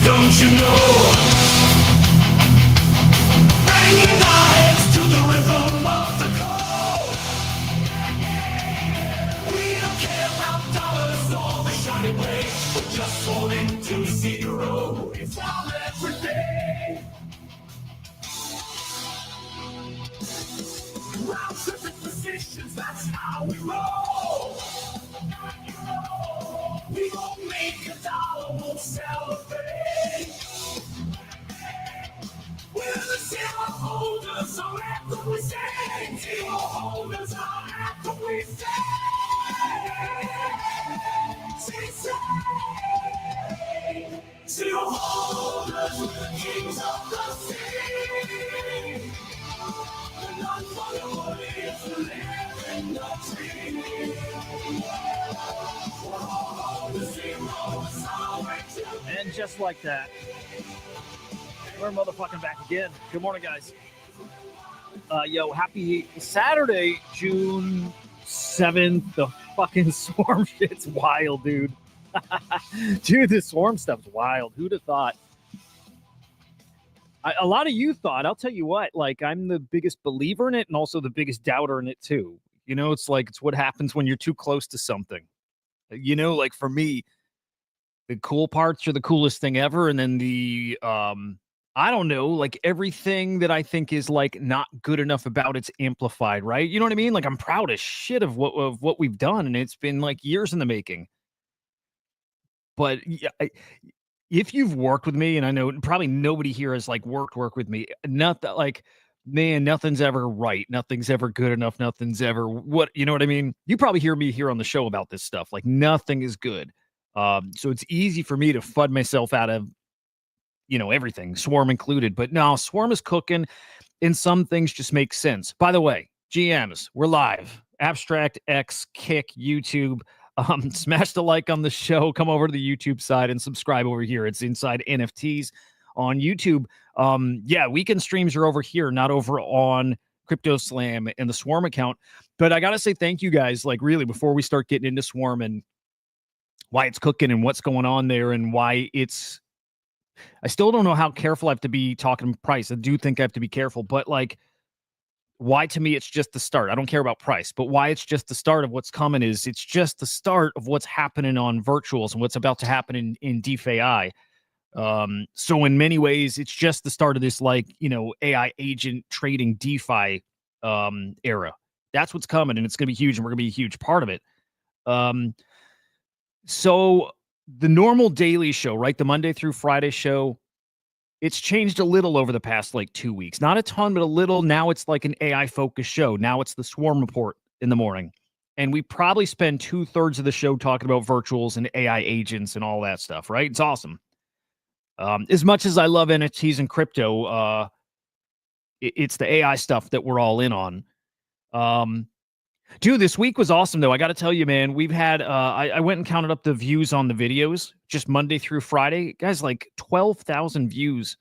Don't you know? Bringing our heads to the rhythm of the call. We don't care about dollars or the shiny way. We're just falling to zero. It's all everything. Round certain positions, that's how we roll. We gon' make a dollar, we'll celebrate. We're the zero holders, so after we say, zero holders are after we say. Zero holders, we're the kings of the sea. The non-fungible is the living the tree. And just like that, we're motherfucking back again. Good morning, guys. Yo, happy Saturday, June 7th. The fucking swarm shit's wild, dude. Dude, this swarm stuff's wild. Who'd have thought? A lot of you thought, I'll tell you what, like, I'm the biggest believer in it and also the biggest doubter in it, too. You know, it's like, it's what happens when you're too close to something. You know, like, for me, the cool parts are the coolest thing ever. And then the, I don't know, like everything that I think is like not good enough about it's amplified, right? You know what I mean? Like I'm proud as shit of what we've done. And it's been like years in the making. But yeah, if you've worked with me, and I know probably nobody here has like worked with me, not that like, man, nothing's ever right. Nothing's ever good enough. Nothing's ever what, you know what I mean? You probably hear me here on the show about this stuff. Like nothing is good. So it's easy for me to FUD myself out of, you know, everything, Swarm included. But no, Swarm is cooking, and some things just make sense. By the way, GMs, we're live. Abstract, X, Kick, YouTube. Smash the like on the show. Come over to the YouTube side and subscribe over here. It's Inside NFTs on YouTube. Yeah, weekend streams are over here, not over on Crypto Slam and the Swarm account. But I got to say thank you guys, like really, before we start getting into Swarm and why it's cooking and what's going on there and why it's, I still don't know how careful I have to be talking price. I do think I have to be careful, but like why to me it's just the start. I don't care about price, but why it's just the start of what's coming is it's just the start of what's happening on virtuals and what's about to happen in DeFi. So in many ways, it's just the start of this, like, you know, AI agent trading DeFi era. That's what's coming, and it's going to be huge, and we're going to be a huge part of it. So the normal daily show, right? The Monday through Friday show, it's changed a little over the past like 2 weeks. Not a ton, but a little. Now it's like an AI focused show. Now it's the Swarm Report in the morning. And we probably spend 2/3 of the show talking about virtuals and AI agents and all that stuff, right? It's awesome. As much as I love NFTs and crypto, it's the AI stuff that we're all in on. Dude, this week was awesome, though. I got to tell you, man, we've had, I went and counted up the views on the videos just Monday through Friday. Guys, like 12,000 views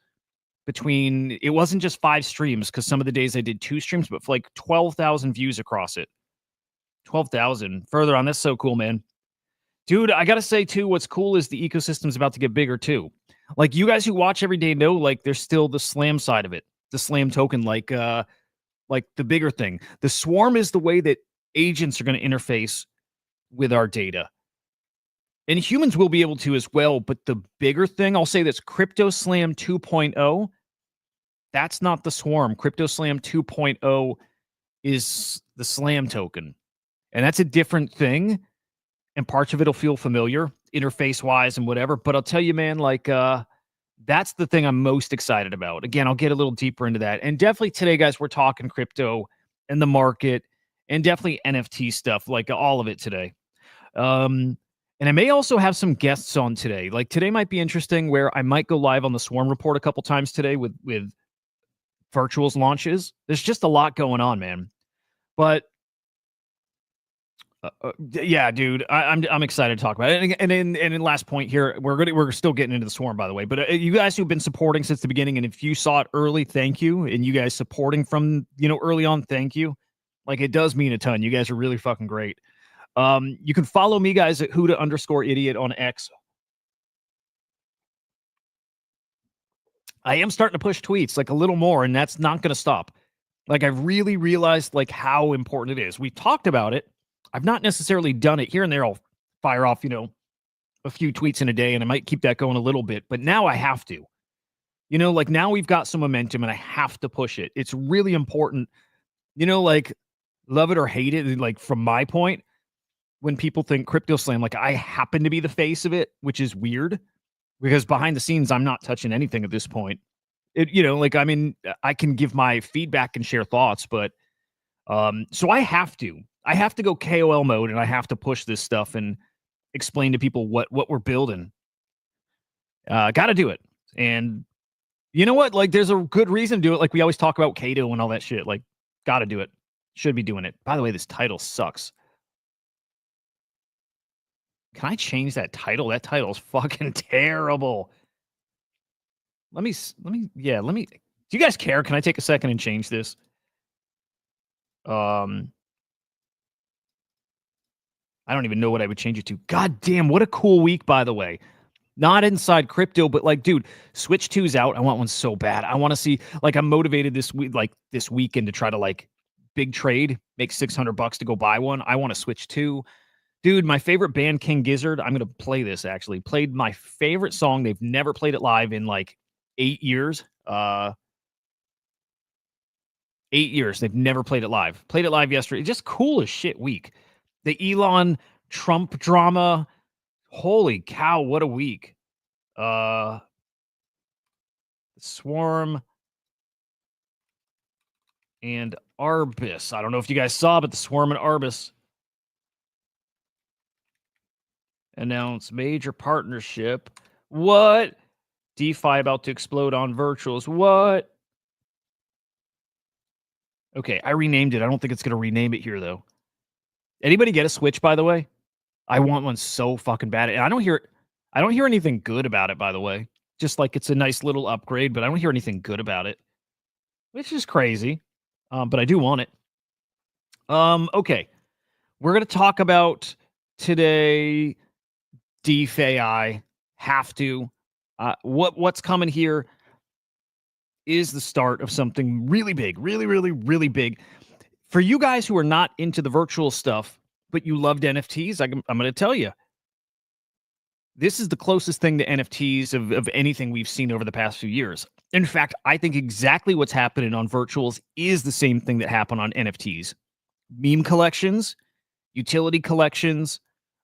between, it wasn't just 5 streams, because some of the days I did 2 streams, but for like 12,000 views across it. 12,000 further on. That's so cool, man. Dude, I got to say, too, what's cool is the ecosystem's about to get bigger, too. Like, you guys who watch every day know, like, there's still the Slam side of it. The Slam token, like the bigger thing. The Swarm is the way that agents are going to interface with our data. And humans will be able to as well, but the bigger thing, I'll say this, Crypto Slam 2.0, that's not the Swarm. Crypto Slam 2.0 is the Slam token. And that's a different thing. And parts of it will feel familiar, interface-wise and whatever. But I'll tell you, man, like, that's the thing I'm most excited about. Again, I'll get a little deeper into that. And definitely today, guys, we're talking crypto and the market and definitely NFT stuff, like all of it today. And I may also have some guests on today. Like today might be interesting where I might go live on the Swarm Report a couple times today with virtuals launches. There's just a lot going on, man. But yeah, dude, I'm excited to talk about it. And in last point here, we're still getting into the Swarm, by the way. But you guys who've been supporting since the beginning, and if you saw it early, thank you. And you guys supporting from early on, thank you. Like it does mean a ton. You guys are really fucking great. You can follow me, guys, at Huda_idiot on X. I am starting to push tweets like a little more, and that's not going to stop. Like I've really realized like how important it is. We talked about it. I've not necessarily done it here and there. I'll fire off, a few tweets in a day, and I might keep that going a little bit. But now I have to. Like now we've got some momentum, and I have to push it. It's really important. Like love it or hate it. Like from my point, when people think Crypto Slam, like I happen to be the face of it, which is weird because behind the scenes, I'm not touching anything at this point. I can give my feedback and share thoughts, but so I have to go KOL mode, and I have to push this stuff and explain to people what we're building. Got to do it. And you know what? Like, there's a good reason to do it. Like we always talk about Cato and all that shit. Like, got to do it. Should be doing it. By the way, this title sucks. Can I change that title? That title is fucking terrible. Let me. Do you guys care? Can I take a second and change this? I don't even know what I would change it to. God damn, what a cool week, by the way. Not inside crypto, but like, dude, Switch 2's out. I want one so bad. I want to see, like, I'm motivated this week, like this weekend to try to like big trade, make $600 to go buy one. I want to Switch 2. Dude, my favorite band, King Gizzard, I'm going to play this actually. Played my favorite song. They've never played it live in like 8 years. 8 years. They've never played it live. Played it live yesterday. Just cool as shit week. The Elon Trump drama. Holy cow, what a week. Swarm and Arbus. I don't know if you guys saw, but the Swarm and Arbus announced major partnership. What? DeFi about to explode on virtuals. What? Okay, I renamed it. I don't think it's going to rename it here, though. Anybody get a Switch, by the way? I want one so fucking bad. And I don't hear anything good about it, by the way. Just like it's a nice little upgrade, but I don't hear anything good about it, which is crazy. But I do want it. Okay. We're going to talk about today DeFi. Have to. What's coming here is the start of something really big, really, really, really big. For you guys who are not into the virtual stuff, but you loved NFTs, I'm going to tell you, this is the closest thing to NFTs of anything we've seen over the past few years. In fact, I think exactly what's happening on virtuals is the same thing that happened on NFTs. Meme collections, utility collections,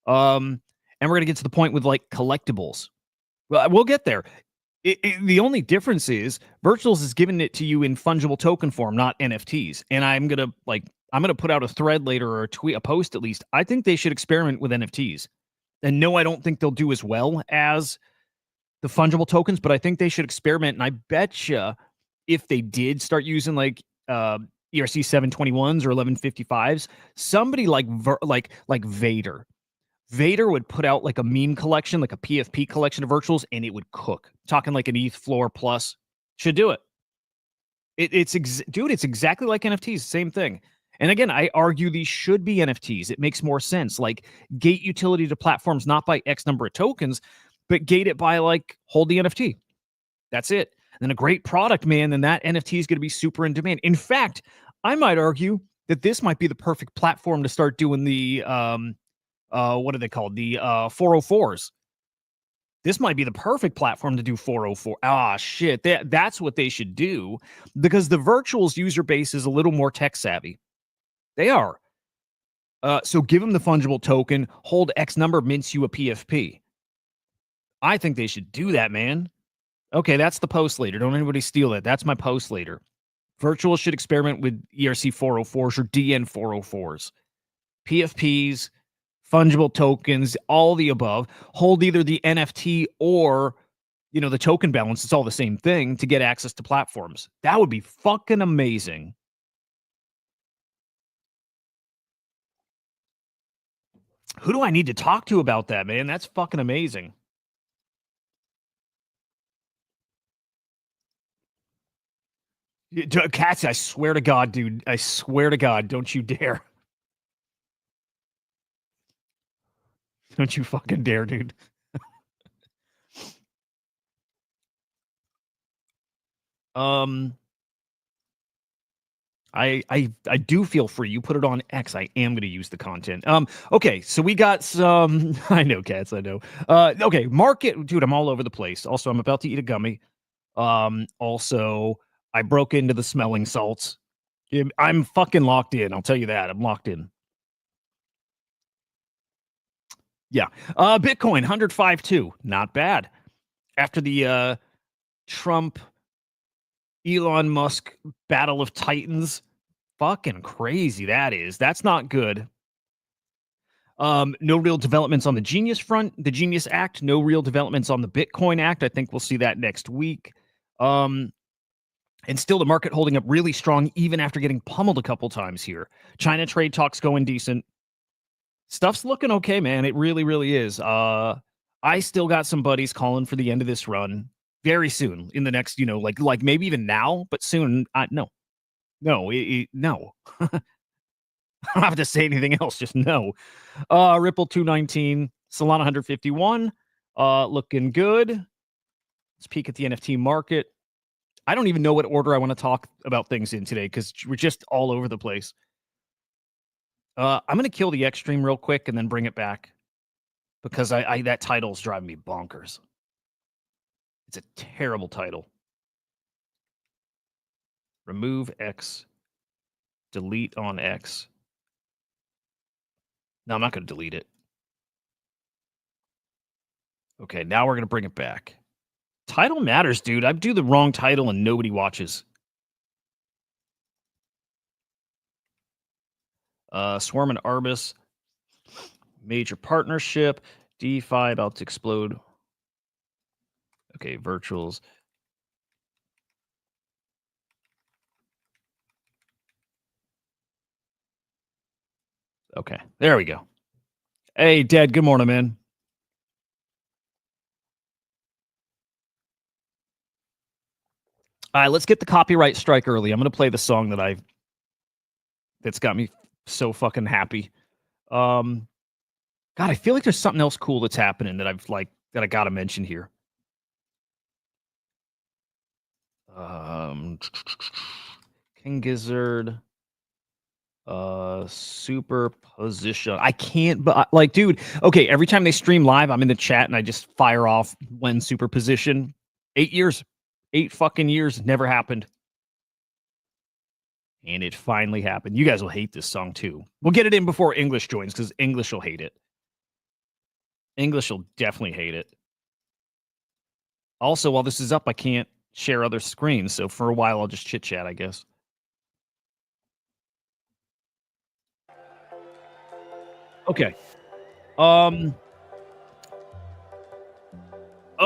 and we're going to get to the point with like collectibles. Well, we'll get there. The only difference is virtuals is giving it to you in fungible token form, not NFTs. And I'm going to put out a thread later or a post at least. I think they should experiment with NFTs. And no, I don't think they'll do as well as the fungible tokens, but I think they should experiment. And I betcha if they did start using like ERC 721s or 1155s, somebody like Vader would put out like a meme collection, like a PFP collection of virtuals, and it would cook. Talking like an ETH floor plus should do it. It's exactly like NFTs, same thing. And again, I argue these should be NFTs. It makes more sense. Like gate utility to platforms, not by X number of tokens, but gate it by like hold the NFT. That's it. And then a great product, man, then that NFT is going to be super in demand. In fact, I might argue that this might be the perfect platform to start doing the what are they called? The 404s. This might be the perfect platform to do 404. Ah, shit. That's what they should do because the virtuals user base is a little more tech savvy. They are. So give them the fungible token, hold X number, mints you a PFP. I think they should do that, man. Okay, that's the post later. Don't anybody steal that. That's my post later. Virtuals should experiment with ERC 404s or DN 404s. PFPs, fungible tokens, all the above. Hold either the NFT or, the token balance. It's all the same thing to get access to platforms. That would be fucking amazing. Who do I need to talk to about that, man? That's fucking amazing. Cats, I swear to God, dude. I swear to God, don't you dare. Don't you fucking dare, dude. I do feel free. You put it on X. I am going to use the content. Okay, so we got some. I know, cats. I know. Okay, market, dude. I'm all over the place. Also, I'm about to eat a gummy. Also, I broke into the smelling salts. I'm fucking locked in. I'll tell you that. I'm locked in. Yeah. Bitcoin 105.2. Not bad. After the Trump Elon Musk battle of titans. Fucking crazy that is. That's not good. No real developments on the Genius front, the Genius Act. No real developments on the Bitcoin Act. I think we'll see that next week. And still the market holding up really strong even after getting pummeled a couple times here. China trade talks going decent. Stuff's looking okay, man. It really, really is. I still got some buddies calling for the end of this run very soon in the next, like maybe even now, but soon. No. No. I don't have to say anything else. Just no. Ripple 219, Solana 151. Looking good. Let's peek at the NFT market. I don't even know what order I want to talk about things in today because we're just all over the place. I'm going to kill the X stream real quick and then bring it back because I that title's driving me bonkers. It's a terrible title. Remove X. Delete on X. No, I'm not going to delete it. Okay, now we're going to bring it back. Title matters, dude. I do the wrong title and nobody watches. Swarm and Arbus. Major partnership. DeFi about to explode. Okay, virtuals. Okay, there we go. Hey, Dad, good morning, man. All right, let's get the copyright strike early. I'm going to play the song that's got me so fucking happy. God, I feel like there's something else cool that's happening that I got to mention here. King Gizzard. Superposition. I can't, but dude, okay, every time they stream live, I'm in the chat and I just fire off when superposition. 8 years. 8 fucking years. Never happened. And it finally happened. You guys will hate this song too. We'll get it in before English joins because English will hate it. English will definitely hate it. Also, while this is up, I can't share other screens. So for a while, I'll just chit chat, I guess. Okay. Oh,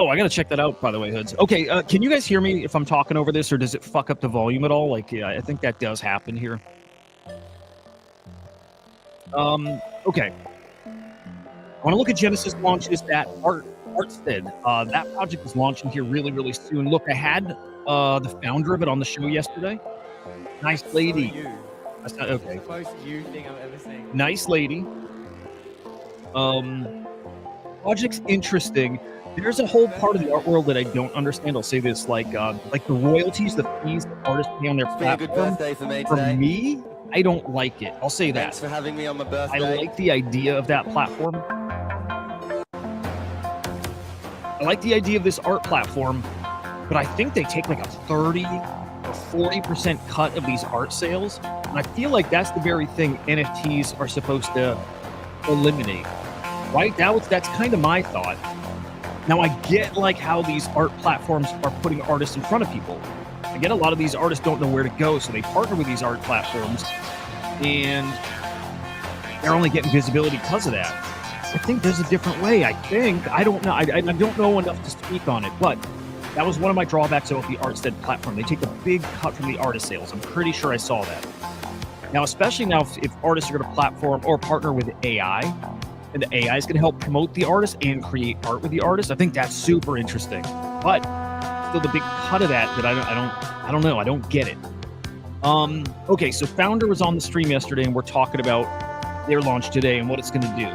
I gotta check that out, by the way, Hoods. Okay, can you guys hear me if I'm talking over this, or does it fuck up the volume at all? Like, yeah, I think that does happen here. Okay. I want to look at Genesis launches that Artstead. That project is launching here really, really soon. Look, I had the founder of it on the show yesterday. Nice lady. That's not okay. It's the most you thing I've ever seen. Nice lady. Project's interesting. There's a whole part of the art world that I don't understand. I'll say this, like the royalties, the fees that artists pay on their platform. It's been a good birthday for me today. For me, I don't like it. I'll say that. Thanks for having me on my birthday. I like the idea of that platform. I like the idea of this art platform, but I think they take like a 30 or 40% cut of these art sales. And I feel like that's the very thing NFTs are supposed to eliminate. Right? That's kind of my thought. Now, I get like how these art platforms are putting artists in front of people. I get a lot of these artists don't know where to go, so they partner with these art platforms, and they're only getting visibility because of that. I think there's a different way. I don't know. I don't know enough to speak on it, but that was one of my drawbacks about the Artstead platform. They take a big cut from the artist sales. I'm pretty sure I saw that. Now, especially now, if artists are going to platform or partner with AI, and the AI is going to help promote the artist and create art with the artist, I think that's super interesting. But still, the big cut of that I don't know. I don't get it. Okay, so Founder was on the stream yesterday, and we're talking about their launch today and what it's going to do.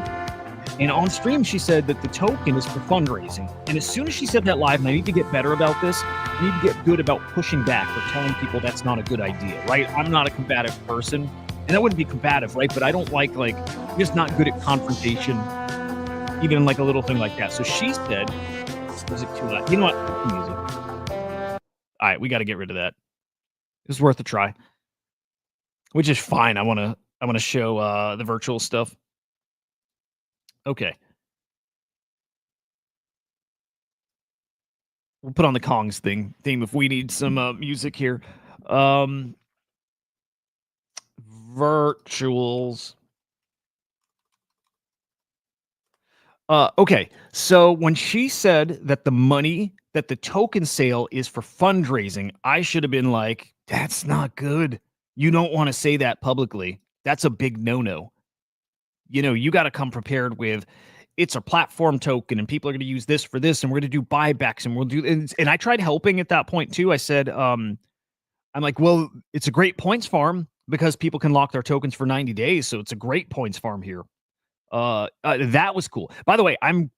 And on stream, she said that the token is for fundraising. And as soon as she said that live, and I need to get better about this, I need to get good about pushing back or telling people that's not a good idea, right? I'm not a combative person, and I wouldn't be combative, right? But I don't like I'm just not good at confrontation, even like a little thing like that. So she said, was it too loud? You know what? Music. All right, we got to get rid of that. It was worth a try, which is fine. I want to show the virtual stuff. Okay. We'll put on the Kongs theme if we need some music here. Virtuals. Okay. So when she said that the money that the token sale is for fundraising, I should have been like, that's not good. You don't want to say that publicly. That's a big no-no. You got to come prepared with, it's a platform token and people are going to use this for this and we're going to do buybacks and we'll do, and I tried helping at that point too. I said, I'm like, well, it's a great points farm because people can lock their tokens for 90 days. So it's a great points farm here. That was cool. By the way, I'm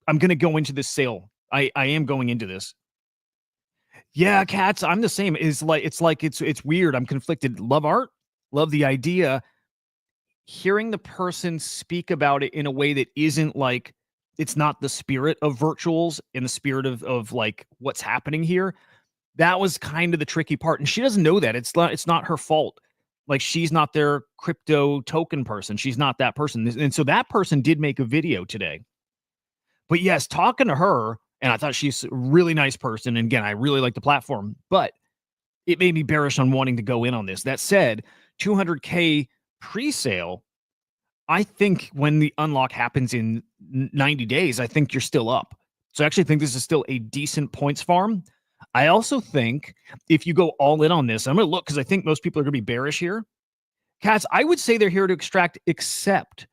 going to go into this sale. I am going into this. Yeah, cats. I'm the same. It's weird. I'm conflicted. Love art. Love the idea. Hearing the person speak about it in a way that isn't like, it's not the spirit of virtuals and the spirit of like what's happening here. That was kind of the tricky part. And she doesn't know that. It's not her fault. Like, she's not their crypto token person. She's not that person. And so that person did make a video today. But yes, talking to her, and I thought she's a really nice person. And again, I really like the platform, but it made me bearish on wanting to go in on this. That said, 200K pre-sale, I think when the unlock happens in 90 days, I think you're still up. So I actually think this is still a decent points farm. I also think if you go all in on this, I'm going to look because I think most people are going to be bearish here. Cats, I would say they're here to extract, except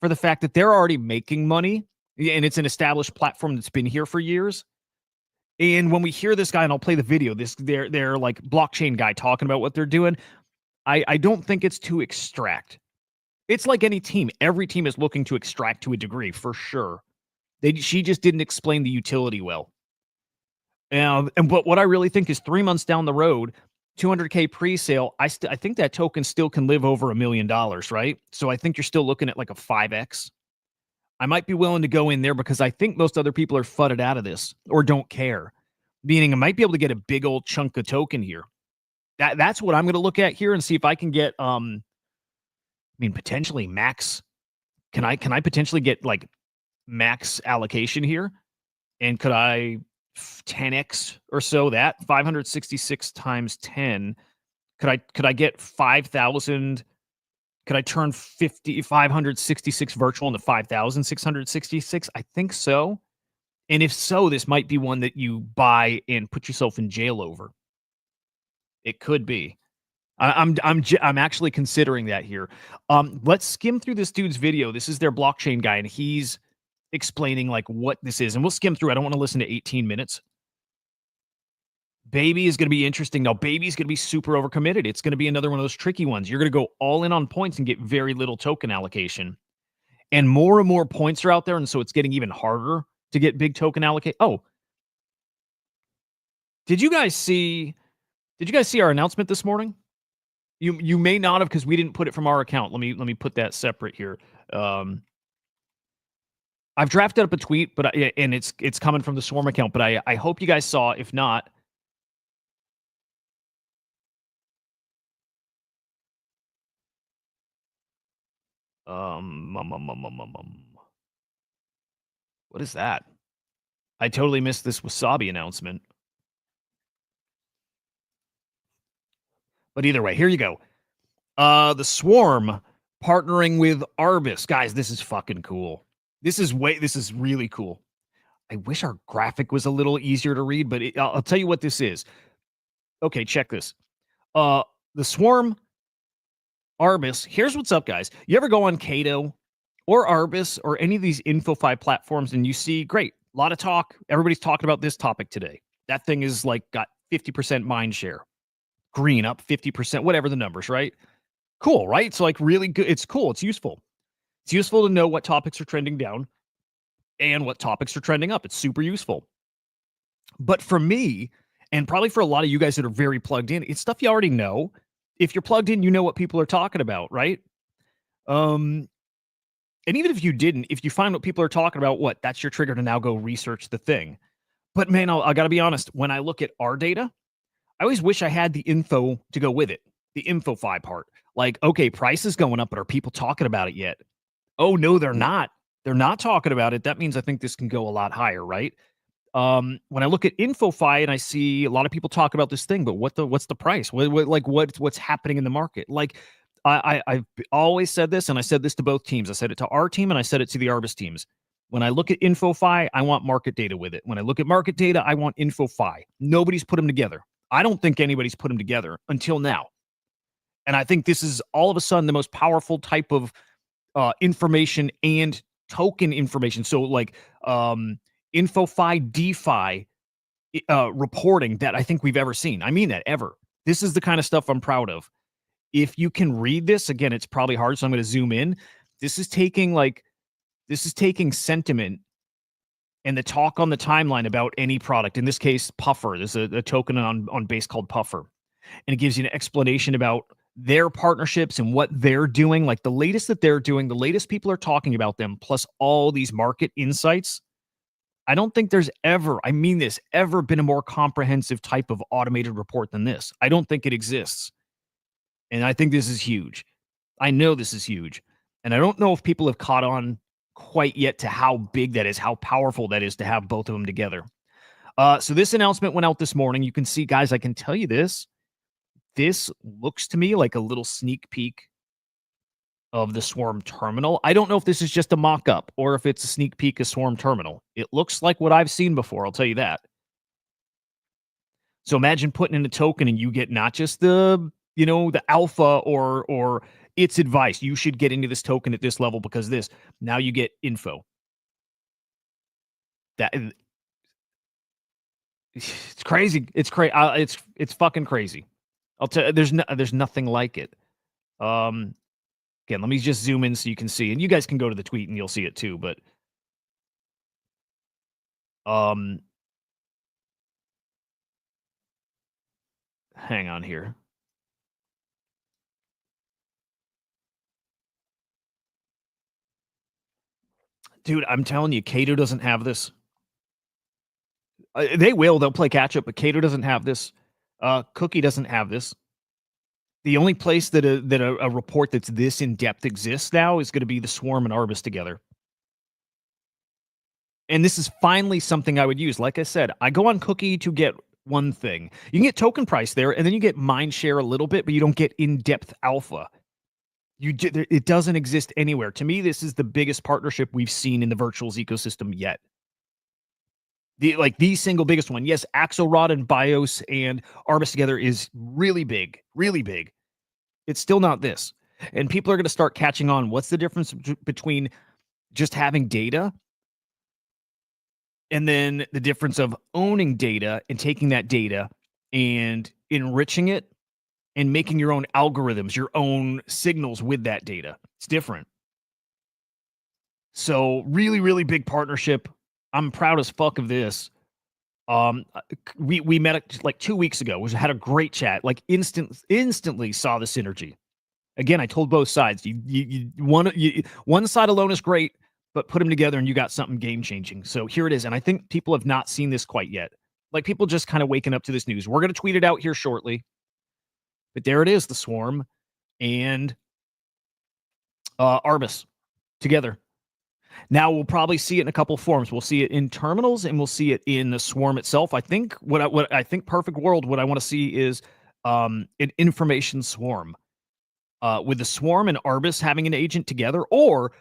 for the fact that they're already making money and it's an established platform that's been here for years. And when we hear this guy, and I'll play the video, they're like blockchain guy talking about what they're doing. I don't think it's to extract. It's like any team. Every team is looking to extract to a degree, for sure. She just didn't explain the utility well. But what I really think is 3 months down the road, 200K pre-sale, I think that token still can live over $1 million, right? So I think you're still looking at like a 5x. I might be willing to go in there because I think most other people are fudded out of this or don't care. Meaning I might be able to get a big old chunk of token here. That's what I'm going to look at here and see if I can get potentially max. Can I potentially get like max allocation here? And could I 10x or so that 566 times 10? Could I get 5,000? Could I turn 566 virtual into 5,666? I think so. And if so, this might be one that you buy and put yourself in jail over. It could be. I'm actually considering that here. Let's skim through this dude's video. This is their blockchain guy, and he's explaining like what this is. And we'll skim through. I don't want to listen to 18 minutes. Baby is going to be interesting. Now, Baby's going to be super overcommitted. It's going to be another one of those tricky ones. You're going to go all in on points and get very little token allocation. And more points are out there, and so it's getting even harder to get big token allocate. Oh, did you guys see our announcement this morning? You may not have, because we didn't put it from our account. Let me put that separate here. I've drafted up a tweet, but and it's coming from the Swarm account. But I hope you guys saw. If not, what is that? I totally missed this Wasabi announcement. But either way, here you go. The Swarm partnering with Arbis. Guys, this is fucking cool. This is really cool. I wish our graphic was a little easier to read, but I'll tell you what this is. Okay, check this. The Swarm, Arbis. Here's what's up, guys. You ever go on Cato or Arbis or any of these InfoFi platforms and you see, great, a lot of talk. Everybody's talking about this topic today. That thing is like got 50% mind share. Green up 50%, whatever the numbers, right? Cool, right? It's like really good. It's cool. It's useful. It's useful to know what topics are trending down and what topics are trending up. It's super useful. But for me, and probably for a lot of you guys that are very plugged in, it's stuff you already know. If you're plugged in, you know what people are talking about, right? And even if you didn't, if you find what people are talking about, that's your trigger to now go research the thing. But man, I got to be honest. When I look at our data, I always wish I had the info to go with it. The info-fi part. Like, okay, price is going up, but are people talking about it yet? Oh, no, they're not. They're not talking about it. That means I think this can go a lot higher, right? When I look at InfoFi and I see a lot of people talk about this thing, but what's the price? What's happening in the market? Like, I've always said this, and I said this to both teams. I said it to our team, and I said it to the Arbus teams. When I look at InfoFi, I want market data with it. When I look at market data, I want InfoFi. Nobody's put them together. I don't think anybody's put them together until now. And I think this is all of a sudden the most powerful type of information and token information. So like InfoFi DeFi reporting that I think we've ever seen. I mean that, ever. This is the kind of stuff I'm proud of. If you can read this, again, it's probably hard, so I'm going to zoom in. This is taking sentiment and the talk on the timeline about any product. In this case, Puffer. There's a token on base called Puffer. And it gives you an explanation about their partnerships and what they're doing, like the latest that they're doing, the latest people are talking about them, plus all these market insights. I don't think there's ever been a more comprehensive type of automated report than this. I don't think it exists. And I think this is huge. I know this is huge. And I don't know if people have caught on quite yet to how big that is, how powerful that is to have both of them together. So this announcement went out this morning. You can see, guys, I can tell you this. This looks to me like a little sneak peek of the Swarm terminal. I don't know if this is just a mock-up or if it's a sneak peek of Swarm terminal. It looks like what I've seen before, I'll tell you that. So imagine putting in a token and you get not just the alpha or its advice. You should get into this token at this level because this. Now you get info. It's crazy. It's crazy. It's fucking crazy. I'll tell you, there's nothing like it. Again, let me just zoom in so you can see, and you guys can go to the tweet and you'll see it too. But hang on here. Dude, I'm telling you, Cato doesn't have this. They will. They'll play catch up, but Cato doesn't have this. Cookie doesn't have this. The only place that a report that's this in depth exists now is going to be the Swarm and Arbus together. And this is finally something I would use. Like I said, I go on Cookie to get one thing. You can get token price there, and then you get mind share a little bit, but you don't get in-depth alpha. It doesn't exist anywhere. To me, this is the biggest partnership we've seen in the virtuals ecosystem yet. The single biggest one. Yes, Axelrod and BIOS and Arbus together is really big, really big. It's still not this. And people are going to start catching on. What's the difference between just having data and then the difference of owning data and taking that data and enriching it and making your own algorithms, your own signals with that data? It's different. So really, really big partnership. I'm proud as fuck of this. We met like 2 weeks ago. We had a great chat. Like instantly saw the synergy. Again, I told both sides. One side alone is great, but put them together and you got something game changing. So here it is, and I think people have not seen this quite yet. Like people just kind of waking up to this news. We're going to tweet it out here shortly, but there it is: the Swarm and Arbus together. Now we'll probably see it in a couple forms. We'll see it in terminals and we'll see it in the Swarm itself. I think what I think perfect world, what I want to see is an information swarm with the Swarm and Arbus having an agent together, or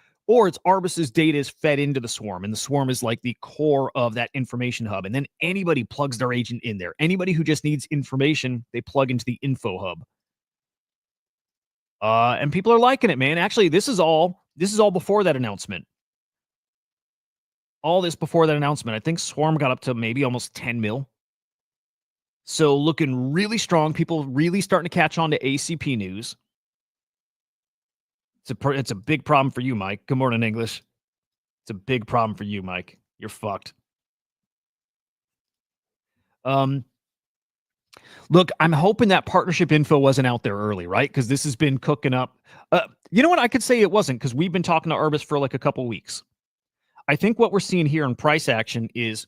it's Arbus's data is fed into the Swarm, and the Swarm is like the core of that information hub. And then anybody plugs their agent in there. Anybody who just needs information, they plug into the info hub. And people are liking it, man. Actually, this is all before that announcement. All this before that announcement. I think Swarm got up to maybe almost 10 mil. So looking really strong. People really starting to catch on to ACP news. It's a big problem for you, Mike. Good morning, English. It's a big problem for you, Mike. You're fucked. Look, I'm hoping that partnership info wasn't out there early, right? Because this has been cooking up. You know what? I could say it wasn't because we've been talking to Arbus for like a couple weeks. I think what we're seeing here in price action is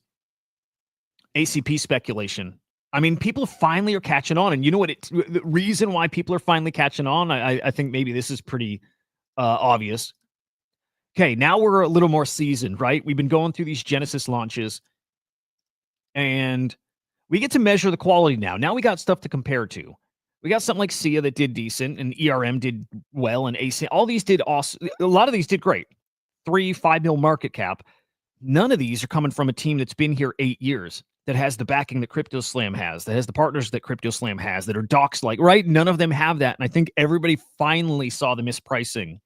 ACP speculation. I mean, people finally are catching on. And you know what? The reason why people are finally catching on, I think maybe this is pretty obvious. Okay, now we're a little more seasoned, right? We've been going through these Genesis launches, and we get to measure the quality now. Now we got stuff to compare to. We got something like SIA that did decent, and ERM did well, and AC. All these did awesome. A lot of these did great. 3-5 mil market cap. None of these are coming from a team that's been here 8 years, that has the backing that CryptoSlam has, that has the partners that CryptoSlam has, that are docs like, right? None of them have that. And I think everybody finally saw the mispricing.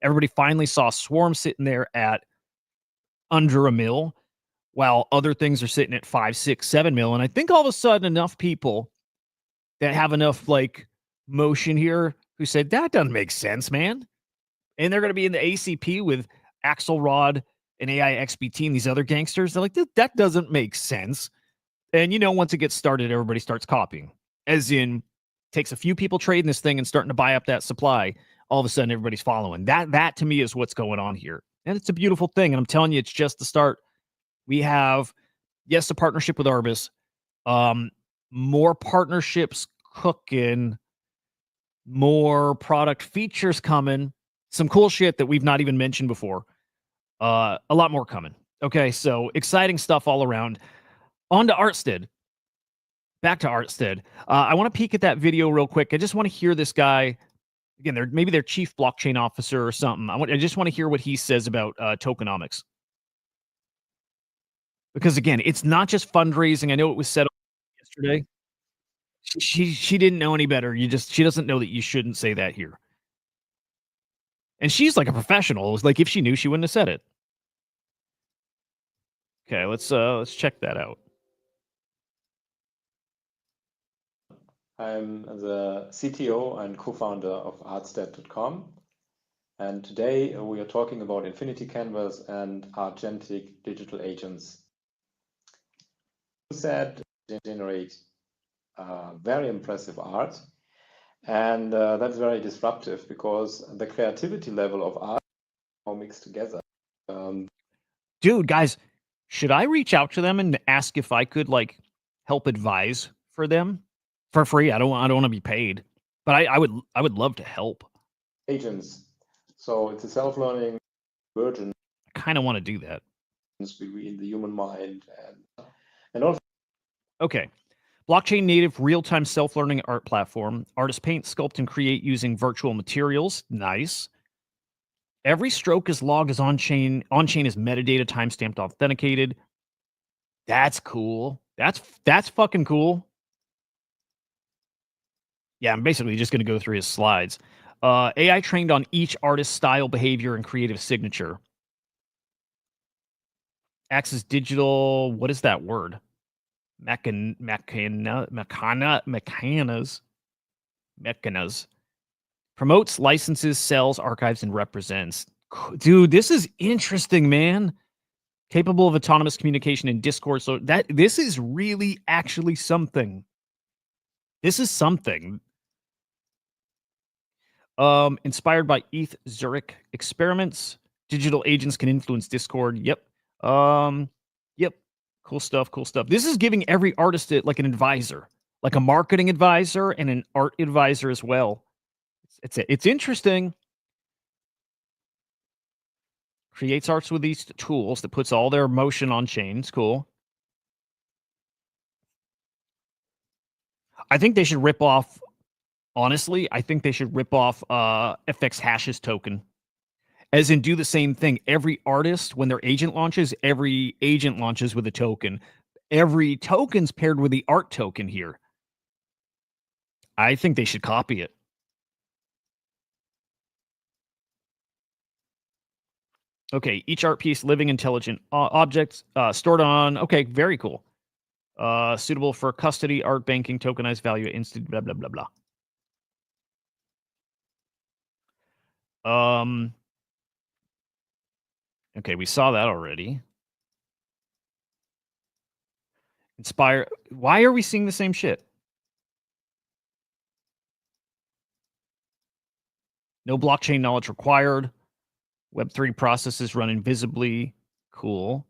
Everybody finally saw Swarm sitting there at under a mil, while other things are sitting at 5, 6, 7 mil. And I think all of a sudden enough people that have enough like motion here who said, that doesn't make sense, man. And they're going to be in the ACP with Axelrod and AI XBT and these other gangsters. They're like, that doesn't make sense. And you know, once it gets started, everybody starts copying. As in, takes a few people trading this thing and starting to buy up that supply. All of a sudden, everybody's following. That to me is what's going on here. And it's a beautiful thing. And I'm telling you, it's just the start. We have, yes, a partnership with Arbus. More partnerships cooking. More product features coming. Some cool shit that we've not even mentioned before. A lot more coming. Okay, so exciting stuff all around. On to Artstead. Back to Artstead. I want to peek at that video real quick. I just want to hear this guy. Again, maybe their chief blockchain officer or something. I just want to hear what he says about tokenomics. Because again, it's not just fundraising. I know it was said yesterday. She didn't know any better. She doesn't know that you shouldn't say that here. And she's like a professional. It was like if she knew, she wouldn't have said it. Okay, let's check that out. I'm the CTO and co-founder of Artstead.com. And today we are talking about Infinity Canvas and agentic digital agents. You said they generate very impressive art. And that's very disruptive because the creativity level of art all mixed together. Dude, guys, should I reach out to them and ask if I could like help advise for them for free? I don't want to be paid, but I would love to help. Agents. So it's a self-learning version. I kind of want to do that. Between the human mind and also. Okay. Blockchain native real-time self-learning art platform. Artists paint, sculpt, and create using virtual materials. Nice. Every stroke is logged as on-chain. On-chain is metadata, timestamped, authenticated. That's cool. That's fucking cool. Yeah, I'm basically just going to go through his slides. AI trained on each artist's style, behavior, and creative signature. Acts as digital. What is that word? Mechanas. Promotes, licenses, sells, archives, and represents. Dude, this is interesting, man. Capable of autonomous communication in Discord. So this is really actually something. This is something. Inspired by ETH Zurich experiments. Digital agents can influence Discord. Yep. Yep. Cool stuff. This is giving every artist like an advisor, like a marketing advisor and an art advisor as well. It's interesting. Creates arts with these tools that puts all their motion on chain. It's cool. I think they should rip off. Honestly, I think they should rip off FX Hash's token. As in, do the same thing. Every artist, when their agent launches, every agent launches with a token. Every token's paired with the art token here. I think they should copy it. Okay, each art piece, living intelligent objects stored on. Okay, very cool. Suitable for custody, art banking, tokenized value, instant, blah, blah, blah, blah. Okay, we saw that already. Inspire. Why are we seeing the same shit? No blockchain knowledge required. Web3 processes run invisibly. Cool.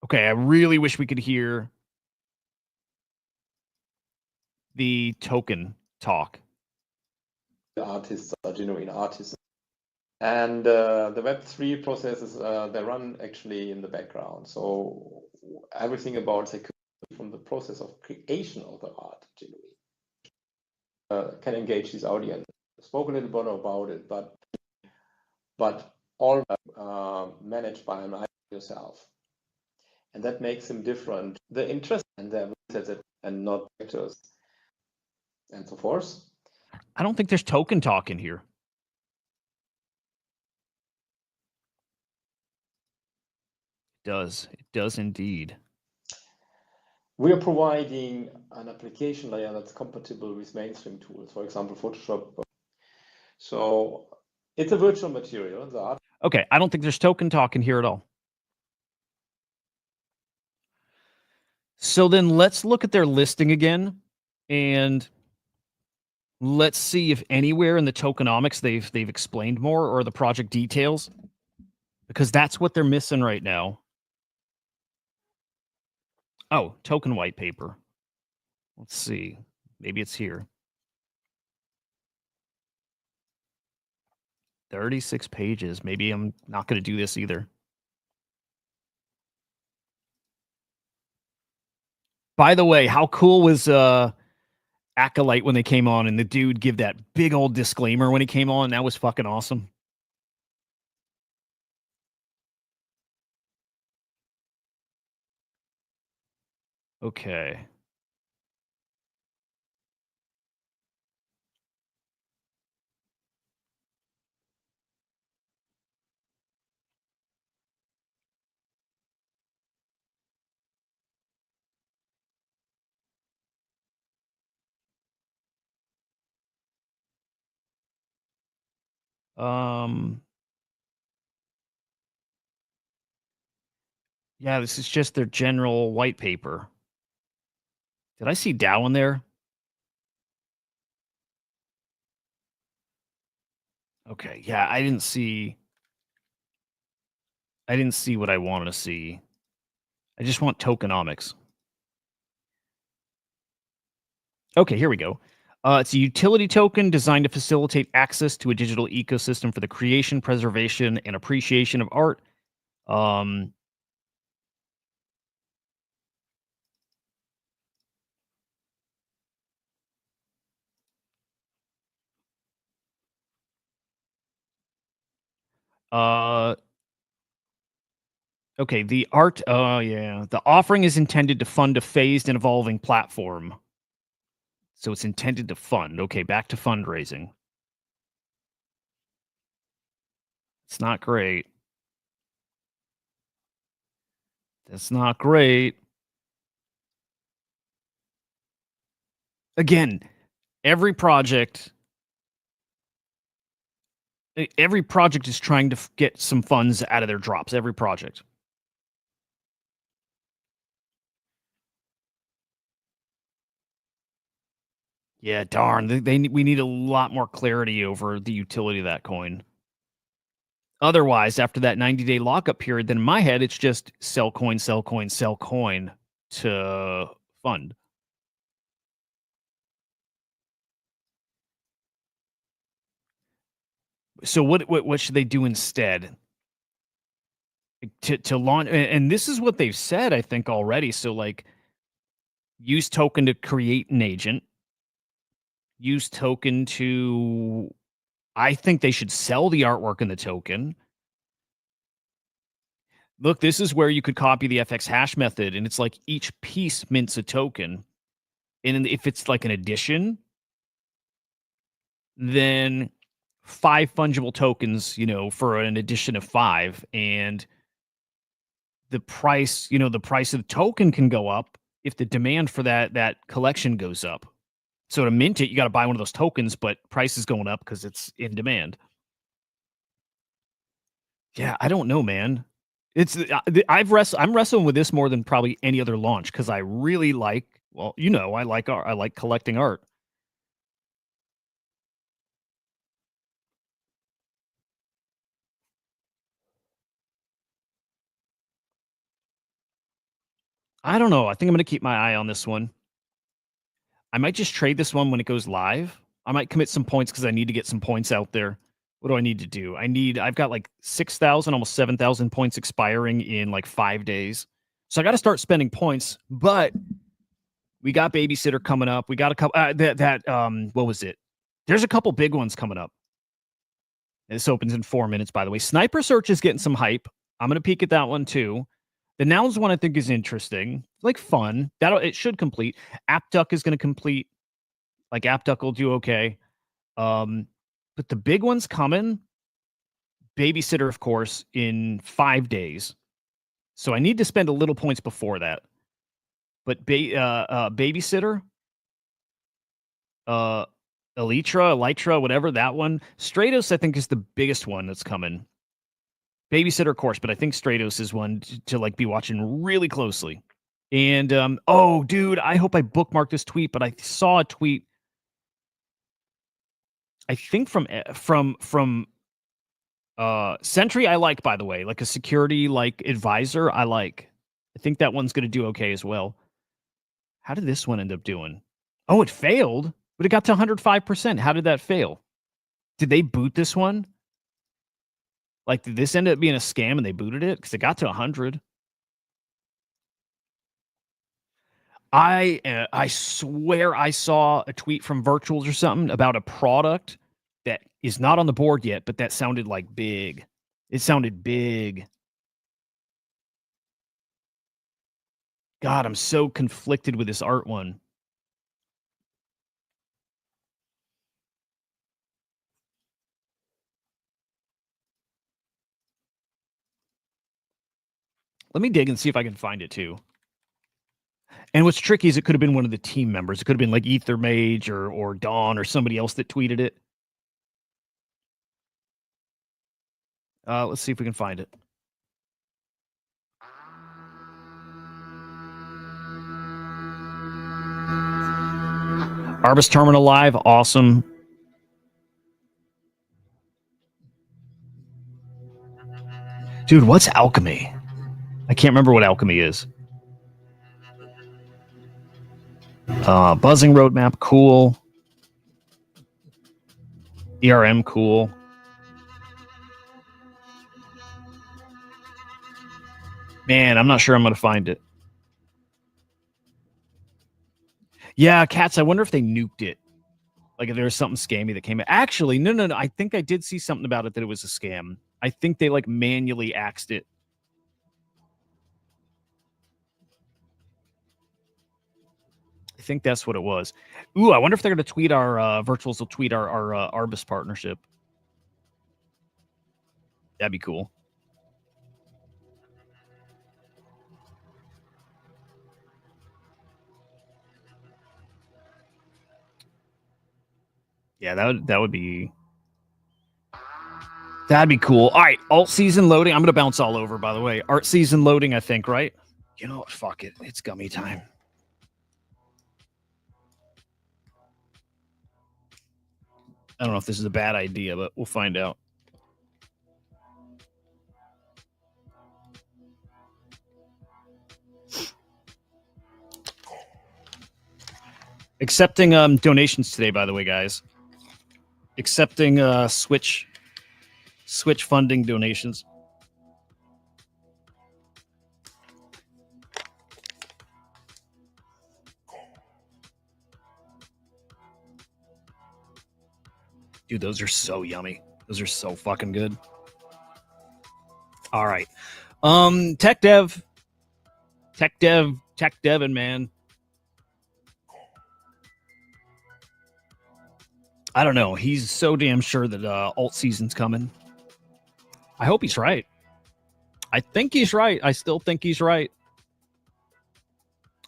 Okay, I really wish we could hear the token talk. The artists are genuine artists. And the Web3 processes, they run actually in the background. So everything about security from the process of creation of the art genuine can engage this audience. Spoke a little bit about it, but all managed by an yourself. And that makes them different. The interest and their and not actors and so forth. I don't think there's token talk in here. It does indeed. We are providing an application layer that's compatible with mainstream tools, for example, Photoshop. So it's a virtual material, the art. Okay, I don't think there's token talk in here at all. So then let's look at their listing again, and let's see if anywhere in the tokenomics they've explained more, or the project details, because that's what they're missing right now. Oh, token white paper. Let's see. Maybe it's here. 36 pages. Maybe I'm not going to do this either. By the way, how cool was Acolyte when they came on and the dude give that big old disclaimer when he came on? That was fucking awesome. Okay. Yeah, this is just their general white paper. Did I see Dow in there? Okay, yeah, I didn't see what I wanted to see. I just want tokenomics. Okay, here we go. It's a utility token designed to facilitate access to a digital ecosystem for the creation, preservation, and appreciation of art. Okay, the art. Oh, yeah. The offering is intended to fund a phased and evolving platform. So it's intended to fund. Okay, back to fundraising. It's not great. That's not great. Again, every project is trying to get some funds out of their drops. Every project. Yeah, darn. We need a lot more clarity over the utility of that coin. Otherwise, after that 90-day lockup period, then in my head, it's just sell coin, sell coin, sell coin to fund. So what should they do instead? To launch, and this is what they've said, I think, already. So like, use token to create an agent. Use token to, I think they should sell the artwork in the token. Look, this is where you could copy the FX hash method, and it's like each piece mints a token. And if it's like an addition, then 5 fungible tokens, for an addition of 5, and the price of the token can go up if the demand for that collection goes up. So to mint it, you got to buy one of those tokens, but price is going up because it's in demand. Yeah, I don't know, man. It's I'm wrestling with this more than probably any other launch because I really like. Well, you know, I like art. I like collecting art. I don't know. I think I'm going to keep my eye on this one. I might just trade this one when it goes live. I might commit some points because I need to get some points out there. What do I need to do? I've got like 6,000, almost 7,000 points expiring in like 5 days. So I got to start spending points, but we got Babysitter coming up. We got a couple, what was it? There's a couple big ones coming up. This opens in 4 minutes, by the way. Sniper Search is getting some hype. I'm going to peek at that one too. The Nouns one I think is interesting, like fun. It should complete. AppDuck is going to complete. Like AppDuck will do okay. But the big one's coming. Babysitter, of course, in 5 days. So I need to spend a little points before that. But Babysitter, Elytra, whatever, that one. Stratos, I think, is the biggest one that's coming. Babysitter, of course, but I think Stratos is one to like be watching really closely. And oh, dude, I hope I bookmarked this tweet, but I saw a tweet. I think from Sentry. I like, by the way, like a security like advisor. I like. I think that one's going to do okay as well. How did this one end up doing? Oh, it failed, but it got to 105%. How did that fail? Did they boot this one? Like, did this end up being a scam and they booted it? Because it got to 100. I swear I saw a tweet from Virtuals or something about a product that is not on the board yet, but that sounded like big. It sounded big. God, I'm so conflicted with this art one. Let me dig and see if I can find it too. And what's tricky is it could have been one of the team members. It could have been like Ether Mage or Dawn or somebody else that tweeted it. Let's see if we can find it. Arbus Terminal Live, awesome. Dude, what's Alchemy? I can't remember what Alchemy is. Buzzing Roadmap, cool. ERM, cool. Man, I'm not sure I'm going to find it. Yeah, Cats, I wonder if they nuked it. Like if there was something scammy that came in. Actually, no. I think I did see something about it that it was a scam. I think they like manually axed it. I think that's what it was. Ooh, I wonder if they're going to tweet our Virtuals will tweet our Arbus partnership. That'd be cool. Yeah, that'd be cool. All right, alt season loading. I'm gonna bounce all over. By the way, art season loading. I think right. You know what? Fuck it. It's gummy time. I don't know if this is a bad idea, but we'll find out. Accepting donations today, by the way, guys. Accepting Switch funding donations. Dude, those are so yummy. Those are so fucking good. All right. Tech Devin, man. I don't know. He's so damn sure that alt season's coming. I hope he's right. I think he's right. I still think he's right.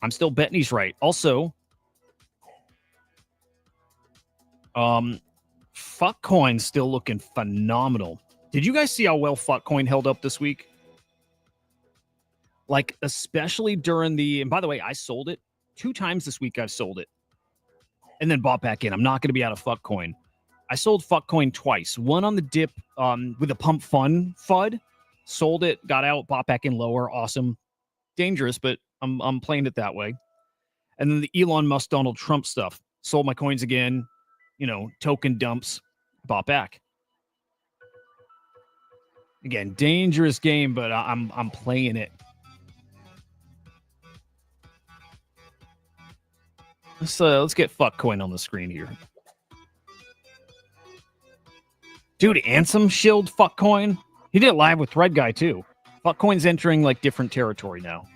I'm still betting he's right. Also, Fuckcoin's still looking phenomenal. Did you guys see how well Fuckcoin held up this week? Like, especially during the, and by the way, I sold it 2 times this week. I've sold it and then bought back in. I'm not going to be out of Fuckcoin. I sold Fuckcoin twice. One on the dip with a pump fun FUD. Sold it, got out, bought back in lower. Awesome. Dangerous, but I'm playing it that way. And then the Elon Musk, Donald Trump stuff. Sold my coins again. You know, token dumps, bought back. Again, dangerous game, but I'm playing it. Let's get Fuckcoin on the screen here. Dude, Ansem shilled Fuckcoin. He did it live with Thread Guy too. Fuckcoin's entering like different territory now.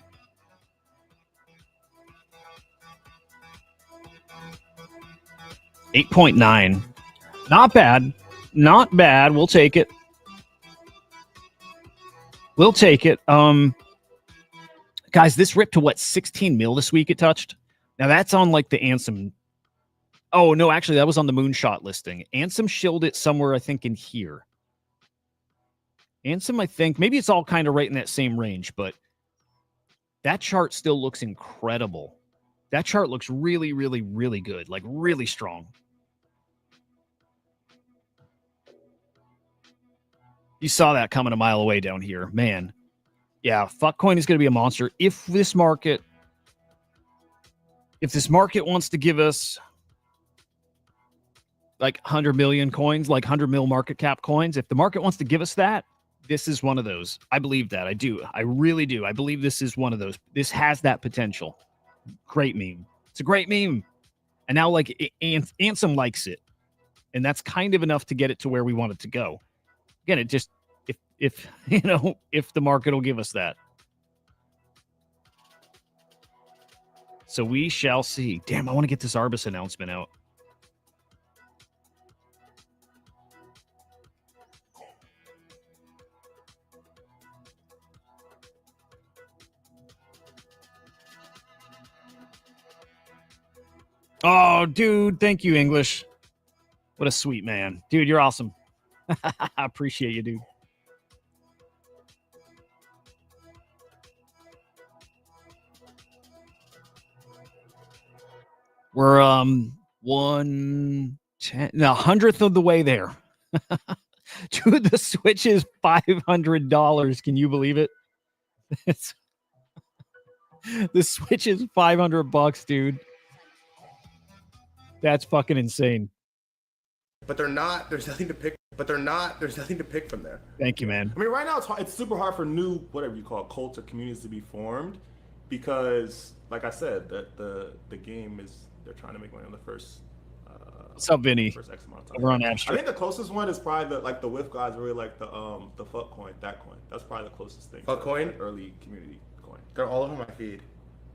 $8.9. Not bad. Not bad. We'll take it. We'll take it. Guys, this ripped to what, 16 mil this week it touched? Now that's on like the Ansem. Oh, no, actually, that was on the Moonshot listing. Ansem shilled it somewhere, I think, in here. Ansem, I think, maybe it's all kind of right in that same range, but that chart still looks incredible. That chart looks really, really, really good, like really strong. You saw that coming a mile away down here, man. Yeah, Fuckcoin is going to be a monster. If this market wants to give us like 100 million coins, like 100 mil market cap coins, if the market wants to give us that, this is one of those. I believe that. I do. I really do. I believe this is one of those. This has that potential. Great meme. It's a great meme. And now like Ansem likes it. And that's kind of enough to get it to where we want it to go. Again, it just, if you know, if the market will give us that. So we shall see. Damn, I want to get this Arbus announcement out. Oh, dude, thank you, English. What a sweet man. Dude, you're awesome. I appreciate you, dude. We're 110, the 100th of the way there. Dude, the Switch is $500. Can you believe it? The Switch is $500, dude. That's fucking insane. But they're not. There's nothing to pick. There's nothing to pick from there. Thank you, man. I mean, right now it's super hard for new, whatever you call it, cults or communities to be formed, because, like I said, the game is, they're trying to make money on the first. What's up, Vinny? First X amount of time. Over on I Abstract. think the closest one is probably the WIF guys really like the fuck coin, that coin. That's probably the closest thing. Fuck coin? Early community coin. They're all over my feed.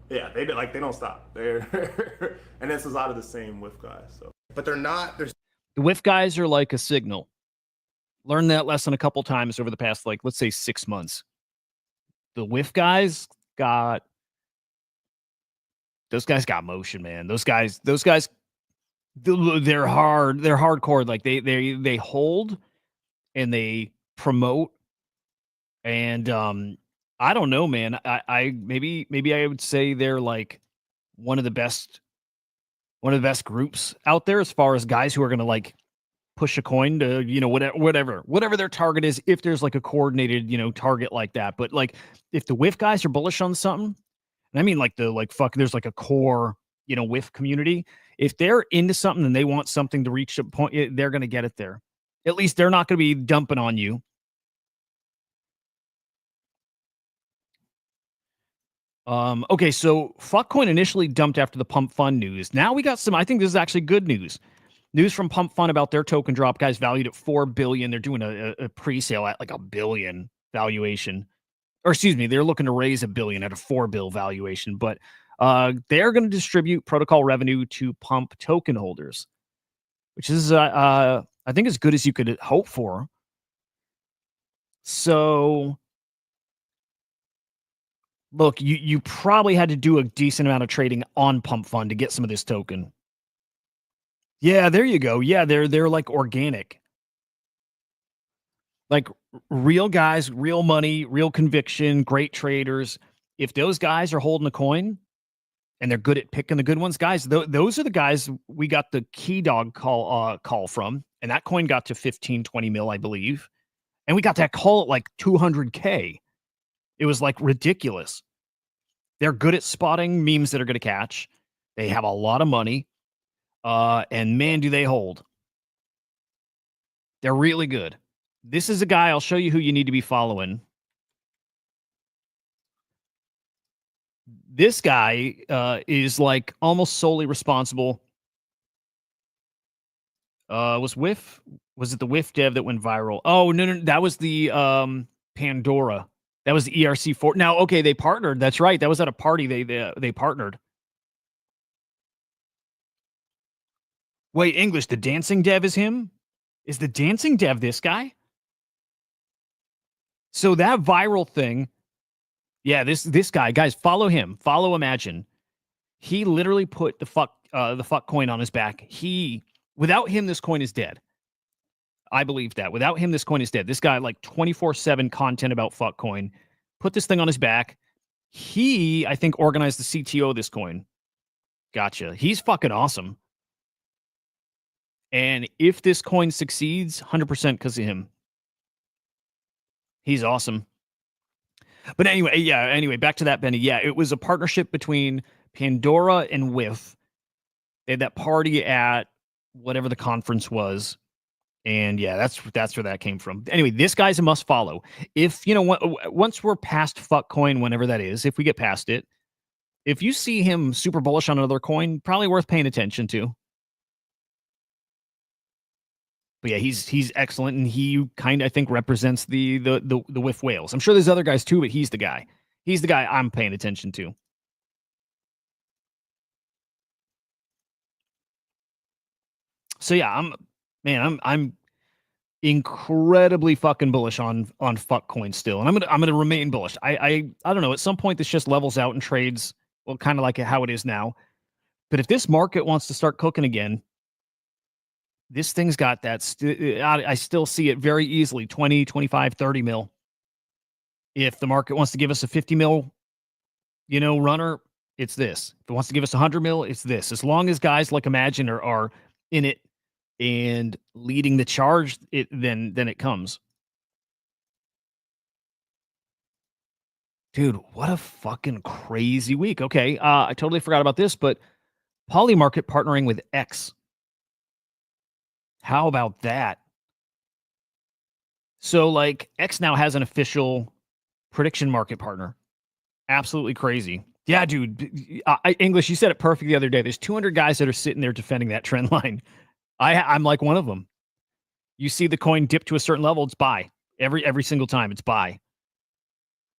Yeah, they don't stop. They're and this is out of the same WIF guys. So, but they're not. The WIF guys are like a signal. Learned that lesson a couple times over the past, like, let's say 6 months. The WIF guys got, those guys got motion, man. Those guys, they're hard. They're hardcore. Like they hold and they promote. And I don't know, man. I maybe I would say they're like one of the best groups out there as far as guys who are going to like push a coin to, you know, whatever their target is, if there's like a coordinated, you know, target like that. But like if the WIF guys are bullish on something, and I mean like there's like a core, you know, WIF community. If they're into something and they want something to reach a point, they're going to get it there. At least they're not going to be dumping on you. Okay, so Fuckcoin initially dumped after the Pump Fund news. Now we got some, I think this is actually good news. News from Pump Fund about their token drop, guys, valued at $4 billion. They're doing a pre-sale at like $1 billion valuation. Or excuse me, they're looking to raise $1 billion at a $4 billion valuation. But they're going to distribute protocol revenue to Pump token holders, which is, I think, as good as you could hope for. So, look, you probably had to do a decent amount of trading on Pump Fund to get some of this token. Yeah, there you go. Yeah, they're like organic. Like real guys, real money, real conviction, great traders. If those guys are holding a coin and they're good at picking the good ones, guys, those are the guys we got the key dog call from, and that coin got to 15, 20 mil, I believe. And we got that call at like 200K. It was like ridiculous. They're good at spotting memes that are going to catch. They have a lot of money. And man, do they hold. They're really good. This is a guy, I'll show you who you need to be following. This guy is like almost solely responsible. Was it the WIF dev that went viral? Oh, no, that was the Pandora. That was the ERC4. Now, okay, they partnered. That's right. That was at a party. They partnered. Wait, English, the dancing dev is him? Is the dancing dev this guy? So that viral thing, yeah, this guy, guys, follow him. Follow Imagine. He literally put the fuck coin on his back. Without him, this coin is dead. I believe that. Without him, this coin is dead. This guy, like 24/7 content about fuck coin, put this thing on his back. He, I think, organized the CTO of this coin. Gotcha. He's fucking awesome. And if this coin succeeds, 100% because of him. He's awesome. But anyway, back to that, Benny. Yeah, it was a partnership between Pandora and WIF. They had that party at whatever the conference was. And yeah, that's where that came from. Anyway, this guy's a must follow. If, once we're past fuck coin, whenever that is, if we get past it, if you see him super bullish on another coin, probably worth paying attention to. But yeah, he's excellent, and he kind of, I think, represents the WIF whales. I'm sure there's other guys too, but he's the guy. He's the guy I'm paying attention to. So yeah, I'm incredibly fucking bullish on fuck coin still, and I'm gonna remain bullish. I don't know. At some point, this just levels out and trades, well, kind of like how it is now. But if this market wants to start cooking again, this thing's got that. I still see it very easily 20, 25, 30 mil. If the market wants to give us a 50 mil, runner, it's this. If it wants to give us 100 mil, it's this. As long as guys like Imagine are in it and leading the charge, then it comes. Dude, what a fucking crazy week. Okay, I totally forgot about this, but Polymarket partnering with X. How about that? So, like, X now has an official prediction market partner. Absolutely crazy. Yeah, dude. English, you said it perfect the other day. There's 200 guys that are sitting there defending that trend line. I'm like one of them. You see the coin dip to a certain level, it's buy. Every single time, it's buy.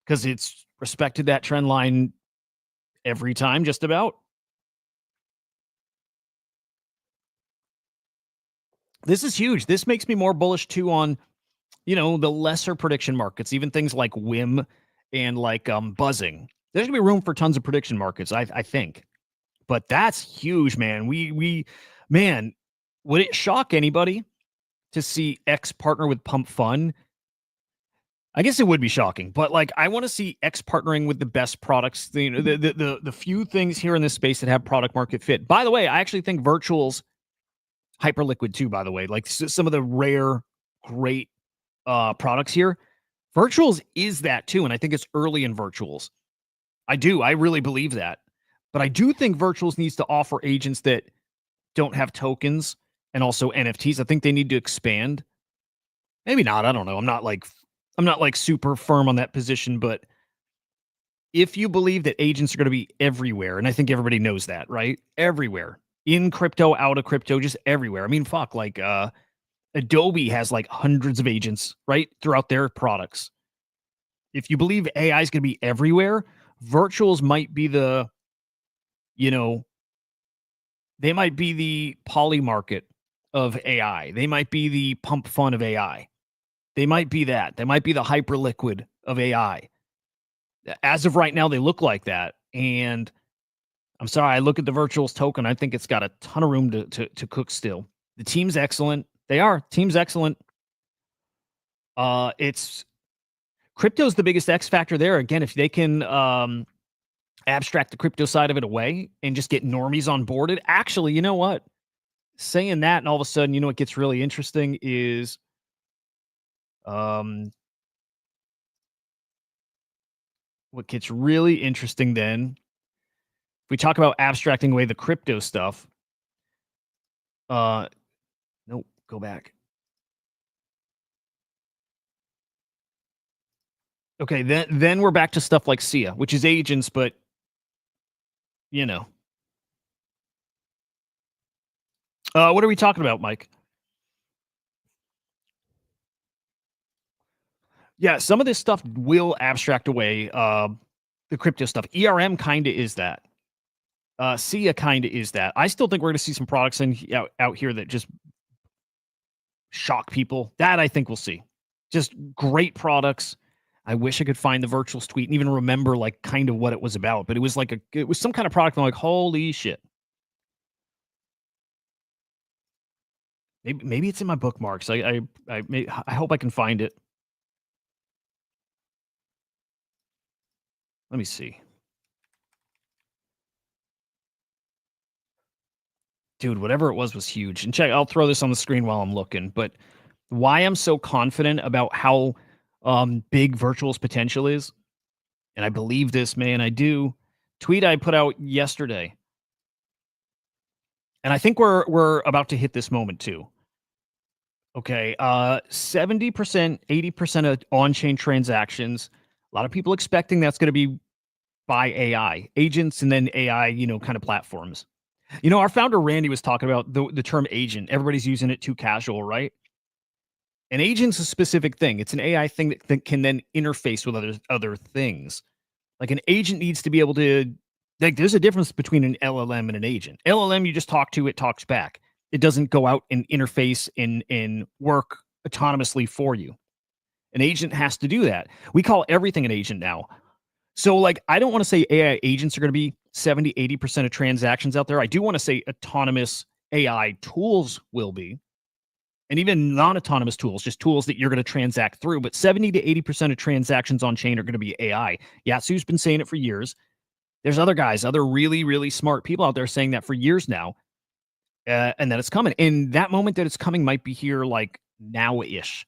Because it's respected that trend line every time, just about. This is huge. This makes me more bullish too on, the lesser prediction markets, even things like WIM and like buzzing. There's gonna be room for tons of prediction markets, I think. But that's huge, man. Man, would it shock anybody to see X partner with Pump Fun? I guess it would be shocking, but like I want to see X partnering with the best products, the few things here in this space that have product market fit. By the way, I actually think Virtual's Hyperliquid too, by the way, like some of the rare, great products here. Virtuals is that too, and I think it's early in Virtuals. I really believe that. But I do think Virtuals needs to offer agents that don't have tokens and also NFTs. I think they need to expand. Maybe not. I don't know. I'm not like super firm on that position, but if you believe that agents are going to be everywhere, and I think everybody knows that, right? Everywhere. In crypto, out of crypto, just everywhere. I mean, fuck, like Adobe has like hundreds of agents, right, throughout their products. If you believe AI is going to be everywhere, Virtuals might be the, they might be the poly market of AI. They might be the Pump Fun of AI. They might be that. They might be the Hyperliquid of AI. As of right now, they look like that. And I'm sorry. I look at the virtuals token. I think it's got a ton of room to cook still. The team's excellent. They are. Team's excellent. It's crypto's the biggest X factor there. Again, if they can abstract the crypto side of it away and just get normies on boarded. Actually, you know what? Saying that, and all of a sudden, you know what gets really interesting is what gets really interesting then, if we talk about abstracting away the crypto stuff, nope, go back. Okay, then we're back to stuff like SIA, which is agents, but you know. What are we talking about, Mike? Yeah, some of this stuff will abstract away the crypto stuff. ERM kind of is that. SIA kind of is that. I still think we're going to see some products out here that just shock people. That I think we'll see. Just great products. I wish I could find the virtuals tweet and even remember like kind of what it was about. But it was like it was some kind of product. I'm like, holy shit. Maybe it's in my bookmarks. I hope I can find it. Let me see. Dude, whatever it was huge. And check, I'll throw this on the screen while I'm looking. But why I'm so confident about how big virtual's potential is, and I believe this, man, I do. Tweet I put out yesterday. And I think we're about to hit this moment too. Okay, 70%, 80% of on-chain transactions. A lot of people expecting that's going to be by AI agents and then AI, kind of platforms. Our founder Randy was talking about the term agent. Everybody's using it too casual, right? An agent's a specific thing. It's an AI thing that can then interface with other things. Like an agent needs to be able to. Like, there's a difference between an LLM and an agent. LLM, you just talk to, it talks back. It doesn't go out and interface and work autonomously for you. An agent has to do that. We call everything an agent now. So, like, I don't want to say AI agents are going to be 70, 80% of transactions out there. I do want to say autonomous AI tools will be, and even non-autonomous tools, just tools that you're going to transact through. But 70 to 80% of transactions on chain are going to be AI. Yatsu's been saying it for years. There's other guys, other really, really smart people out there saying that for years now, and that it's coming. And that moment that it's coming might be here like now-ish.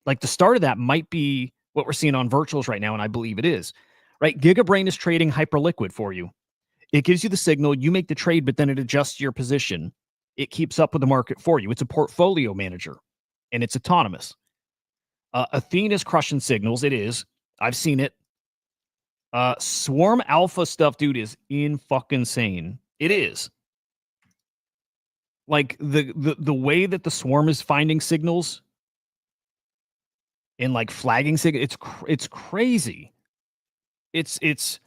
Like the start of that might be what we're seeing on virtuals right now, and I believe it is. Right? GigaBrain is trading Hyperliquid for you. It gives you the signal, you make the trade, but then it adjusts your position. It keeps up with the market for you. It's a portfolio manager, and it's autonomous. Athene is crushing signals. It is. I've seen it. Swarm Alpha stuff, dude, is fucking-sane. It is. Like the way that the Swarm is finding signals and like flagging signals, it's crazy. It's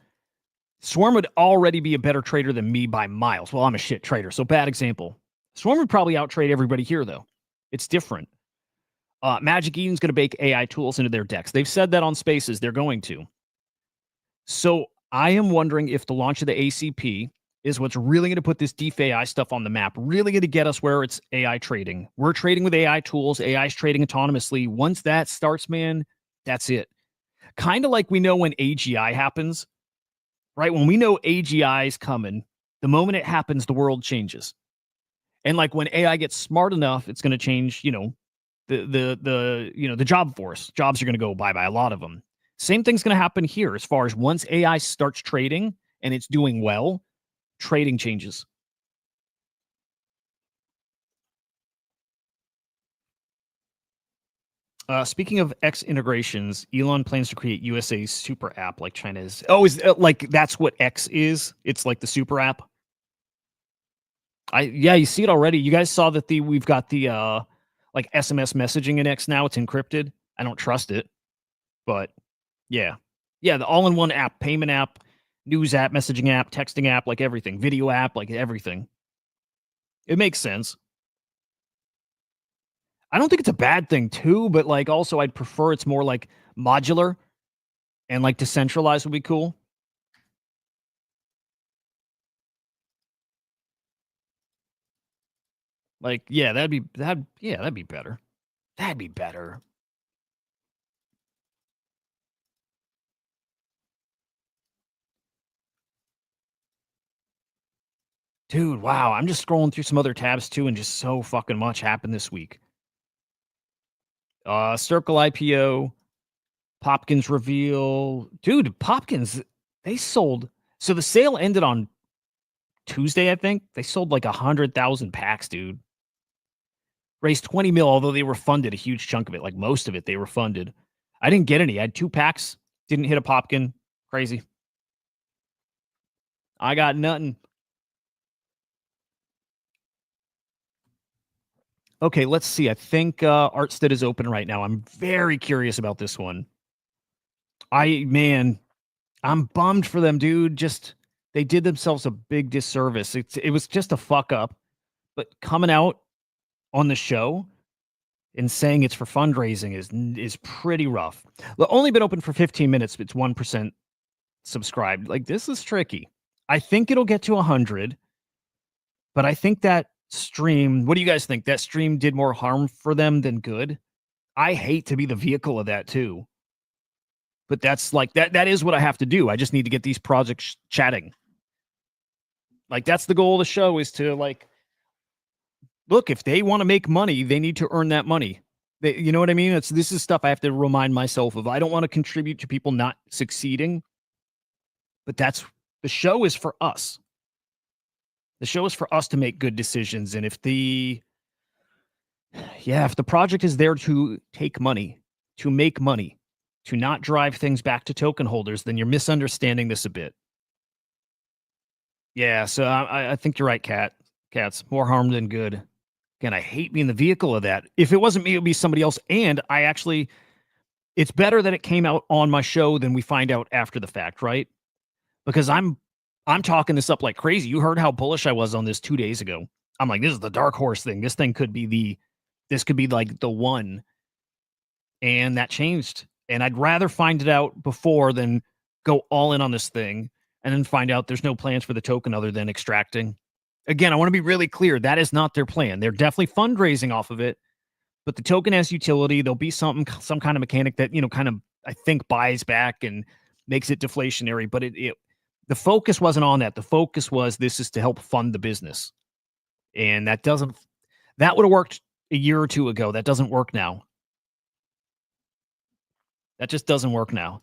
Swarm would already be a better trader than me by miles. Well, I'm a shit trader, so bad example. Swarm would probably outtrade everybody here, though. It's different. Magic Eden's going to bake AI tools into their decks. They've said that on Spaces. They're going to. So I am wondering if the launch of the ACP is what's really going to put this DeFi stuff on the map, really going to get us where it's AI trading. We're trading with AI tools. AI's trading autonomously. Once that starts, man, that's it. Kind of like we know when AGI happens, right? When we know AGI is coming, the moment it happens, the world changes. And like when AI gets smart enough, it's going to change, the job force. Jobs are going to go bye-bye, a lot of them. Same thing's going to happen here as far as once AI starts trading and it's doing well, trading changes. Speaking of X integrations, Elon plans to create USA's super app like China's. Oh, is like that's what X is? It's like the super app. You see it already. You guys saw that we've got the like SMS messaging in X now. It's encrypted. I don't trust it, but yeah, the all-in-one app, payment app, news app, messaging app, texting app, like everything, video app, like everything. It makes sense. I don't think it's a bad thing too, but like also I'd prefer it's more like modular and like decentralized would be cool. Like, yeah, that'd be better. That'd be better. Dude, wow. I'm just scrolling through some other tabs too, and just so fucking much happened this week. Circle IPO, Popkins reveal. Dude, Popkins, they sold. So the sale ended on Tuesday, I think. They sold like 100,000 packs, dude. Raised 20 mil, although they were funded a huge chunk of it. Like most of it, they were funded. I didn't get any. I had 2 packs. Didn't hit a Popkin. Crazy. I got nothing. Okay, let's see. I think Artstead is open right now. I'm very curious about this one. I'm bummed for them, dude. Just they did themselves a big disservice. It was just a fuck up. But coming out on the show and saying it's for fundraising is pretty rough. Only been open for 15 minutes. It's 1% subscribed. Like, this is tricky. I think it'll get to 100, but I think that stream, what do you guys think? That stream did more harm for them than good? I hate to be the vehicle of that too. But that's like, that is what I have to do. I just need to get these projects chatting. Like, that's the goal of the show, is to, like, look, if they want to make money, they need to earn that money. You know what I mean? This is stuff I have to remind myself of. I don't want to contribute to people not succeeding, but the show is for us. The show is for us to make good decisions. And if the project is there to take money, to make money, to not drive things back to token holders, then you're misunderstanding this a bit. Yeah, so I think you're right, Cats. More harm than good. Again, I hate being the vehicle of that. If it wasn't me, it would be somebody else. And it's better that it came out on my show than we find out after the fact, right? Because I'm talking this up like crazy. You heard how bullish I was on this 2 days ago. I'm like, this is the dark horse thing. This thing could be like the one. And that changed. And I'd rather find it out before than go all in on this thing and then find out there's no plans for the token other than extracting. Again, I want to be really clear. That is not their plan. They're definitely fundraising off of it, but the token has utility. There'll be some kind of mechanic that, kind of, I think, buys back and makes it deflationary. But the focus wasn't on that. The focus was, this is to help fund the business. And that would have worked a year or two ago. That doesn't work now. That just doesn't work now.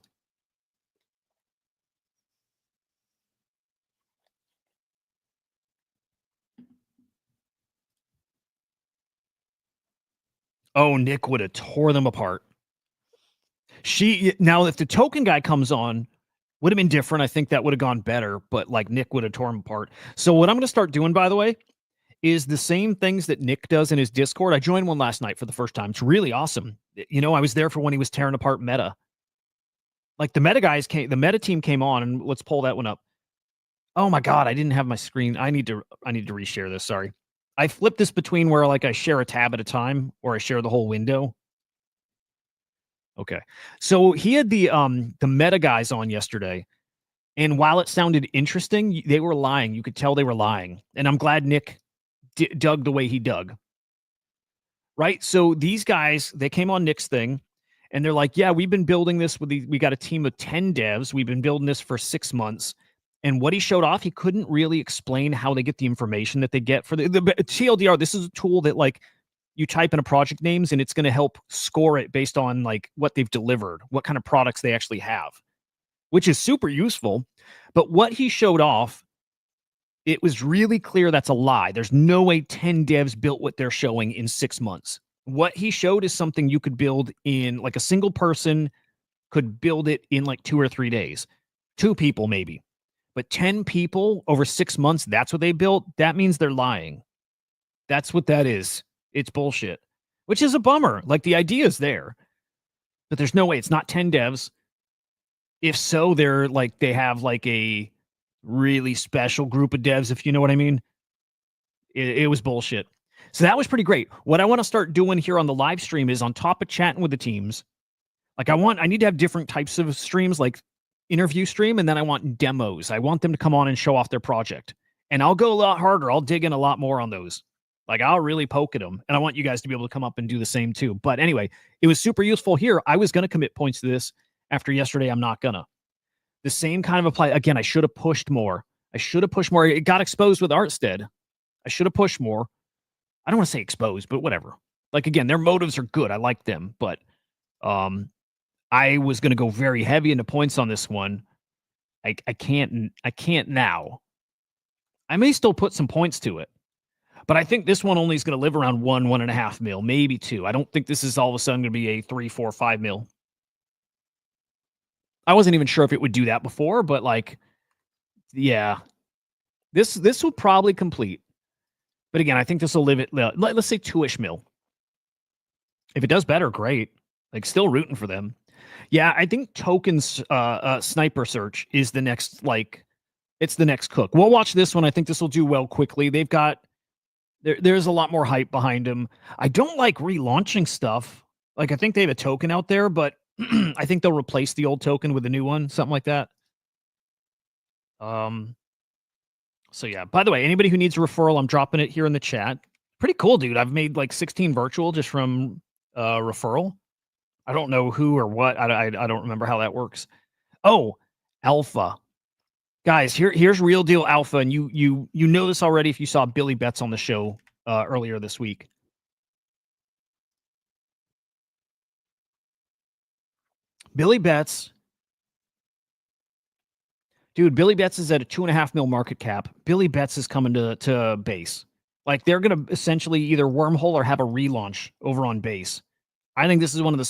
Oh, Nick would have tore them apart. Now, if the token guy comes on, would have been different. I think that would have gone better, but like, Nick would have torn them apart. So what I'm going to start doing, by the way, is the same things that Nick does in his Discord. I joined one last night for the first time. It's really awesome. I was there for when he was tearing apart Meta. Like, the the Meta team came on, and let's pull that one up. Oh my God, I didn't have my screen. I need to reshare this. Sorry. I flip this between where, like, I share a tab at a time or I share the whole window. Okay. So he had the Meta guys on yesterday. And while it sounded interesting, they were lying. You could tell they were lying. And I'm glad Nick dug the way he dug. Right? So these guys, they came on Nick's thing and they're like, yeah, we've been building this we got a team of 10 devs. We've been building this for 6 months. And what he showed off, he couldn't really explain how they get the information that they get for the TLDR. This is a tool that, like, you type in a project names and it's going to help score it based on, like, what they've delivered, what kind of products they actually have, which is super useful. But what he showed off, it was really clear that's a lie. There's no way 10 devs built what they're showing in 6 months. What he showed is something you could build in, like, a single person could build it in like 2 or 3 days. 2 people maybe. But 10 people over 6 months, that's what they built. That means they're lying. That's what that is. It's bullshit, which is a bummer. Like, the idea is there, but there's no way. It's not 10 devs. If so, they have like a really special group of devs, if you know what I mean. It was bullshit. So that was pretty great. What I want to start doing here on the live stream is, on top of chatting with the teams, like, I need to have different types of streams, like interview stream, and then I want demos. I want them to come on and show off their project. And I'll go a lot harder. I'll dig in a lot more on those. Like, I'll really poke at them, and I want you guys to be able to come up and do the same too. But anyway, it was super useful here. I was going to commit points to this after yesterday. I'm not gonna. The same kind of apply. Again, I should have pushed more. It got exposed with Artstead. I should have pushed more. I don't want to say exposed, but whatever. Like, again, their motives are good. I like them, but I was going to go very heavy into points on this one. I can't now. I may still put some points to it, but I think this one only is going to live around 1.5 mil, maybe 2. I don't think this is all of a sudden going to be a 3, 4, 5 mil. I wasn't even sure if it would do that before, but like, yeah, this will probably complete. But again, I think this will live at, let's say 2-ish mil. If it does better, great. Like, still rooting for them. Yeah, I think tokens sniper search is the next, like, it's the next cook. We'll watch this one. I think this will do well quickly. They've got, there's a lot more hype behind them. I don't like relaunching stuff. Like, I think they have a token out there, but I think they'll replace the old token with a new one, something like that. So yeah, by the way, anybody who needs a referral, I'm dropping it here in the chat. Pretty cool, dude. I've made like 16 virtual just from referral. I don't know who or what. I don't remember how that works. Oh, alpha. Guys, here's real deal alpha, and you know this already if you saw Billy Betts on the show earlier this week. Billy Betts, dude. Billy Betts is at a 2.5 mil market cap. Billy Betts is coming to base. Like, they're gonna essentially either wormhole or have a relaunch over on base. I think this is one of the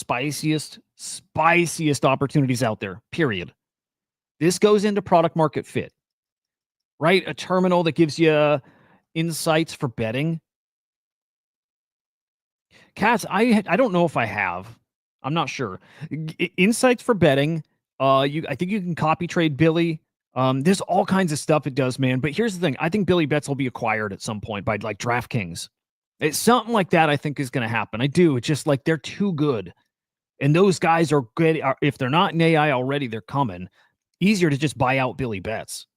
spiciest opportunities out there. Period. This goes into product market fit. Right? A terminal that gives you insights for betting. Cats, I don't know if I have. I'm not sure. Insights for betting. I think you can copy trade Billy. There's all kinds of stuff it does, man. But here's the thing. I think Billy Betts will be acquired at some point by like DraftKings. It's something like that I think is going to happen. I do. It's just like they're too good. And those guys are good. If they're not in AI already, they're coming. Easier to just buy out Billy Betts.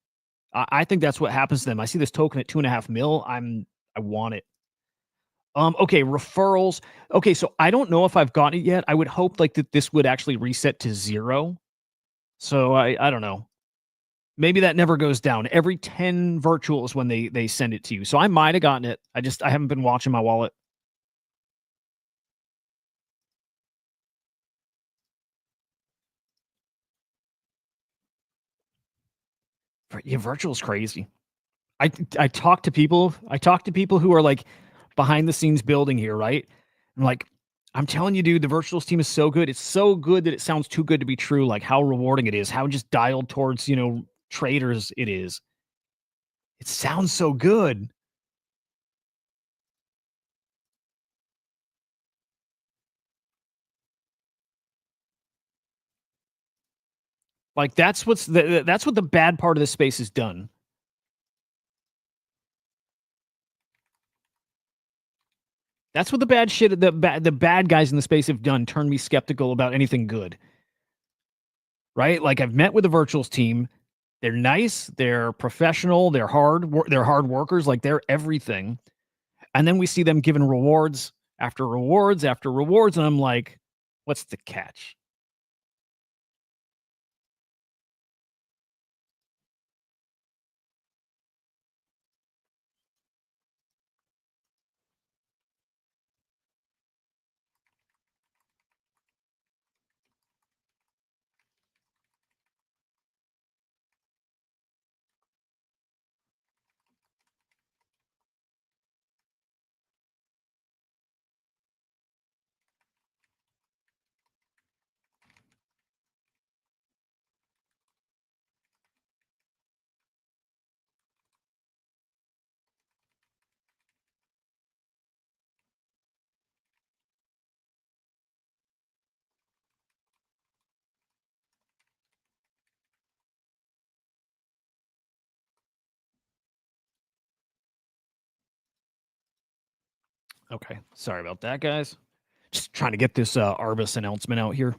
I think that's what happens to them. I see this token at 2.5 mil. I want it. Okay, referrals. Okay, so I don't know if I've gotten it yet. I would hope like that this would actually reset to 0. So I don't know. Maybe that never goes down. Every 10 virtuals when they send it to you. So I might have gotten it. I haven't been watching my wallet. Yeah, virtual is crazy. I talk to people who are like behind the scenes building here, right? And like, I'm telling you, dude, the virtuals team is so good. It's so good that it sounds too good to be true. Like how rewarding it is, how just dialed towards, traders it is. It sounds so good. Like that's what the bad part of this space has done. That's what the bad guys in the space have done. Turned me skeptical about anything good. Right? Like I've met with the virtuals team. They're nice. They're professional. They're hard workers. Like they're everything. And then we see them giving rewards after rewards after rewards. And I'm like, what's the catch? Okay. Sorry about that, guys. Just trying to get this Arbus announcement out here.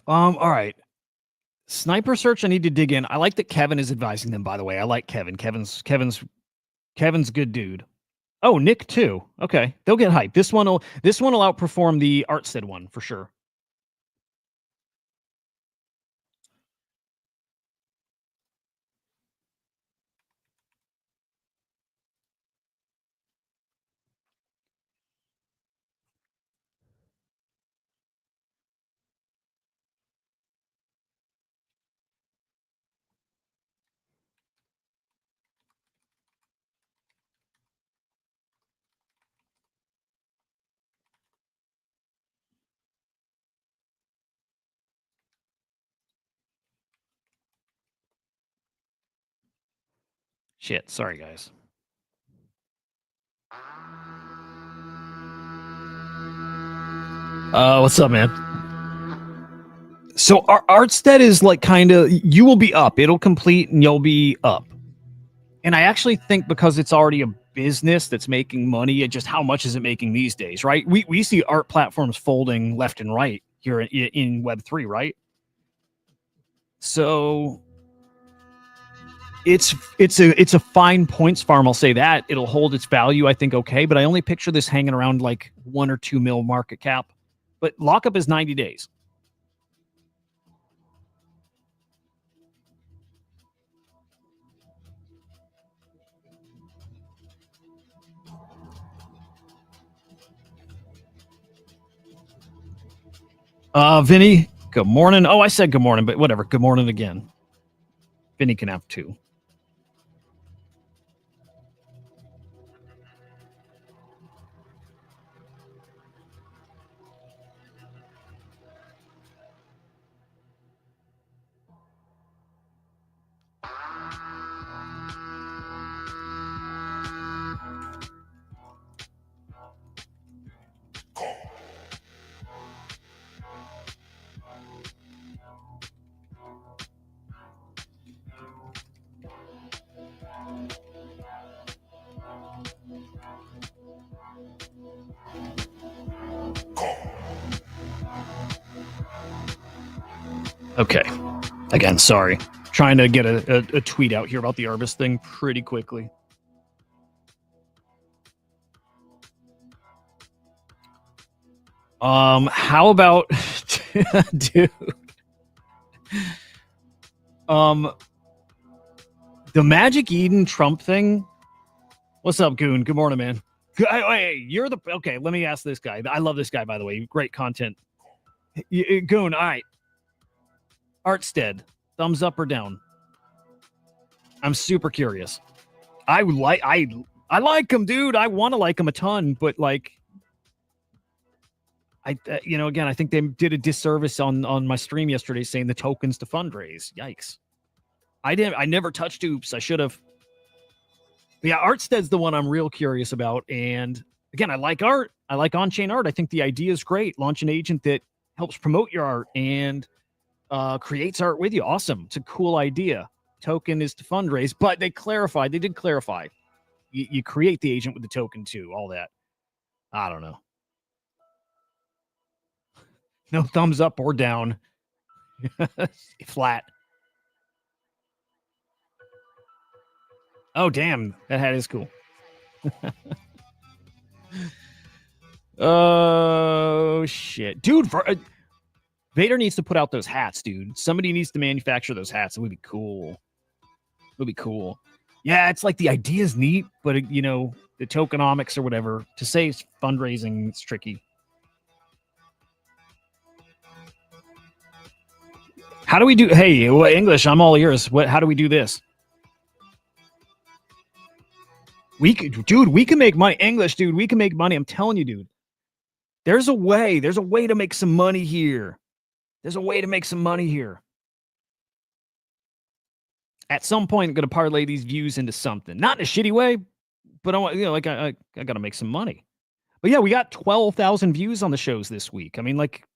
All right. Sniper search. I need to dig in. I like that Kevin is advising them. By the way, I like Kevin. Kevin's good dude. Oh, Nick too. Okay, they'll get hyped. This one will outperform the Artstead one for sure. Shit. Sorry, guys. What's up, man? So Artstead is like kind of, you will be up. It'll complete and you'll be up. And I actually think because it's already a business that's making money, and just how much is it making these days, right? We see art platforms folding left and right here in Web3, right? So it's a fine points farm. I'll say that it'll hold its value. I think okay, but I only picture this hanging around like 1 or 2 mil market cap. But lockup is 90 days. Vinny, good morning. Oh, I said good morning, but whatever. Good morning again. Vinny can have 2. Okay. Again, sorry. Trying to get a tweet out here about the Arbus thing pretty quickly. How about dude? The Magic Eden Trump thing. What's up, Goon? Good morning, man. Hey, you're the okay. Let me ask this guy. I love this guy, by the way. Great content. Goon, all right. Artstead, thumbs up or down? I'm super curious. I like him, dude. I want to like him a ton, but like, again, I think they did a disservice on my stream yesterday saying the tokens to fundraise. Yikes. I never touched Oops. I should have. Yeah, Artstead's the one I'm real curious about. And again, I like art. I like on-chain art. I think the idea is great. Launch an agent that helps promote your art and creates art with you. Awesome. It's a cool idea. Token is to fundraise, but they did clarify. You create the agent with the token too, all that. I don't know. No thumbs up or down. Flat. Oh, damn. That hat is cool. Oh, shit. Dude, Vader needs to put out those hats, dude. Somebody needs to manufacture those hats. It would be cool. It would be cool. Yeah, it's like the idea is neat, but, the tokenomics or whatever, to say it's fundraising, it's tricky. How do we do? Hey, English, I'm all ears. How do we do this? We can make money. English, dude, we can make money. I'm telling you, dude. There's a way to make some money here. There's a way to make some money here. At some point, I'm going to parlay these views into something. Not in a shitty way, but I want, I got to make some money. But yeah, we got 12,000 views on the shows this week. I mean, like,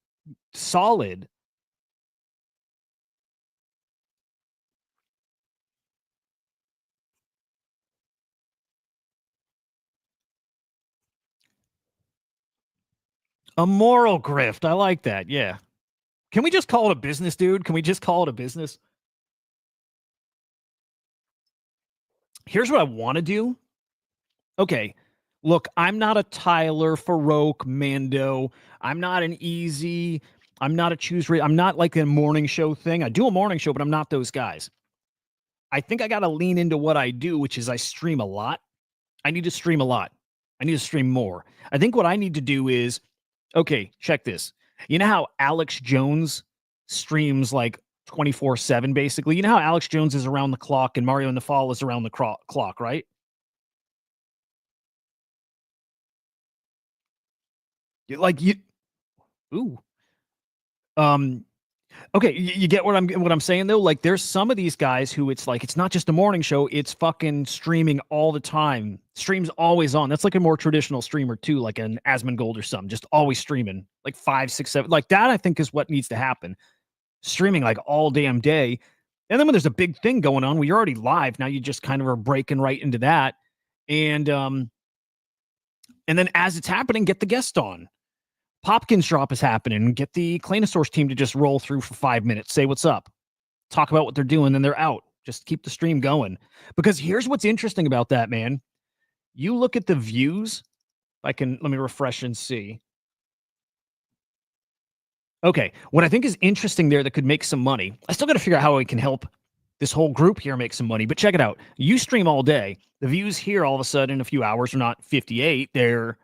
solid. A moral grift. I like that. Yeah. Can we just call it a business, dude? Can we just call it a business? Here's what I want to do. Okay, look, I'm not a Tyler, Farouk, Mando. I'm not an Easy. I'm not a Choose. I'm not like a morning show thing. I do a morning show, but I'm not those guys. I think I got to lean into what I do, which is I stream a lot. I need to stream a lot. I need to stream more. I think what I need to do is, okay, check this. You know how Alex Jones streams like 24/7, basically? You know how Alex Jones is around the clock and Mario Nafal is around the clock, right? Like you, ooh, okay, you get what I'm saying though. Like, there's some of these guys who it's like it's not just a morning show; it's fucking streaming all the time. Streams always on. That's like a more traditional streamer too, like an Asmongold or something, just always streaming, like 5, 6, 7, like that. I think is what needs to happen. Streaming like all damn day, and then when there's a big thing going on, well, you're already live. Now you just kind of are breaking right into that, and then as it's happening, get the guest on. Popkins drop is happening. Get the Clanosaurus team to just roll through for 5 minutes, say what's up, talk about what they're doing, then they're out. Just keep the stream going. Because here's what's interesting about that, man. You look at the views. Let me refresh and see. Okay, what I think is interesting there that could make some money. I still got to figure out how we can help this whole group here make some money, but check it out. You stream all day. The views here all of a sudden in a few hours are not 58. They're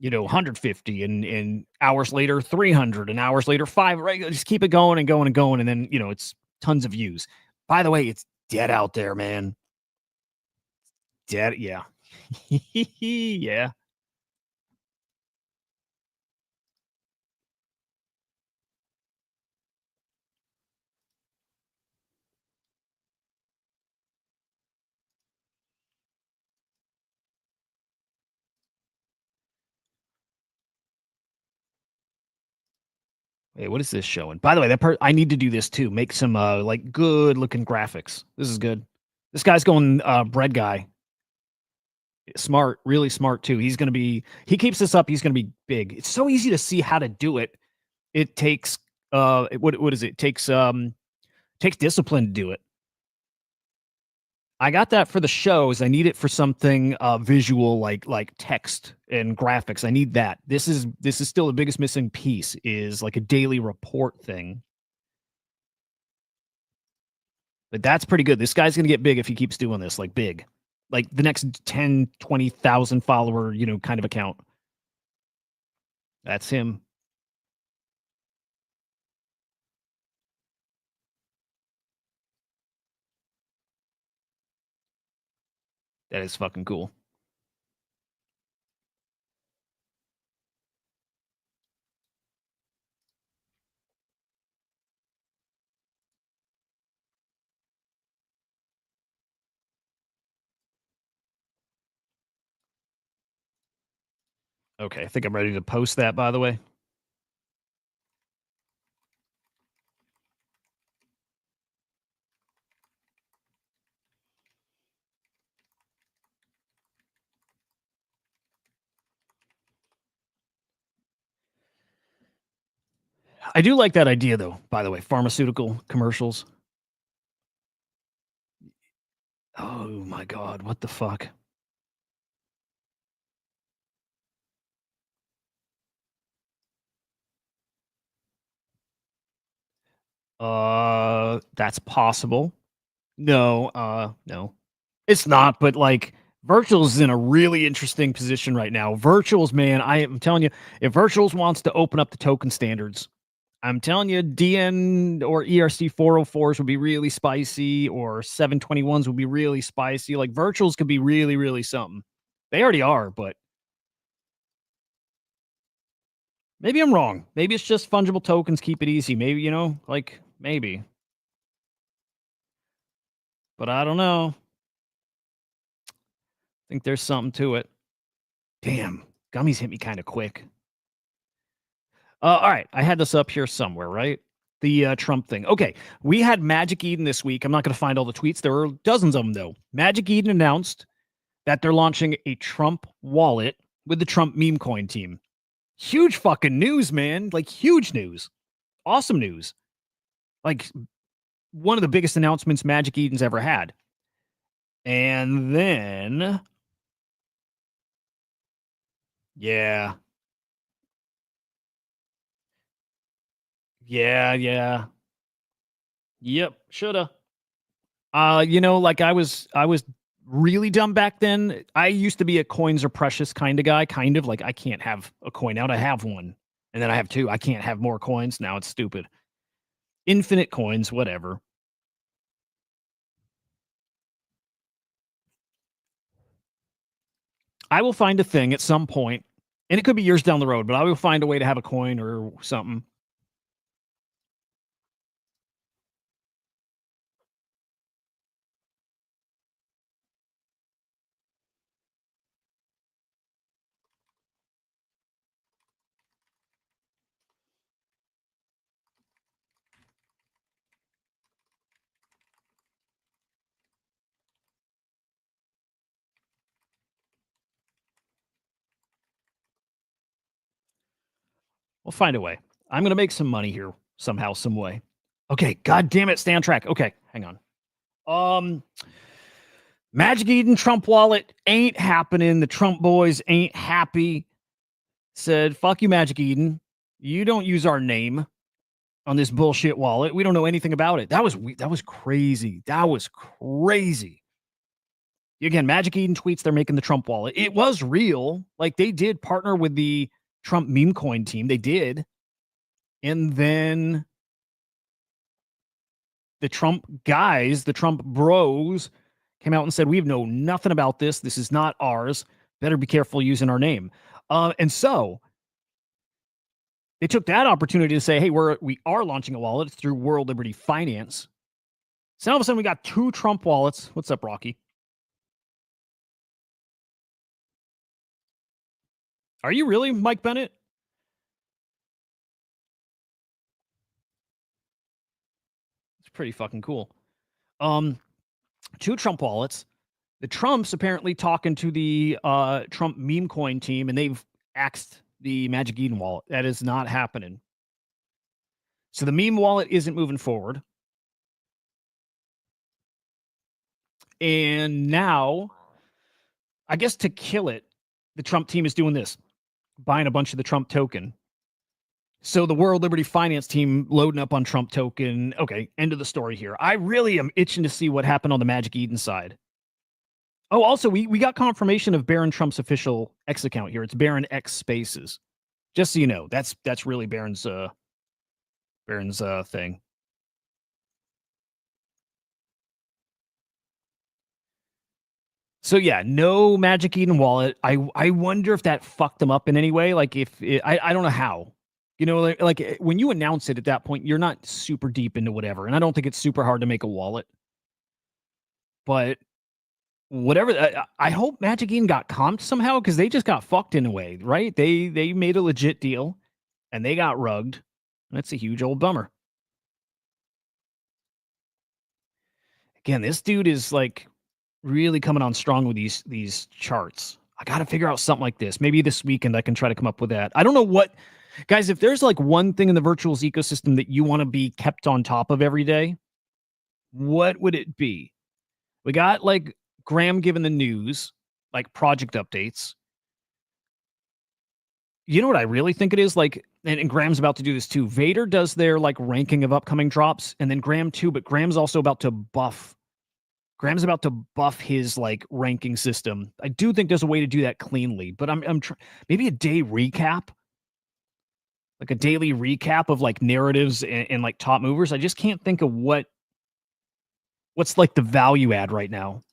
150 and hours later 300 and hours later 5, right? Just keep it going and going and going, and then it's tons of views. By the way, it's dead out there, man. Dead, yeah. Yeah. Hey, what is this showing? By the way, I need to do this too. Make some like good looking graphics. This is good. This guy's going bread guy. Smart, really smart too. He keeps this up, he's gonna be big. It's so easy to see how to do it. It takes what is it? It takes discipline to do it. I got that for the shows. I need it for something visual, like text and graphics. I need that. This is still the biggest missing piece, is like a daily report thing. But that's pretty good. This guy's gonna get big if he keeps doing this, like big. Like the next 10, 20,000 follower, kind of account. That's him. That is fucking cool. Okay, I think I'm ready to post that, by the way. I do like that idea, though, by the way. Pharmaceutical commercials. Oh, my God. What the fuck? That's possible. No, no. It's not, but like Virtuals is in a really interesting position right now. Virtuals, man, I am telling you, if Virtuals wants to open up the token standards, I'm telling you, DN or ERC 404s would be really spicy, or 721s would be really spicy. Like Virtuals could be really, really something. They already are, but maybe I'm wrong. Maybe it's just fungible tokens, keep it easy. Maybe, maybe. But I don't know. I think there's something to it. Damn, gummies hit me kind of quick. All right, I had this up here somewhere, right? The Trump thing. Okay, we had Magic Eden this week. I'm not going to find all the tweets. There were dozens of them, though. Magic Eden announced that they're launching a Trump wallet with the Trump meme coin team. Huge fucking news, man. Like, huge news. Awesome news. Like one of the biggest announcements Magic Eden's ever had. And then, yeah. Yep, shoulda. Like I was really dumb back then. I used to be a coins are precious kind of guy, kind of like I can't have a coin out. I have one. And then I have two. I can't have more coins. Now it's stupid. Infinite coins, whatever. I will find a thing at some point, and it could be years down the road, but I will find a way to have a coin or something. We'll find a way. I'm going to make some money here somehow, some way. Okay, god damn it, stay on track. Okay, hang on. Magic Eden Trump wallet ain't happening. The Trump boys ain't happy. Said, fuck you, Magic Eden. You don't use our name on this bullshit wallet. We don't know anything about it. That was crazy. That was crazy. Again, Magic Eden tweets they're making the Trump wallet. It was real. Like they did partner with the Trump meme coin team. They did. And then the Trump guys, the Trump bros, came out and said, we know nothing about this. This is not ours. Better be careful using our name. And so they took that opportunity to say, hey, we are launching a wallet. It's through World Liberty Finance. So all of a sudden we got two Trump wallets. What's up, Rocky? Are you really, Mike Bennett? It's pretty fucking cool. Two Trump wallets. The Trumps apparently talking to the Trump meme coin team, and they've axed the Magic Eden wallet. That is not happening. So the meme wallet isn't moving forward. And now, I guess to kill it, the Trump team is doing this, buying a bunch of the Trump token. So the World Liberty Finance team loading up on Trump token. Okay, end of the story here. I really am itching to see what happened on the Magic Eden side. Oh, also, we got confirmation of Baron Trump's official X account here. It's Baron X Spaces. Just so you know, that's really Baron's thing. So yeah, no Magic Eden wallet. I wonder if that fucked them up in any way. Like I don't know how. You know, like when you announce it at that point, you're not super deep into whatever, and I don't think it's super hard to make a wallet. But whatever, I hope Magic Eden got comped somehow because they just got fucked in a way, right? They made a legit deal, and they got rugged. That's a huge old bummer. Again, this dude is like really coming on strong with these charts. I got to figure out something like this. Maybe this weekend I can try to come up with that. I don't know what, guys, if there's like one thing in the virtuals ecosystem that you want to be kept on top of every day, what would it be? We got like Graham giving the news, like project updates. You know what I really think it is? Like, and Graham's about to do this too. Vader does their like ranking of upcoming drops, and then Graham too, but Graham's also about to buff. Graham's about to buff his like ranking system. I do think there's a way to do that cleanly, but I'm maybe a day recap, like a daily recap of like narratives and like top movers. I just can't think of what's like the value add right now.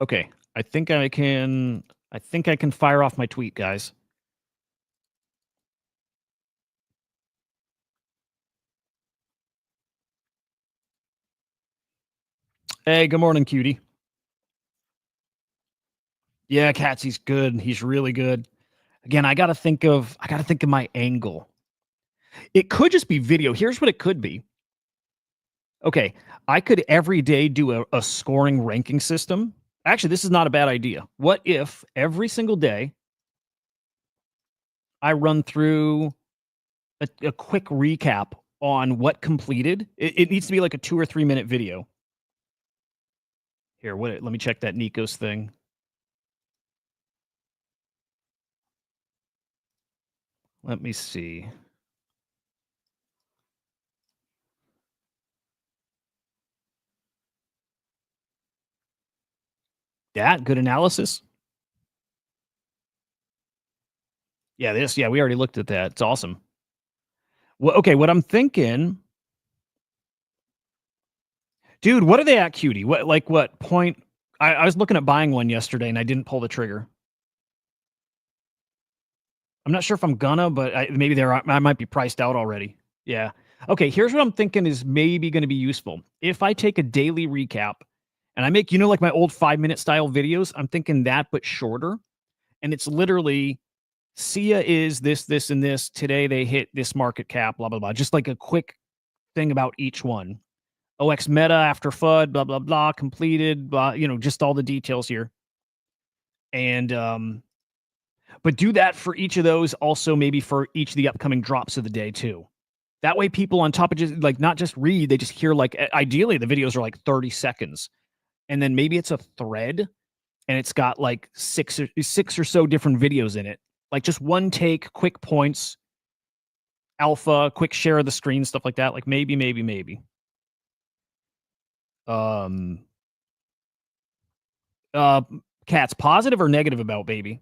Okay, I think I can fire off my tweet, guys. Hey, good morning, cutie. Yeah, Catsy's good. He's really good. Again, I got to think of my angle. It could just be video. Here's what it could be. Okay, I could every day do a scoring ranking system. Actually, this is not a bad idea. What if every single day I run through a quick recap on what completed? It needs to be like a 2 or 3 minute video. Here, let me check that Nikos thing. Let me see. That good analysis. Yeah, we already looked at that. It's awesome. Well, okay, what I'm thinking, dude, what are they at, Cutie? What point? I was looking at buying one yesterday and I didn't pull the trigger. I'm not sure if I'm gonna, but maybe I might be priced out already. Yeah. Okay, here's what I'm thinking is maybe going to be useful. If I take a daily recap and I make, like my old 5-minute style videos, I'm thinking that, but shorter. And it's literally SIA is this, and this. Today they hit this market cap, blah, blah, blah. Just like a quick thing about each one. OX meta after FUD, blah, blah, blah, completed, blah, just all the details here. And, but do that for each of those, also maybe for each of the upcoming drops of the day too. That way people on top of just like not just read, they just hear like ideally the videos are like 30 seconds. And then maybe it's a thread and it's got like six or so different videos in it. Like just one take, quick points, alpha, quick share of the screen, stuff like that. Like maybe. Cats, positive or negative about baby?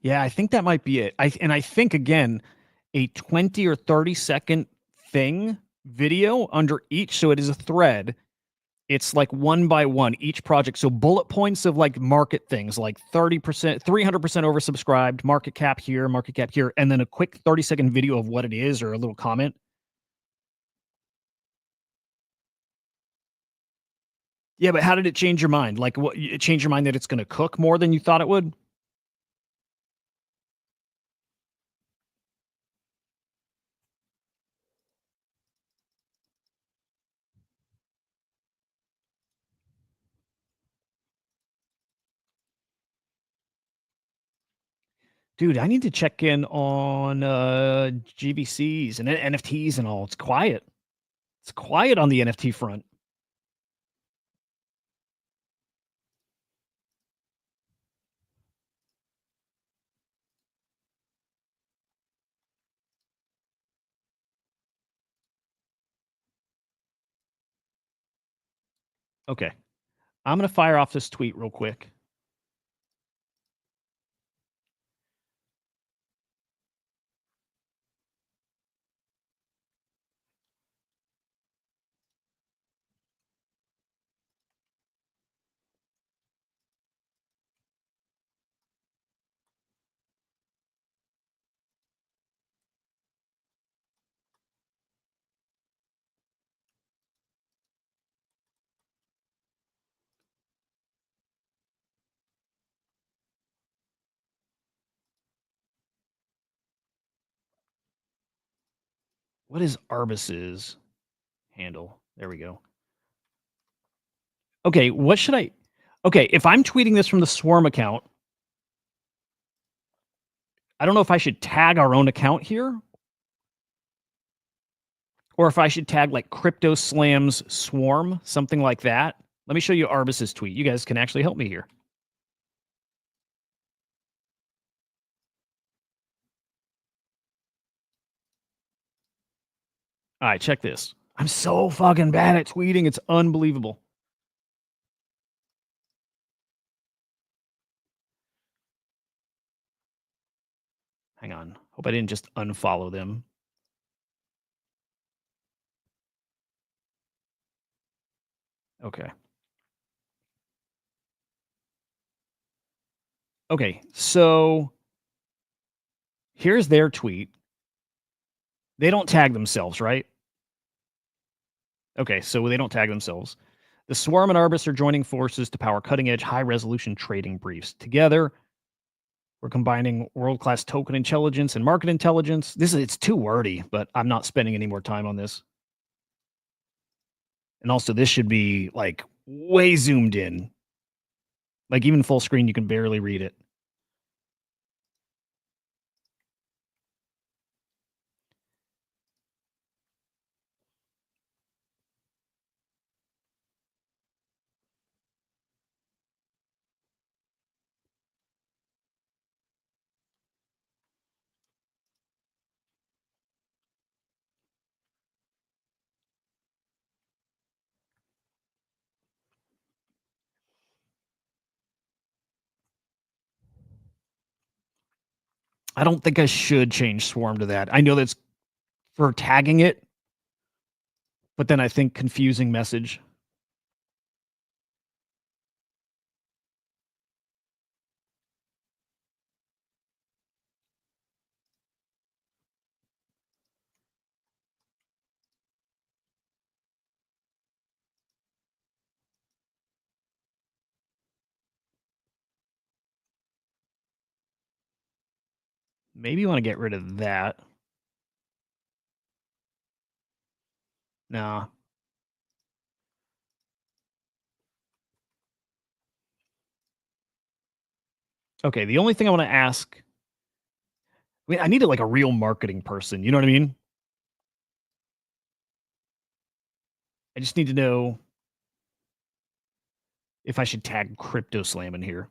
Yeah, I think that might be it. I think again, a 20 or 30-second video under each, so it is a thread. It's like one by one each project. So bullet points of like market things, like 30%, 300% oversubscribed, market cap here, and then a quick 30-second video of what it is or a little comment. Yeah, but how did it change your mind? Like, what? It changed your mind that it's going to cook more than you thought it would? Dude, I need to check in on GVCs and NFTs and all. It's quiet. It's quiet on the NFT front. Okay. I'm going to fire off this tweet real quick. What is Arbus's handle? There we go. Okay, what should I... Okay, if I'm tweeting this from the Swarm account, I don't know if I should tag our own account here or if I should tag like Crypto Slams Swarm, something like that. Let me show you Arbus's tweet. You guys can actually help me here. All right, check this. I'm so fucking bad at tweeting. It's unbelievable. Hang on. Hope I didn't just unfollow them. Okay. Okay, so here's their tweet. They don't tag themselves, right? Okay, so they don't tag themselves. The Swarm and Arbus are joining forces to power cutting-edge, high-resolution trading briefs. Together, we're combining world-class token intelligence and market intelligence. It's too wordy, but I'm not spending any more time on this. And also, this should be like way zoomed in. Like even full screen, you can barely read it. I don't think I should change Swarm to that. I know that's for tagging it, but then I think confusing message. Maybe you want to get rid of that. No. Okay, the only thing I want to ask, I needed like a real marketing person. You know what I mean? I just need to know if I should tag Crypto Slam in here.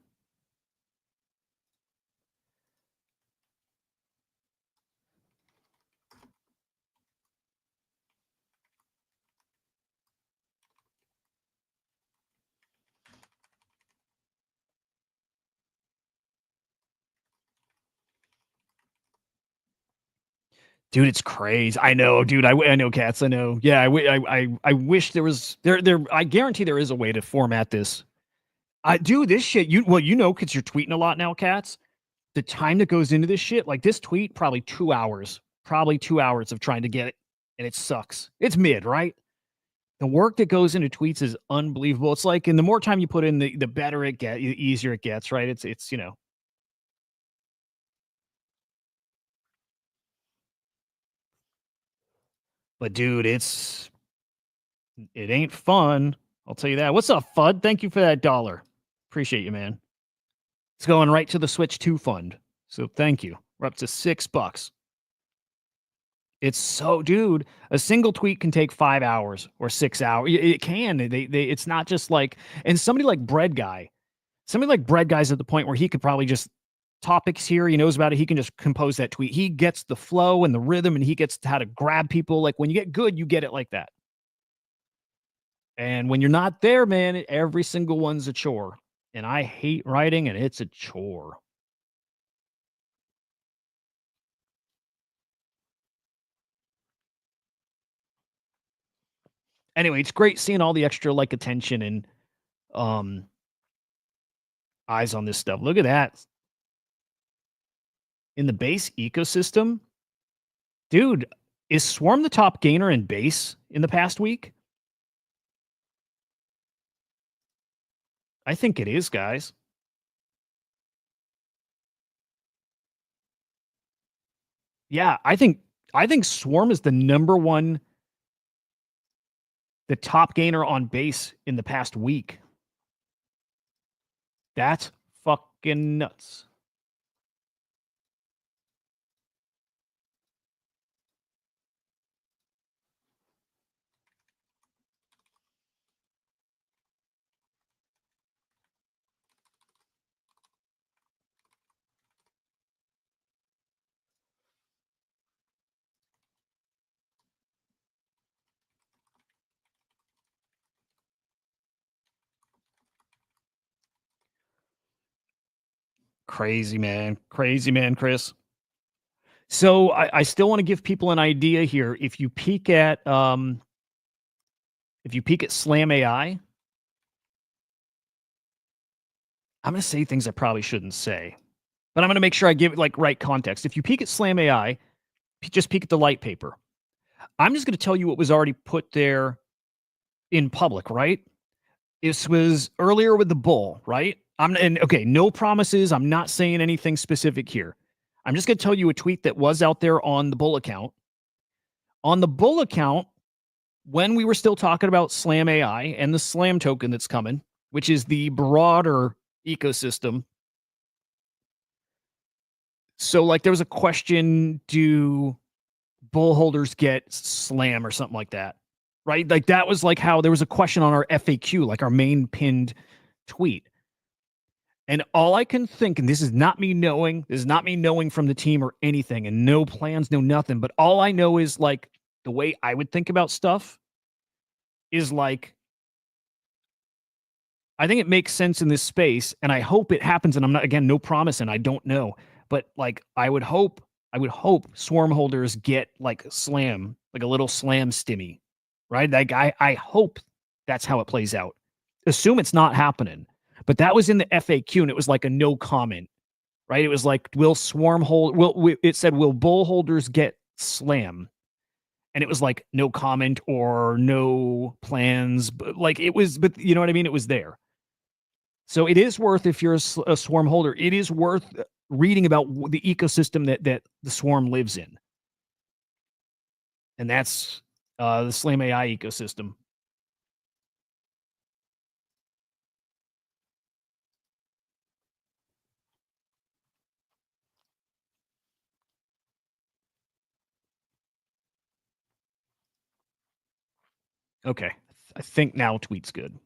Dude, it's crazy. I know, dude. I know, cats. I know. Yeah, I wish there was there. I guarantee there is a way to format this. I do this shit. You know, because you're tweeting a lot now, cats. The time that goes into this shit, like this tweet, probably 2 hours, of trying to get it, and it sucks. It's mid, right? The work that goes into tweets is unbelievable. It's like, and the more time you put in, the better it gets, the easier it gets, right? It's you know. But dude, it ain't fun. I'll tell you that. What's up, Fudd? Thank you for that $1. Appreciate you, man. It's going right to the Switch 2 fund. So thank you. We're up to $6. It's so, dude, a single tweet can take 5 hours or 6 hours. It can. It's not just like, and somebody like Bread Guy's at the point where he could probably just topics here. He knows about it. He can just compose that tweet. He gets the flow and the rhythm, and he gets how to grab people. Like when you get good, you get it like that. And when you're not there, man, every single one's a chore. And I hate writing, and it's a chore. Anyway, it's great seeing all the extra like attention and eyes on this stuff. Look at that. In the base ecosystem, dude, is Swarm the top gainer in base in the past week? I think it is, guys. Yeah, I think Swarm is the number one, the top gainer on base in the past week. That's fucking nuts. Crazy, man. Crazy, man, Chris. So I still want to give people an idea here. If you peek at Slam AI, I'm going to say things I probably shouldn't say, but I'm going to make sure I give like right context. If you peek at Slam AI, just peek at the light paper. I'm just going to tell you what was already put there in public, right? This was earlier with the bull, right? Okay, no promises. I'm not saying anything specific here. I'm just going to tell you a tweet that was out there on the bull account. On the bull account, when we were still talking about Slam AI and the Slam token that's coming, which is the broader ecosystem. So, like, there was a question, do bull holders get Slam or something like that? Right? Like, that was like how there was a question on our FAQ, like our main pinned tweet. And all I can think, and this is not me knowing from the team or anything, and no plans, no nothing, but all I know is like the way I would think about stuff is like, I think it makes sense in this space, and I hope it happens. And I'm not, again, no promise, and I don't know, but like I would hope swarm holders get like Slam, like a little Slam stimmy, right? Like I hope that's how it plays out. Assume it's not happening, but that was in the FAQ, and it was like a no comment, right? It was like, will it said, will bull holders get Slam? And it was like no comment or no plans, but like it was, but you know what I mean? It was there. So it is worth, if you're a swarm holder, it is worth reading about the ecosystem that the swarm lives in. And that's the Slam AI ecosystem. Okay. I think now tweet's good.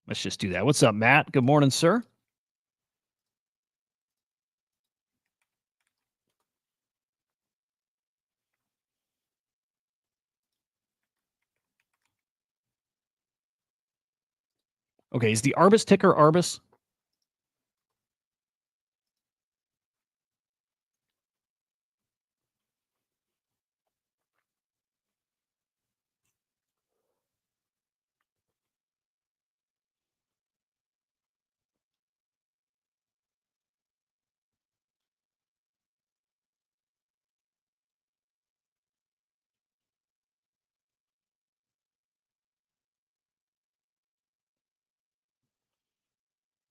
Let's just do that. What's up, Matt? Good morning, sir. Okay, is the Arbus ticker Arbus?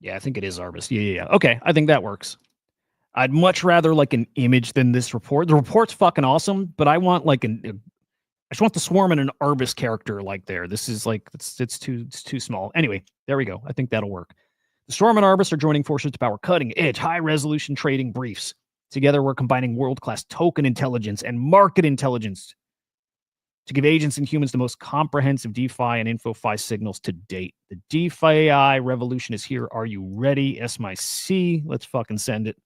Yeah, I think it is Arbus. Yeah. Okay, I think that works. I'd much rather like an image than this report. The report's fucking awesome, but I want like I just want the swarm and an Arbus character like there. This is like it's too small. Anyway, there we go. I think that'll work. The Swarm and Arbus are joining forces to power cutting-edge, high-resolution trading briefs. Together, we're combining world-class token intelligence and market intelligence to give agents and humans the most comprehensive DeFi and InfoFi signals to date. The DeFi AI revolution is here. Are you ready? S-my-C. Let's fucking send it.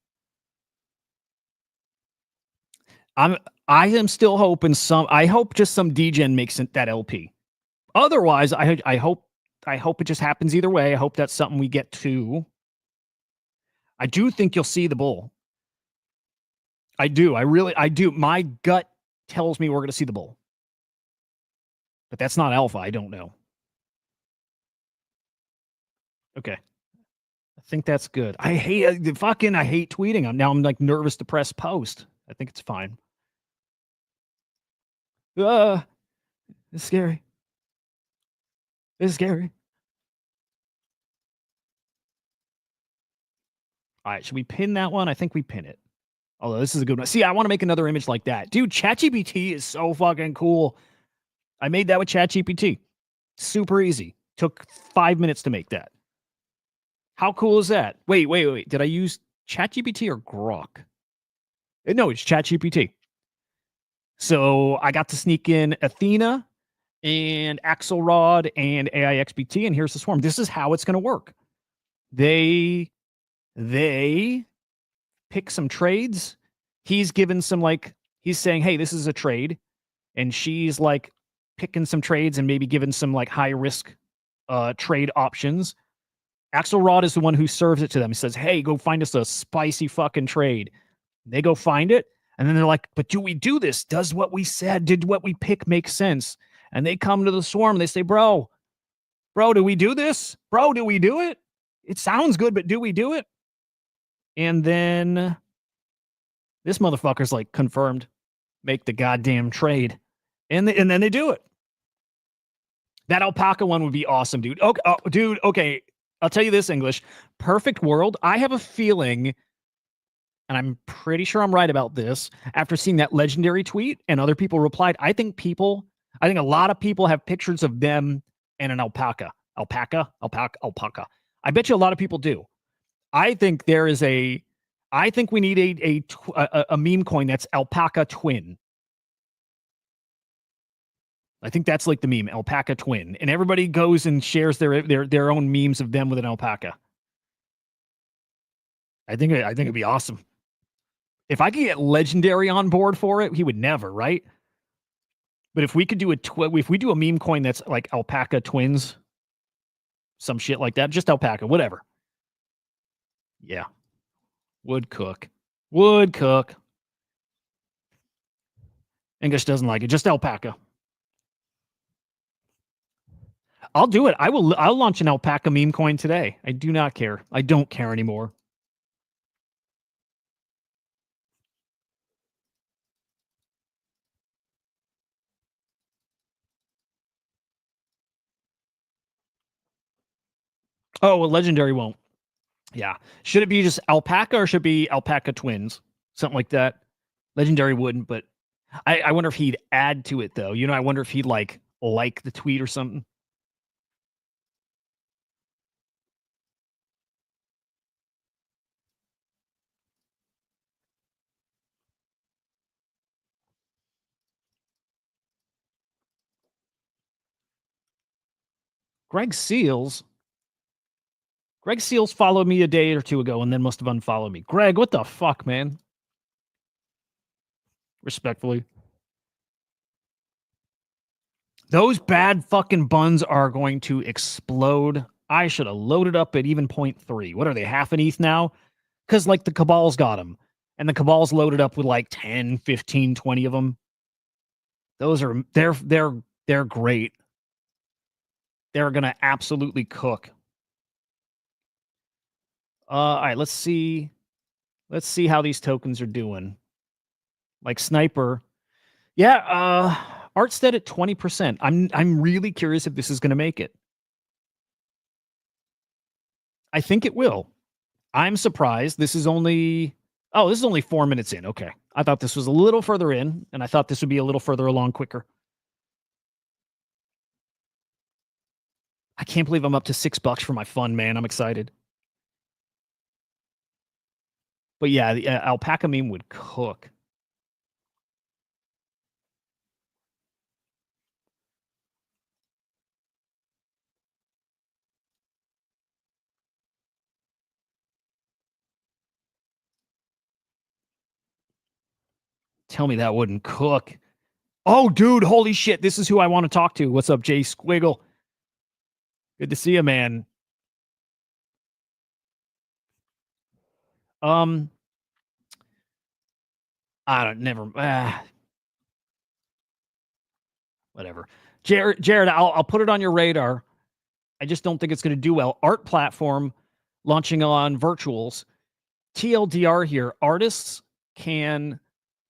I am still hoping I hope just some degen makes that LP. Otherwise, I hope it just happens either way. I hope that's something we get to. I do think you'll see the bull. I do. I do. My gut tells me we're going to see the bull. But that's not alpha. I don't know. Okay. I think that's good. I hate tweeting. Now I'm like nervous to press post. I think it's fine. It's scary. It's scary. All right, should we pin that one? I think we pin it. Although this is a good one. See, I want to make another image like that. Dude, ChatGPT is so fucking cool. I made that with ChatGPT. Super easy. Took 5 minutes to make that. How cool is that? Wait. Did I use ChatGPT or Grok? No, it's ChatGPT. So I got to sneak in Athena and Axelrod and AIXBT, and here's the swarm. This is how it's going to work. They pick some trades. He's given some, like, he's saying, hey, this is a trade. And she's like picking some trades and maybe giving some like high risk trade options. Axelrod is the one who serves it to them. He says, hey, go find us a spicy fucking trade. They go find it. And then they're like, but do we do this? Does what we said, did what we pick make sense? And they come to the swarm. They say, bro, do we do this? Bro, do we do it? It sounds good, but do we do it? And then this motherfucker's like, confirmed, make the goddamn trade. And then they do it. That alpaca one would be awesome, dude. Okay, dude, okay. I'll tell you this, English. Perfect world. I have a feeling, and I'm pretty sure I'm right about this, after seeing that legendary tweet and other people replied, I think a lot of people have pictures of them and an alpaca. Alpaca. I bet you a lot of people do. I think we need a meme coin that's alpaca twin. I think that's like the meme, alpaca twin. And everybody goes and shares their own memes of them with an alpaca. I think it'd be awesome. If I could get Legendary on board for it, he would never, right? But if we could do if we do a meme coin that's like alpaca twins, some shit like that, just alpaca, whatever. Yeah. Would cook. English doesn't like it, just alpaca. I'll do it. I'll launch an alpaca meme coin today. I do not care. I don't care anymore. Oh, well, Legendary won't. Yeah. Should it be just alpaca or should it be alpaca twins? Something like that. Legendary wouldn't, but I wonder if he'd add to it, though. I wonder if he'd like the tweet or something. Greg Seals followed me a day or two ago and then must have unfollowed me. Greg, what the fuck, man? Respectfully. Those bad fucking buns are going to explode. I should have loaded up at even 0.3. What are they, half an ETH now? Because like the Cabal's got them. And the Cabal's loaded up with like 10, 15, 20 of them. They're great. They're going to absolutely cook. All right, let's see how these tokens are doing. Like Sniper. Yeah, Artstead at 20%. I'm really curious if this is going to make it. I think it will. I'm surprised. This is only 4 minutes in. Okay. I thought this was a little further in, and I thought this would be a little further along quicker. I can't believe I'm up to $6 for my fund, man. I'm excited. But yeah, the alpaca meme would cook. Tell me that wouldn't cook. Oh, dude, holy shit. This is who I want to talk to. What's up, Jay Squiggle? Good to see you, man. I don't whatever. Jared, I'll put it on your radar. I just don't think it's going to do well. Art platform launching on virtuals. TLDR here. Artists can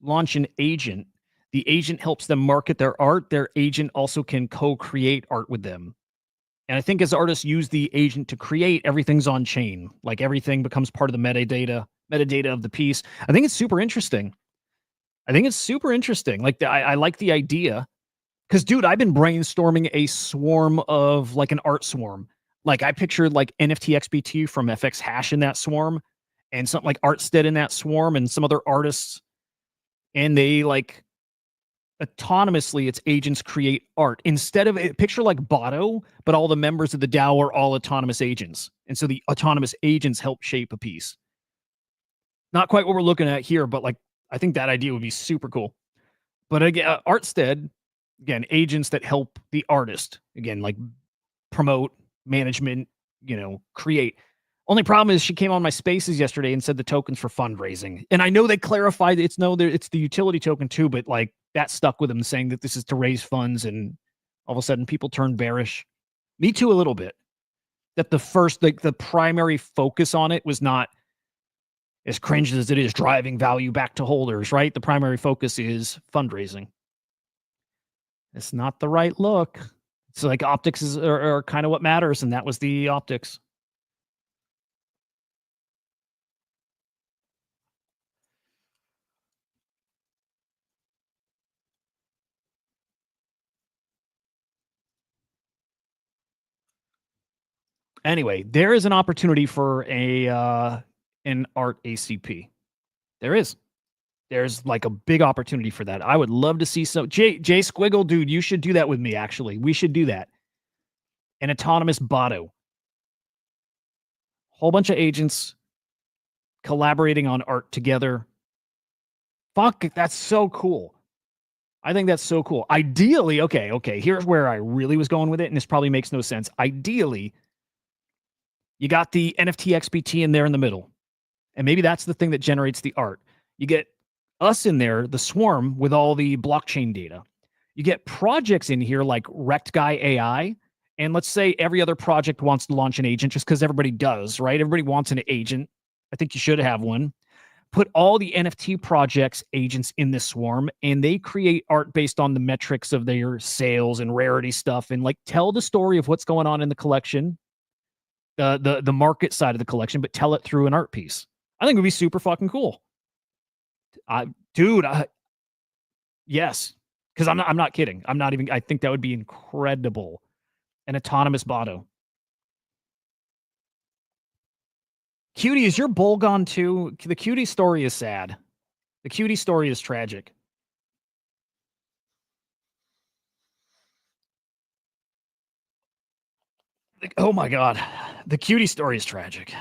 launch an agent. The agent helps them market their art. Their agent also can co-create art with them. And I think as artists use the agent to create, everything's on chain. Like everything becomes part of the metadata of the piece. I think it's super interesting. Like I like the idea. Because, dude, I've been brainstorming a swarm of like an art swarm. Like I pictured like NFT XBT from FX Hash in that swarm and something like Artstead in that swarm and some other artists. And they like autonomously, its agents create art instead of a picture like Botto, but all the members of the DAO are all autonomous agents. And so the autonomous agents help shape a piece. Not quite what we're looking at here, but like, I think that idea would be super cool. But again, Artstead, again, agents that help the artist, again, like promote management, create. Only problem is she came on my spaces yesterday and said the token's for fundraising. And I know they clarified it's the utility token too, but like that stuck with them saying that this is to raise funds, and all of a sudden people turned bearish. Me too, a little bit. That the primary focus on it was not as cringe as it is driving value back to holders, right? The primary focus is fundraising. It's not the right look. It's like optics are kind of what matters, and that was the optics. Anyway, there is an opportunity for an art ACP. There is. There's like a big opportunity for that. I would love to see Jay Squiggle, dude, you should do that with me, actually. We should do that. An autonomous botto. Whole bunch of agents collaborating on art together. Fuck, that's so cool. I think that's so cool. Ideally, okay, here's where I really was going with it, and this probably makes no sense. Ideally, you got the NFT XBT in there in the middle, and maybe that's the thing that generates the art. You get us in there, the swarm, with all the blockchain data. You get projects in here like Wrecked Guy AI, and let's say every other project wants to launch an agent just because everybody does, right? Everybody wants an agent. I think you should have one. Put all the NFT projects agents in this swarm, and they create art based on the metrics of their sales and rarity stuff, and like tell the story of what's going on in the collection, the market side of the collection, but tell it through an art piece. I think it would be super fucking cool. Yes, because I'm not kidding. I think that would be incredible. An autonomous botto. Cutie, is your bull gone too? The Cutie story is sad. The Cutie story is tragic. Oh my God. The Cutie story is tragic.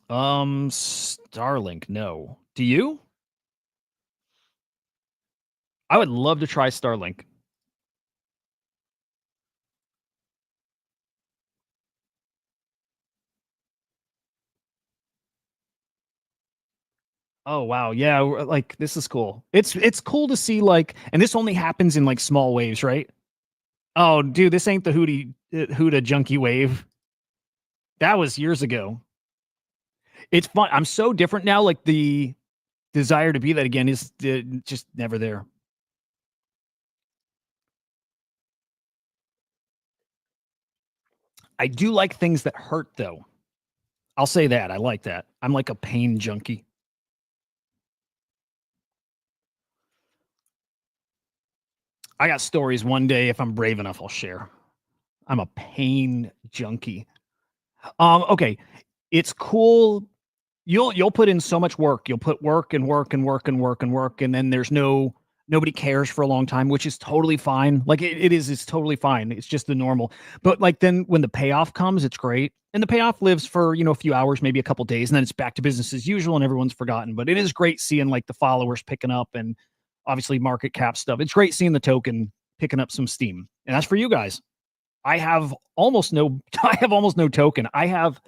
Starlink, no. Do you? I would love to try Starlink. Oh wow, yeah, like this is cool. It's cool to see, like, and this only happens in like small waves, right? Oh, dude, this ain't the Huda junkie wave. That was years ago. It's fun. I'm so different now. Like the desire to be that again is just never there. I do like things that hurt, though. I'll say that. I like that. I'm like a pain junkie. I got stories one day. If I'm brave enough, I'll share. I'm a pain junkie. Okay. It's cool. You'll put in so much work. You'll put work and work and work and work and work, and then there's nobody cares for a long time, which is totally fine. Like it's totally fine. It's just the normal. But like then when the payoff comes, it's great. And the payoff lives for, a few hours, maybe a couple days, and then it's back to business as usual and everyone's forgotten. But it is great seeing like the followers picking up and obviously market cap stuff. It's great seeing the token picking up some steam. And that's for you guys. I have almost no token. I have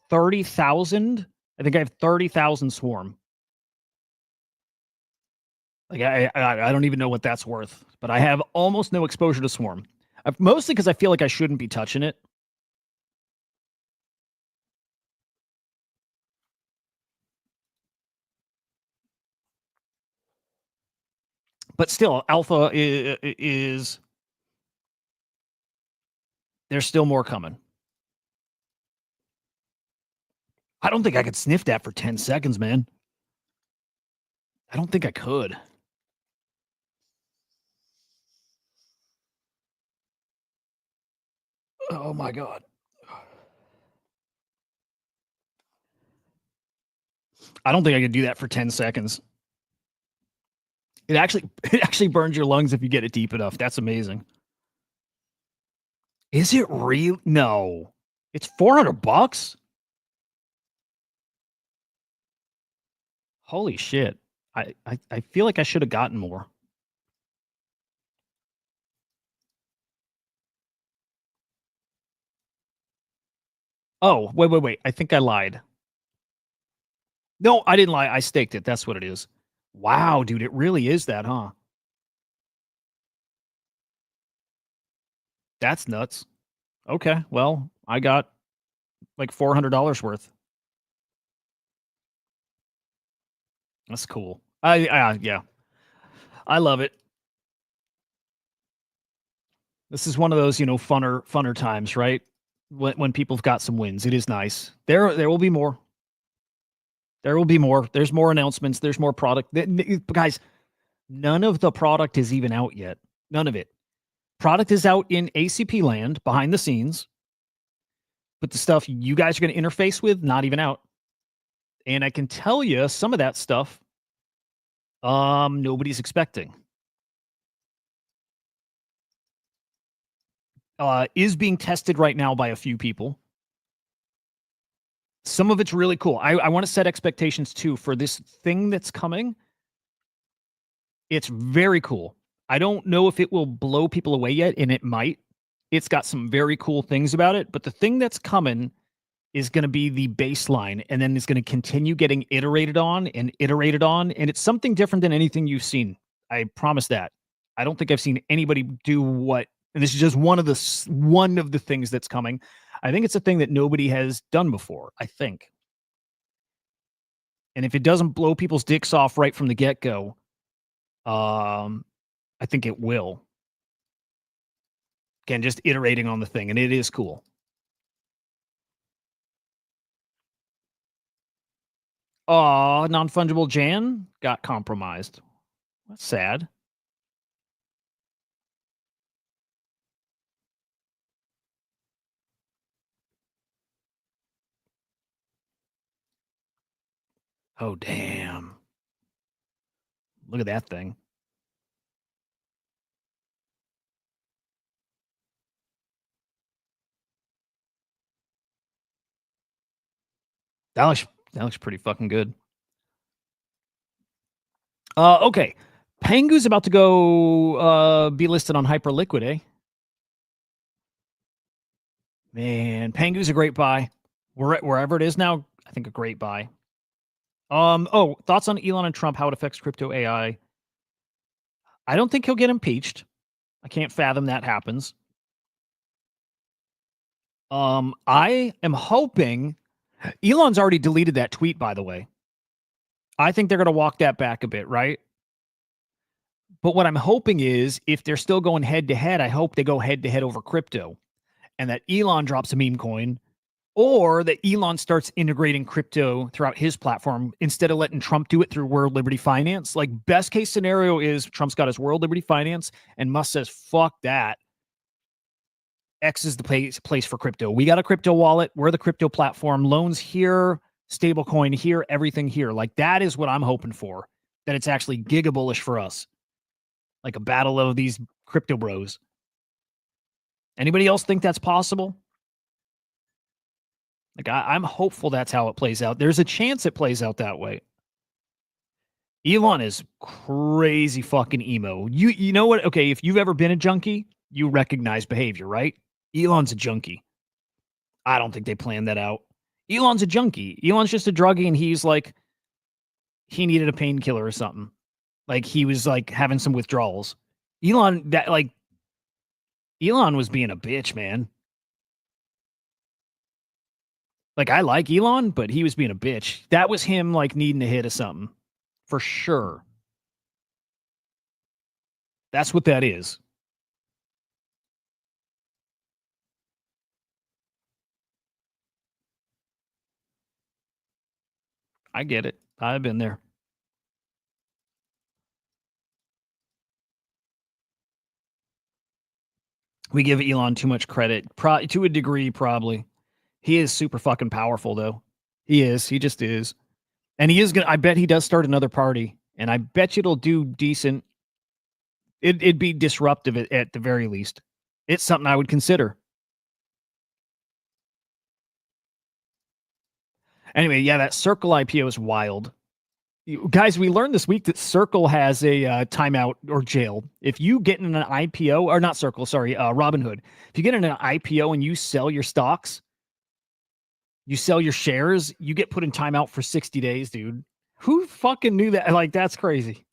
30,000. I think I have 30,000 swarm. Like I don't even know what that's worth, but I have almost no exposure to swarm. Mostly because I feel like I shouldn't be touching it. But still, alpha is there's still more coming. I don't think I could sniff that for 10 seconds, man. I don't think I could. Oh my God. I don't think I could do that for 10 seconds. It actually burns your lungs if you get it deep enough. That's amazing. Is it real? No. It's $400? Holy shit. I feel like I should have gotten more. Oh, wait. I think I lied. No, I didn't lie. I staked it. That's what it is. Wow, dude, it really is that, huh? That's nuts. Okay, well, I got like $400 worth. That's cool. Yeah, I love it. This is one of those, funner times, right? When people have got some wins, it is nice. There will be more. There will be more. There's more announcements. There's more product. Guys, none of the product is even out yet. None of it. Product is out in ACP land behind the scenes, but the stuff you guys are going to interface with, not even out. And I can tell you some of that stuff, nobody's expecting. Is being tested right now by a few people. Some of it's really cool. I want to set expectations too for this thing that's coming. It's very cool. I don't know if it will blow people away yet, and it might. It's got some very cool things about it, but the thing that's coming is going to be the baseline, and then it's going to continue getting iterated on, and it's something different than anything you've seen. I promise that. I don't think I've seen anybody do what, and this is just one of the things that's coming. I think it's a thing that nobody has done before, I think. And if it doesn't blow people's dicks off right from the get-go, I think it will. Again, just iterating on the thing, and it is cool. Non-fungible Jan got compromised. That's sad. Oh, damn. Look at that thing. That looks pretty fucking good. Okay. Pengu's about to go be listed on Hyperliquid, eh? Man, Pengu's a great buy. Wherever it is now, I think a great buy. Thoughts on Elon and Trump, how it affects crypto AI? I don't think he'll get impeached. I can't fathom that happens. I am hoping Elon's already deleted that tweet, by the way. I think they're going to walk that back a bit, right? But what I'm hoping is if they're still going head to head, I hope they go head to head over crypto and that Elon drops a meme coin or that Elon starts integrating crypto throughout his platform instead of letting Trump do it through World Liberty Finance. Like, best case scenario is Trump's got his World Liberty Finance and Musk says, fuck that. X is the place for crypto. We got a crypto wallet. We're the crypto platform. Loans here, stablecoin here, everything here. Like, that is what I'm hoping for, that it's actually giga bullish for us. Like a battle of these crypto bros. Anybody else think that's possible? Like, I'm hopeful that's how it plays out. There's a chance it plays out that way. Elon is crazy fucking emo. You know what? Okay, if you've ever been a junkie, you recognize behavior, right? Elon's a junkie. I don't think they planned that out. Elon's a junkie. Elon's just a druggie, and he's like, he needed a painkiller or something. Like, he was like having some withdrawals. Elon was being a bitch, man. Like, I like Elon, but he was being a bitch. That was him like needing a hit of something. For sure. That's what that is. I get it. I've been there. We give Elon too much credit. To a degree, probably. He is super fucking powerful, though. He is. He just is. And he is going to, I bet he does start another party. And I bet you it'll do decent. It'd be disruptive at the very least. It's something I would consider. Anyway, yeah, that Circle IPO is wild. Guys, we learned this week that Circle has a timeout or jail. If you get in an IPO, or not Circle, sorry, Robinhood. If you get in an IPO and you sell your stocks, you sell your shares, you get put in timeout for 60 days, dude. Who fucking knew that? Like, that's crazy.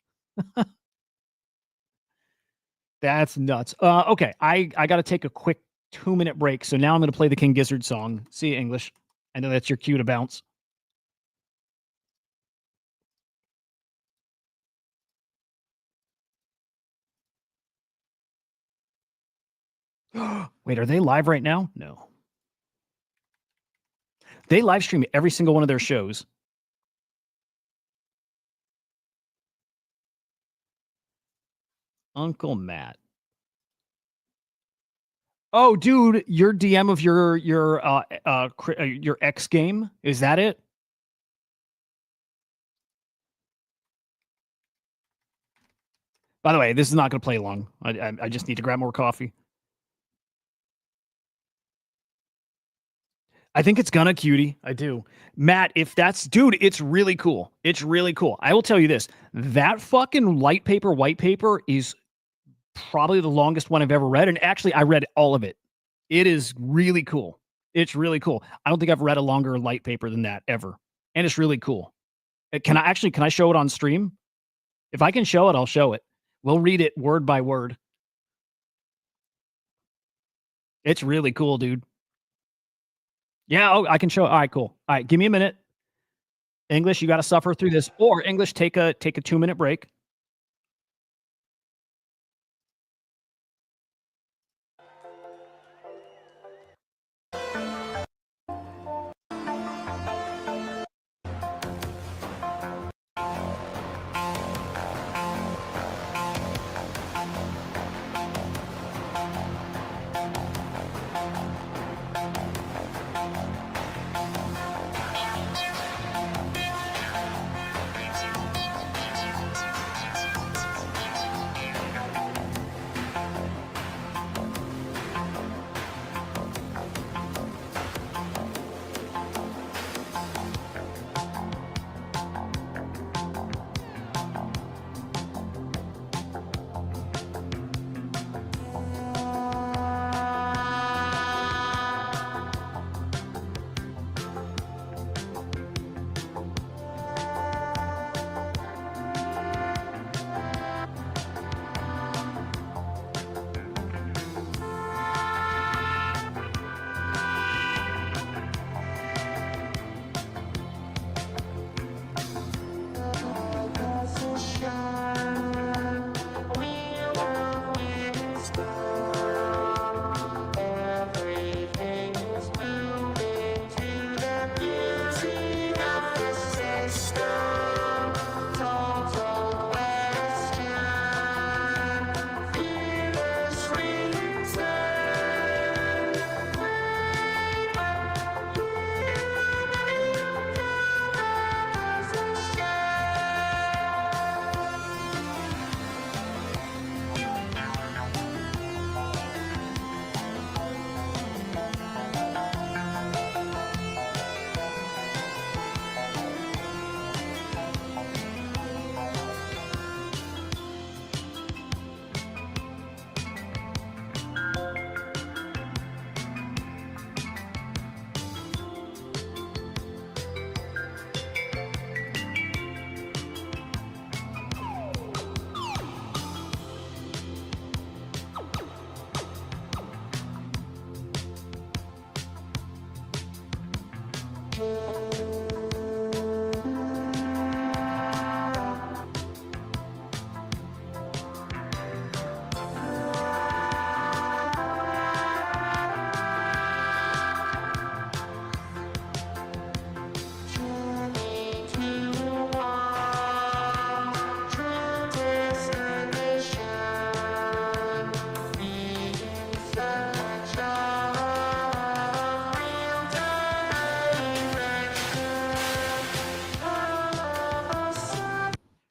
That's nuts. Okay, I got to take a quick 2-minute break. So now I'm going to play the King Gizzard song. See you, English. I know that's your cue to bounce. Wait, are they live right now? No. They live stream every single one of their shows. Uncle Matt. Oh, dude, your DM of your X game, is that it? By the way, this is not going to play long. I just need to grab more coffee. I think it's gonna, cutie. I do. Matt, if that's, dude, it's really cool. It's really cool. I will tell you this. That fucking white paper is probably the longest one I've ever read. And actually, I read all of it. It is really cool. It's really cool. I don't think I've read a longer light paper than that ever. And it's really cool. Can I show it on stream? If I can show it, I'll show it. We'll read it word by word. It's really cool, dude. Yeah, oh, I can show. All right, cool. All right, give me a minute. English, you got to suffer through this. Or English, take a 2-minute break.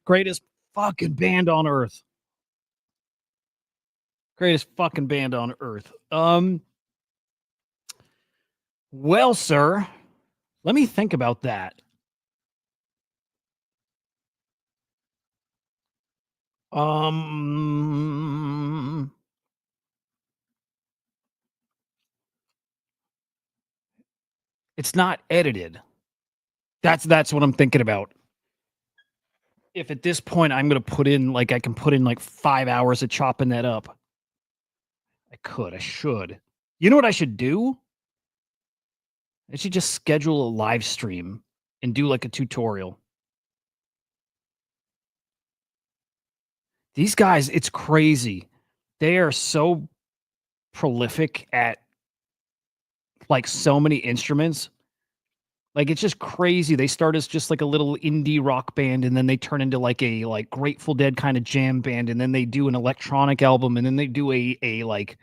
Greatest fucking band on earth. Greatest fucking band on earth. Well, sir, let me think about that. It's not edited. That's what I'm thinking about. If at this point I'm gonna put in like I can put in like 5 hours of chopping that up. I should. You know what I should do? I should just schedule a live stream and do like a tutorial. These guys, it's crazy. They are so prolific at like so many instruments. Like it's just crazy. They start as just like a little indie rock band, and then they turn into like a like Grateful Dead kind of jam band, and then they do an electronic album, and then they do a like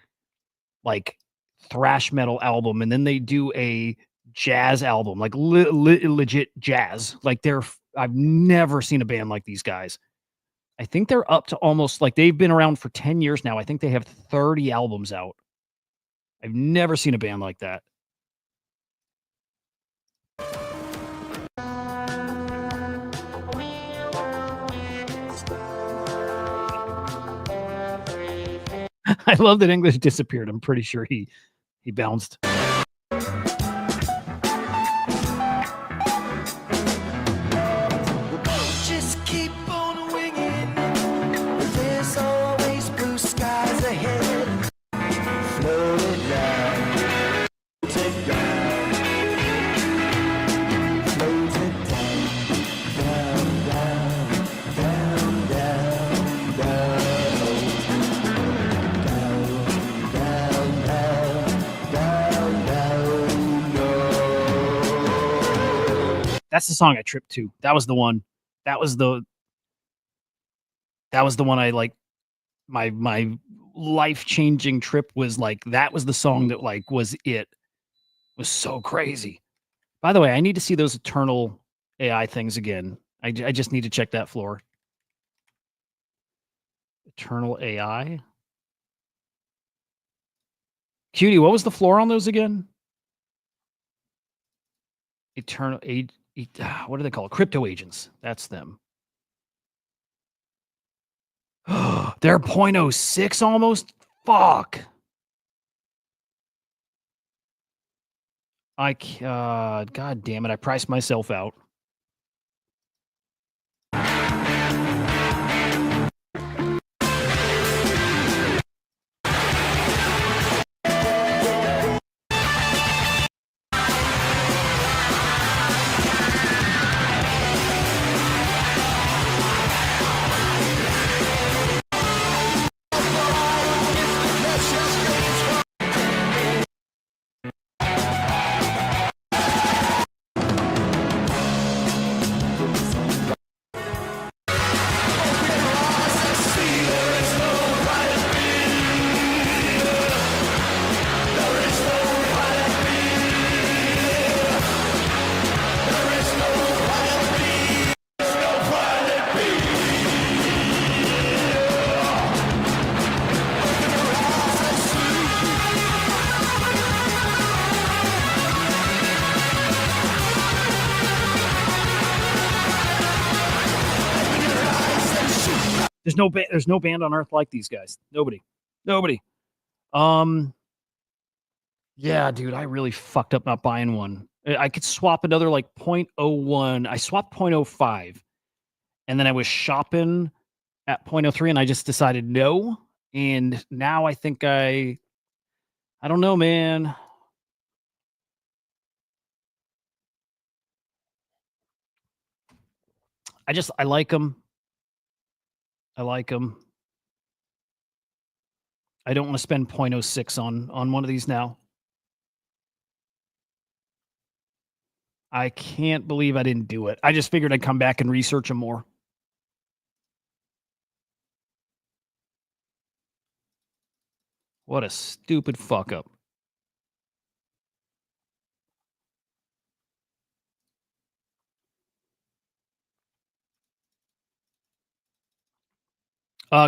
thrash metal album, and then they do a jazz album, like legit jazz. Like I've never seen a band like these guys. I think they're up to almost like they've been around for 10 years now. I think they have 30 albums out. I've never seen a band like that. I love that English disappeared. I'm pretty sure he bounced. Just keep on winging. There's always blue skies ahead. Floating down, floating down, floating down, down, down, That's the song I tripped to. That was the one. That was the one I like. My life-changing trip was like that was the song that like was so crazy. By the way, I need to see those Eternal AI things again. I just need to check that floor. Eternal AI. Cutie, what was the floor on those again? Eternal what do they call it? Crypto agents. That's them. They're 0.06 almost. Fuck. God damn it! I priced myself out. There's no band on earth like these guys. Nobody. Yeah, dude, I really fucked up not buying one. I could swap another like 0.01. I swapped 0.05, and then I was shopping at 0.03, and I just decided no. And now I think I don't know, man. I like them. I like them. I don't want to spend 0.06 on one of these now. I can't believe I didn't do it. I just figured I'd come back and research them more. What a stupid fuck up.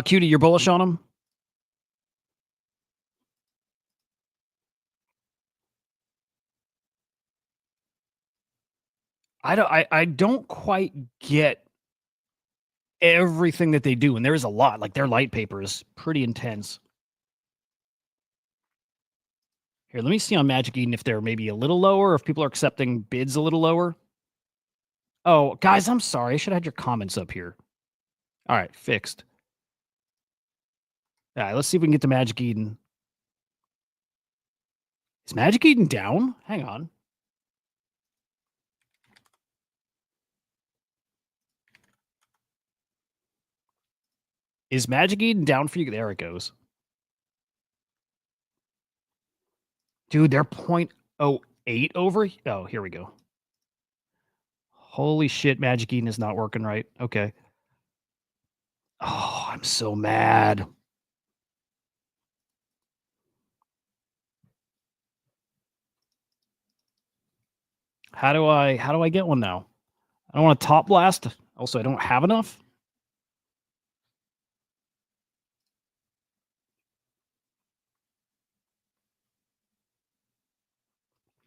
Cutie, you're bullish on them? I don't quite get everything that they do, and there is a lot. Like their light paper is pretty intense. Here, let me see on Magic Eden if they're maybe a little lower, or if people are accepting bids a little lower. Oh, guys, I'm sorry. I should have had your comments up here. All right, fixed. All right, let's see if we can get to Magic Eden. Is Magic Eden down? Hang on. Is Magic Eden down for you? There it goes. Dude, they're 0.08 over. Oh, here we go. Holy shit, Magic Eden is not working right. Okay. Oh, I'm so mad. How do I get one now? I don't want to top blast. Also, I don't have enough.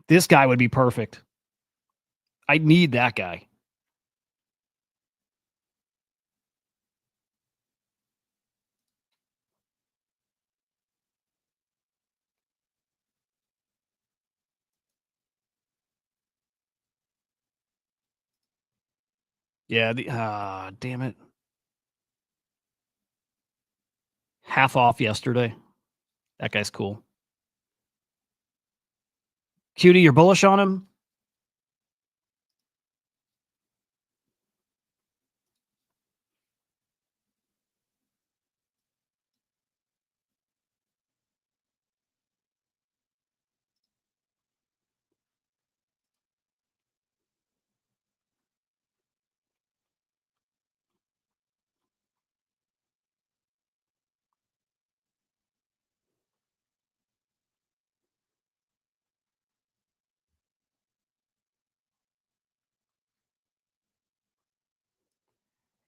This guy would be perfect. I need that guy. Yeah, damn it. Half off yesterday. That guy's cool. Cutie, you're bullish on him?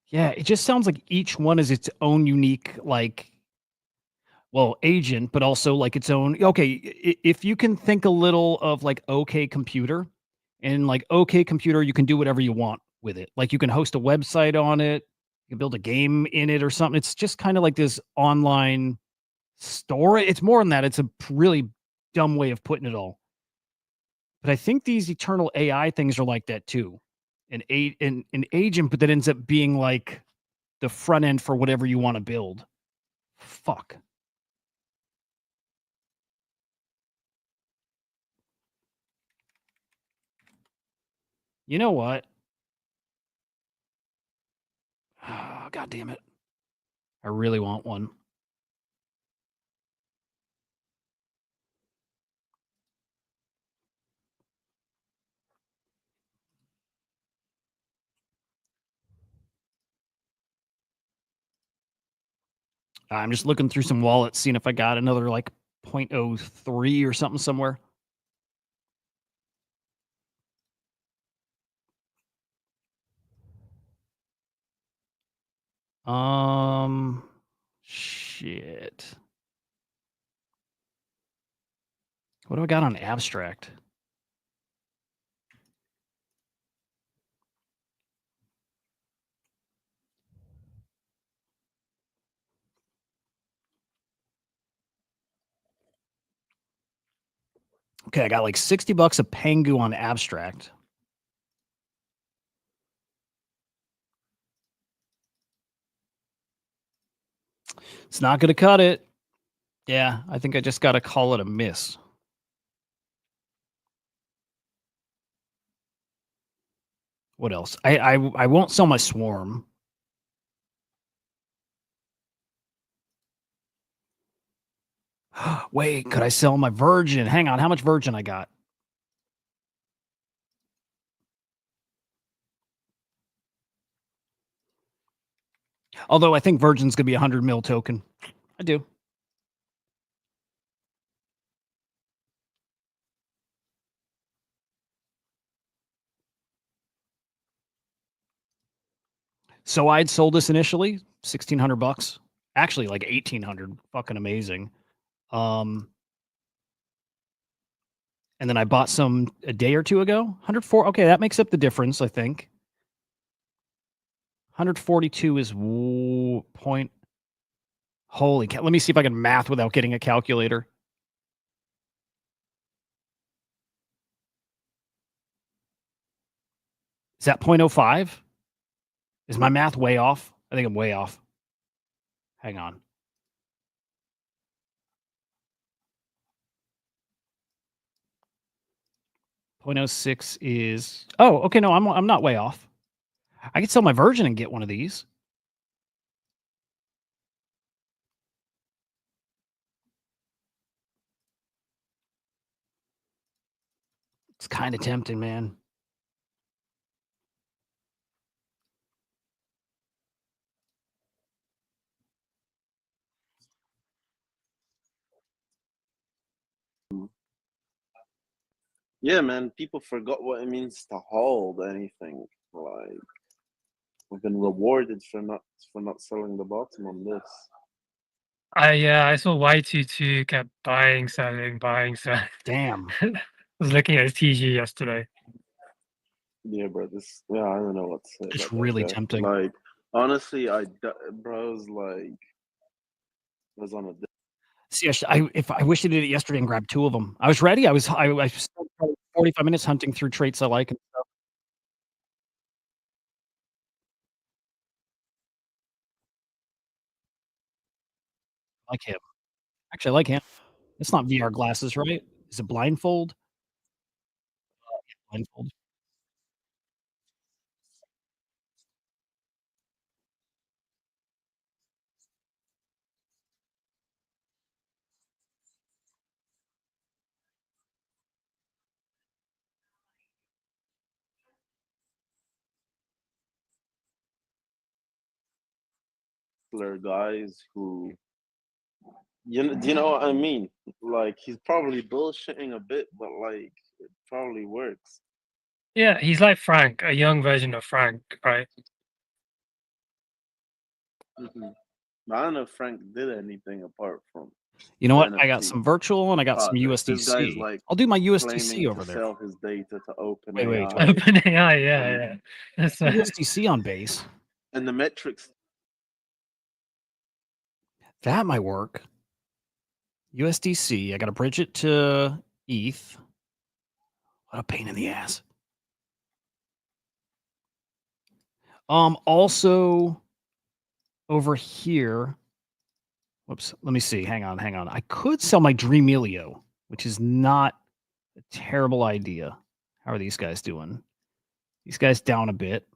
Yeah, it just sounds like each one is its own unique, like, well, agent, but also like its own. Okay, if you can think a little of like OK Computer, and like OK Computer, you can do whatever you want with it. Like you can host a website on it, you can build a game in it or something. It's just kind of like this online store. It's more than that. It's a really dumb way of putting it all. But I think these eternal AI things are like that too. An agent, but that ends up being like the front end for whatever you want to build. Fuck. You know what? Oh, God damn it. I really want one. I'm just looking through some wallets, seeing if I got another like 0.03 or something somewhere. Shit. What do I got on abstract? Okay, I got like $60 of Pengu on abstract. It's not going to cut it. Yeah, I think I just got to call it a miss. What else? I won't sell my swarm. Wait, could I sell my virgin? Hang on, how much virgin I got? Although I think virgin's gonna be 100 mil token. I do. So I'd sold this initially, $1,600. Actually, like 1,800. Fucking amazing. And then I bought some a day or two ago. 104. Okay, that makes up the difference, I think. 142 is point. Holy cow. Let me see if I can math without getting a calculator. Is that 0.05? Is my math way off? I think I'm way off. Hang on. .06 is... Oh, okay, no, I'm not way off. I could sell my Virgin and get one of these. It's kind of tempting, man. Yeah, man, people forgot what it means to hold anything. Like, we've been rewarded for not selling the bottom on this. I saw Y22 kept buying, selling, buying, selling. Damn. I was looking at his TG yesterday. Yeah, bro. I don't know what to say. It's about that really guy. tempting. Like, honestly, bro's like was on a. See, I wish I did it yesterday and grabbed two of them. I was ready. I spent probably 45 minutes hunting through traits I like and stuff. I like him. Actually, I like him. It's not VR glasses, right? Is it blindfold? Blindfold. Guys who do you know what I mean? Like, he's probably bullshitting a bit, but like it probably works. Yeah, he's like Frank, a young version of Frank, right? Mm-hmm. I don't know if Frank did anything apart from. You know what? NFT. I got some virtual and I got some USDC. This guy's like I'll do my USDC over to there. sell his data to Wait. OpenAI, yeah. That's USDC on base. And the metrics. That might work. USDC. I got to bridge it to ETH. What a pain in the ass. Also over here. Whoops. Let me see. Hang on. I could sell my Dreamelio, which is not a terrible idea. How are these guys doing? These guys down a bit.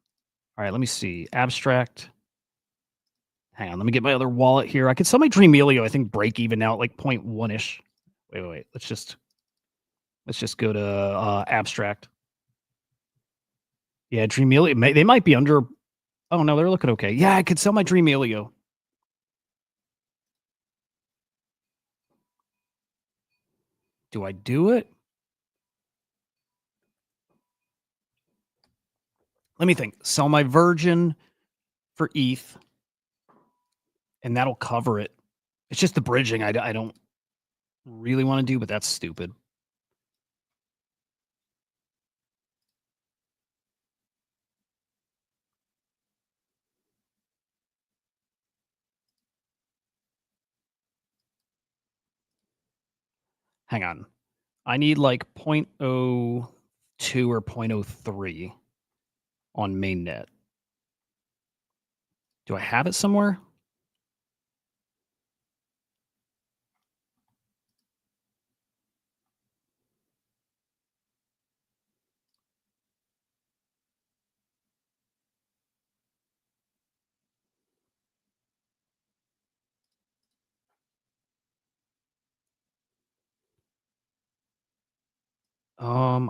All right, let me see. Abstract. Hang on, let me get my other wallet here. I could sell my Dreamelio, I think break even now at like 0.1-ish. Wait. Let's just go to abstract. Yeah, Dreamelio. They might be under. Oh no, they're looking okay. Yeah, I could sell my Dreamelio. Do I do it? Let me think. Sell my Virgin for ETH, and that'll cover it. It's just the bridging I don't really want to do, but that's stupid. Hang on. I need like 0.02 or 0.03 on mainnet. Do I have it somewhere?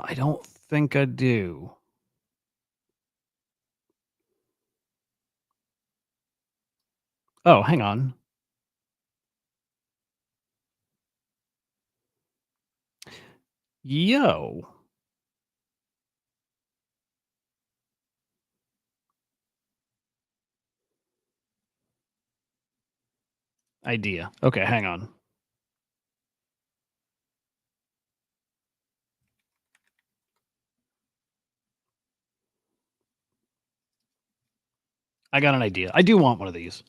I don't think I do. Oh, hang on. Yo. Idea. Okay, hang on. I got an idea. I do want one of these.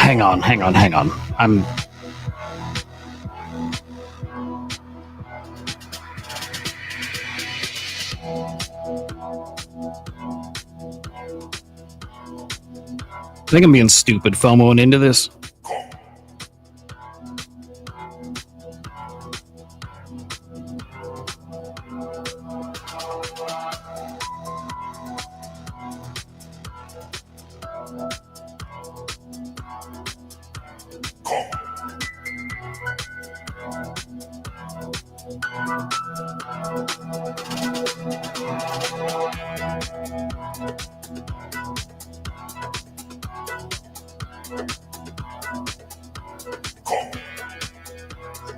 Hang on. I'm I think I'm being stupid FOMOing into this.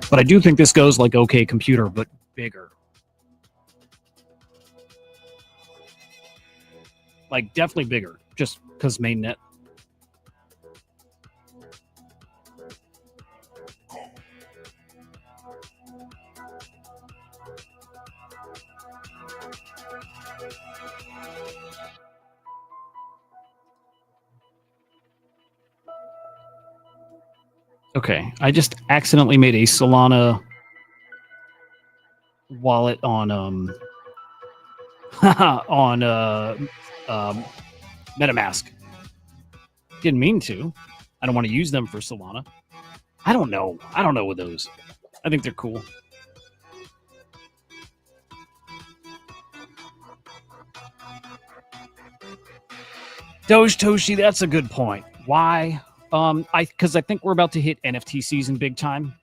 But I do think this goes like OK Computer, but bigger. Like, definitely bigger, just because mainnet. Okay, I just accidentally made a Solana wallet on on MetaMask. Didn't mean to. I don't want to use them for Solana. I don't know with those. I think they're cool. Doge Toshi, that's a good point. Why? Because I think we're about to hit NFT season big time.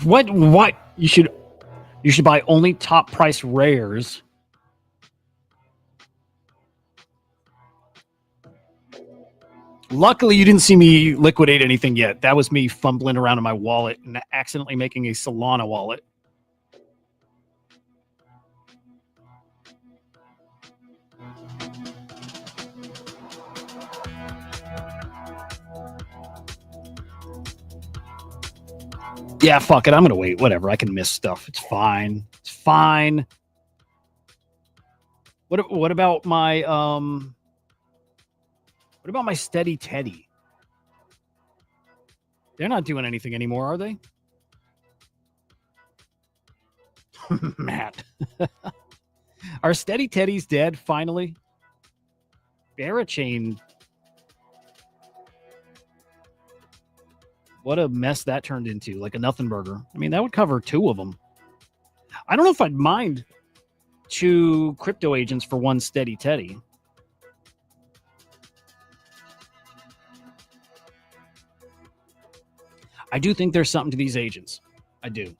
What? You should buy only top price rares. Luckily, you didn't see me liquidate anything yet. That was me fumbling around in my wallet and accidentally making a Solana wallet. Yeah, fuck it. I'm gonna wait. Whatever. I can miss stuff. It's fine. It's fine. What about my What about my Steady Teddy? They're not doing anything anymore, are they? Matt. Are Steady Teddies dead finally? Barachain. What a mess that turned into. Like a nothing burger. I mean, that would cover two of them. I don't know if I'd mind 2 crypto agents for 1 steady Teddy. I do think there's something to these agents. I do.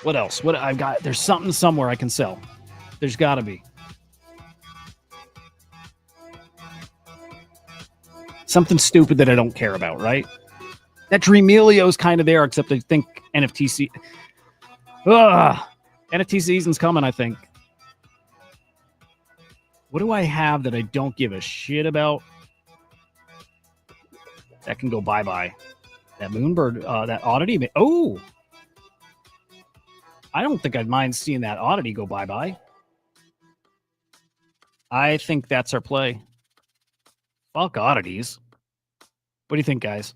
What else? What I've got? There's something somewhere I can sell. There's got to be something stupid that I don't care about, right? That Dreamelio's kind of there, except I think NFT season's coming, I think. What do I have that I don't give a shit about? That can go bye-bye. That Moonbird, that oddity. Oh! I don't think I'd mind seeing that oddity go bye-bye. I think that's our play. Fuck oddities. What do you think, guys?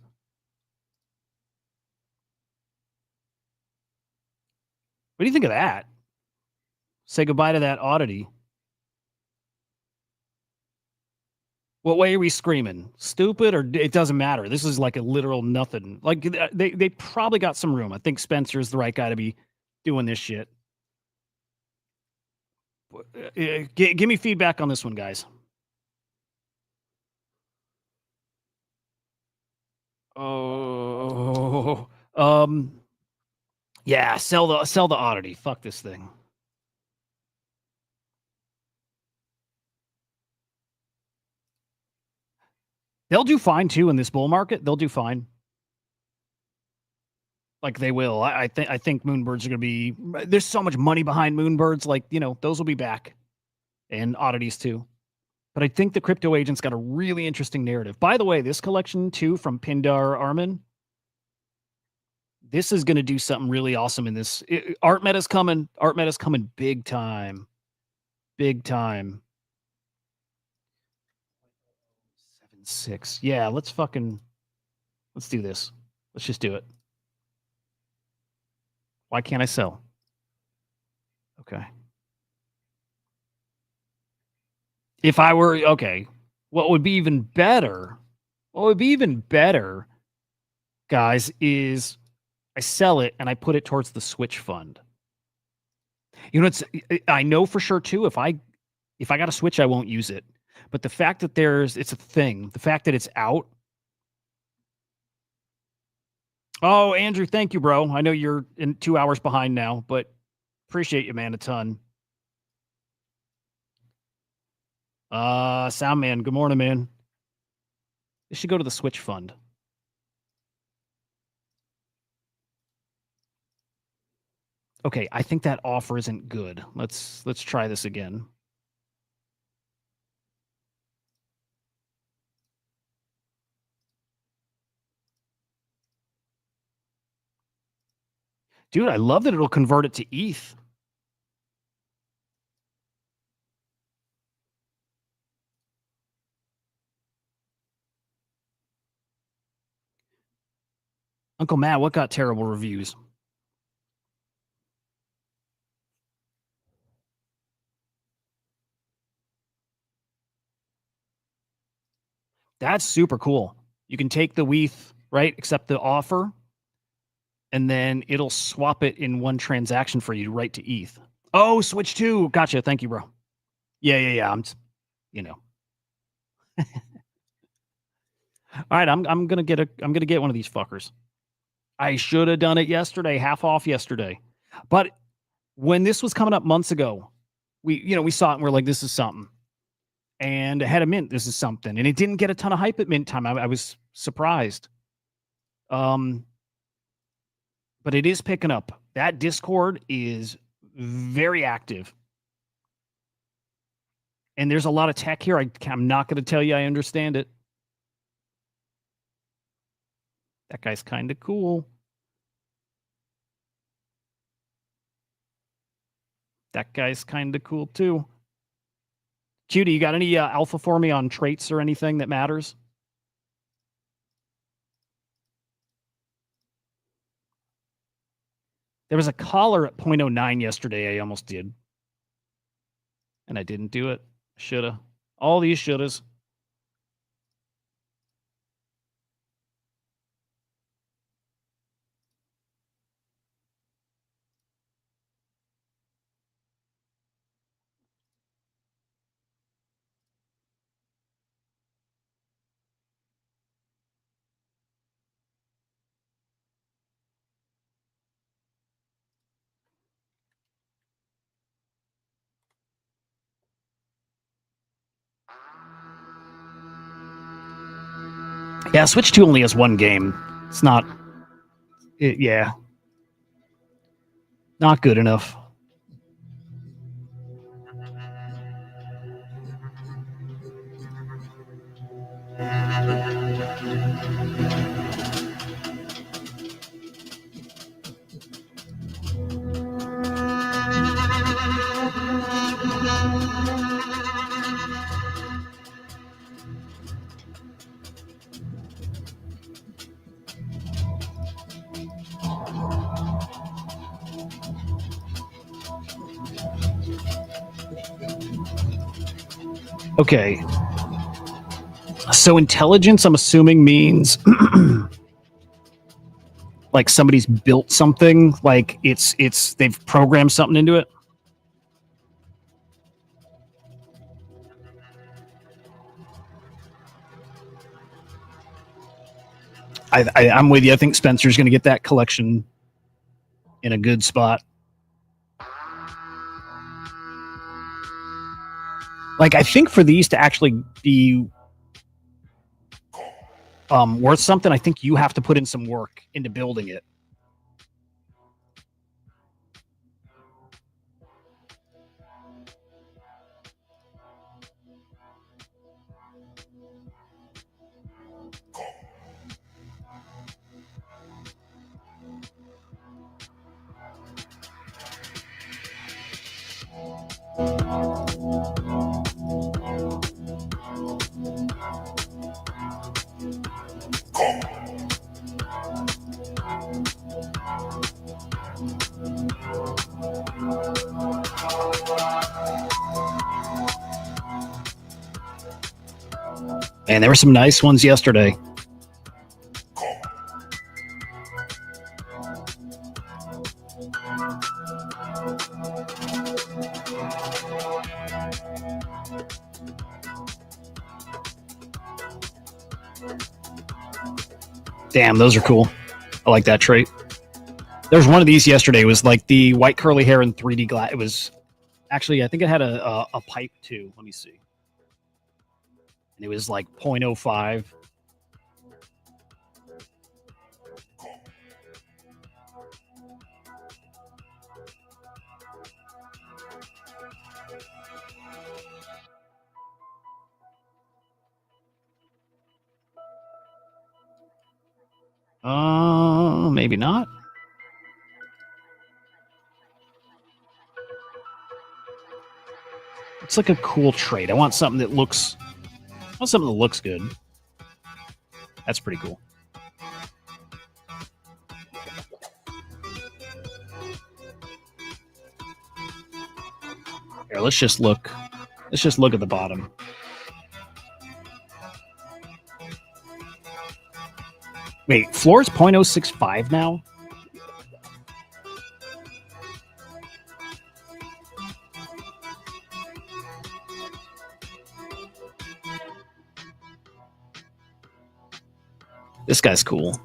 What do you think of that? Say goodbye to that oddity. What way are we screaming? Stupid, or it doesn't matter? This is like a literal nothing. Like they probably got some room. I think Spencer is the right guy to be doing this shit. Give me feedback on this one, guys. Oh, yeah. Sell the oddity. Fuck this thing. They'll do fine too in this bull market. They'll do fine. Like they will. I think Moonbirds are going to be. There's so much money behind Moonbirds. Like, you know, those will be back, and oddities too. But I think the crypto agent's got a really interesting narrative. By the way, this collection too from Pindar Armin. This is going to do something really awesome in this. Art meta's coming. Art meta's coming big time. Big time. 7-6. Yeah, let's do this. Let's just do it. Why can't I sell? Okay. If I were, okay, what would be even better, guys, is I sell it and I put it towards the switch fund. You know, I know for sure too, if I got a switch, I won't use it. But the fact that it's a thing, the fact that it's out. Oh, Andrew, thank you, bro. I know you're in 2 hours behind now, but appreciate you, man, a ton. Soundman, good morning, man. This should go to the switch fund. Okay, I think that offer isn't good. Let's try this again. Dude, I love that it'll convert it to ETH. Uncle Matt, what got terrible reviews? That's super cool. You can take the ETH, right? Accept the offer, and then it'll swap it in one transaction for you right to ETH. Oh, switch to. Gotcha. Thank you, bro. Yeah. I'm, you know. All right, I'm gonna get one of these fuckers. I should have done it yesterday, half off yesterday. But when this was coming up months ago, we saw it and we're like, this is something. And ahead of Mint, this is something. And it didn't get a ton of hype at Mint time. I was surprised. But it is picking up. That Discord is very active. And there's a lot of tech here. I'm not going to tell you I understand it. That guy's kind of cool. That guy's kind of cool too. Cutie, you got any alpha for me on traits or anything that matters? There was a collar at 0.09 yesterday. I almost did. And I didn't do it. Shoulda. All these shouldas. Yeah, Switch 2 only has one game. It's not... yeah. Not good enough. Okay. So intelligence, I'm assuming, means like somebody's built something, like it's they've programmed something into it. I'm with you. I think Spencer's going to get that collection in a good spot. Like, I think for these to actually be worth something, I think you have to put in some work into building it. And there were some nice ones yesterday. Damn, those are cool. I like that trait. There's one of these yesterday. It was like the white curly hair in 3D glass. It was actually, I think it had a pipe too. Let me see. And it was like 0.05. Maybe not. It's like a cool trait. I want something that looks. I want something that looks good. That's pretty cool. Here, let's just look. Let's just look at the bottom. Wait, floor's 0.065 now? This guy's cool.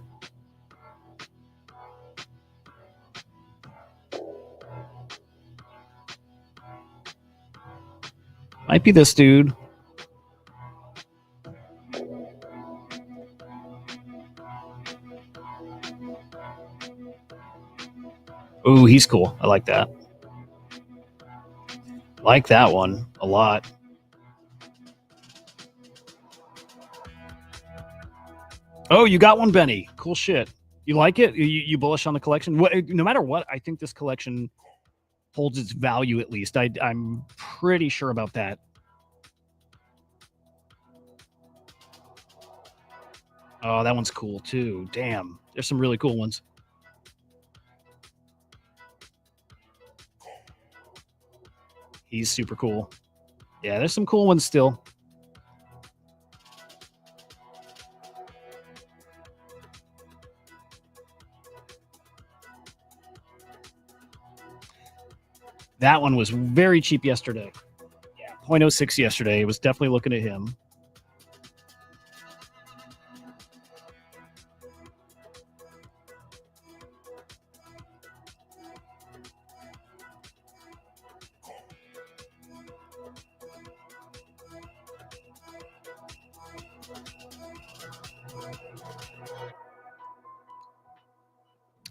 Might be this dude. Ooh, he's cool. I like that. Like that one a lot. Oh, you got one, Benny. Cool shit. You like it? You bullish on the collection? No matter what, I think this collection holds its value at least. I'm pretty sure about that. Oh, that one's cool too. Damn. There's some really cool ones. He's super cool. Yeah, there's some cool ones still. That one was very cheap yesterday. Yeah, 0.06 yesterday. It was definitely looking at him.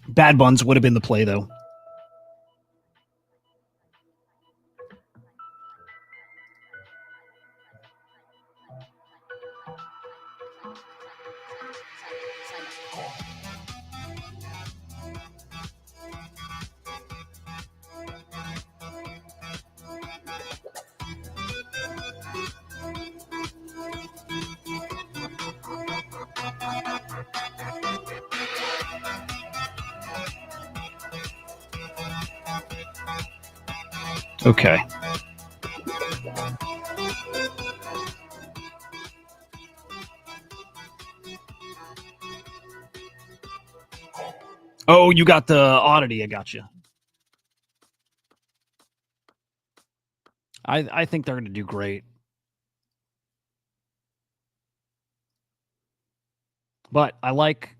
Bad Buns would have been the play, though. Okay. Oh, you got the oddity. I got you. I think they're going to do great. But I like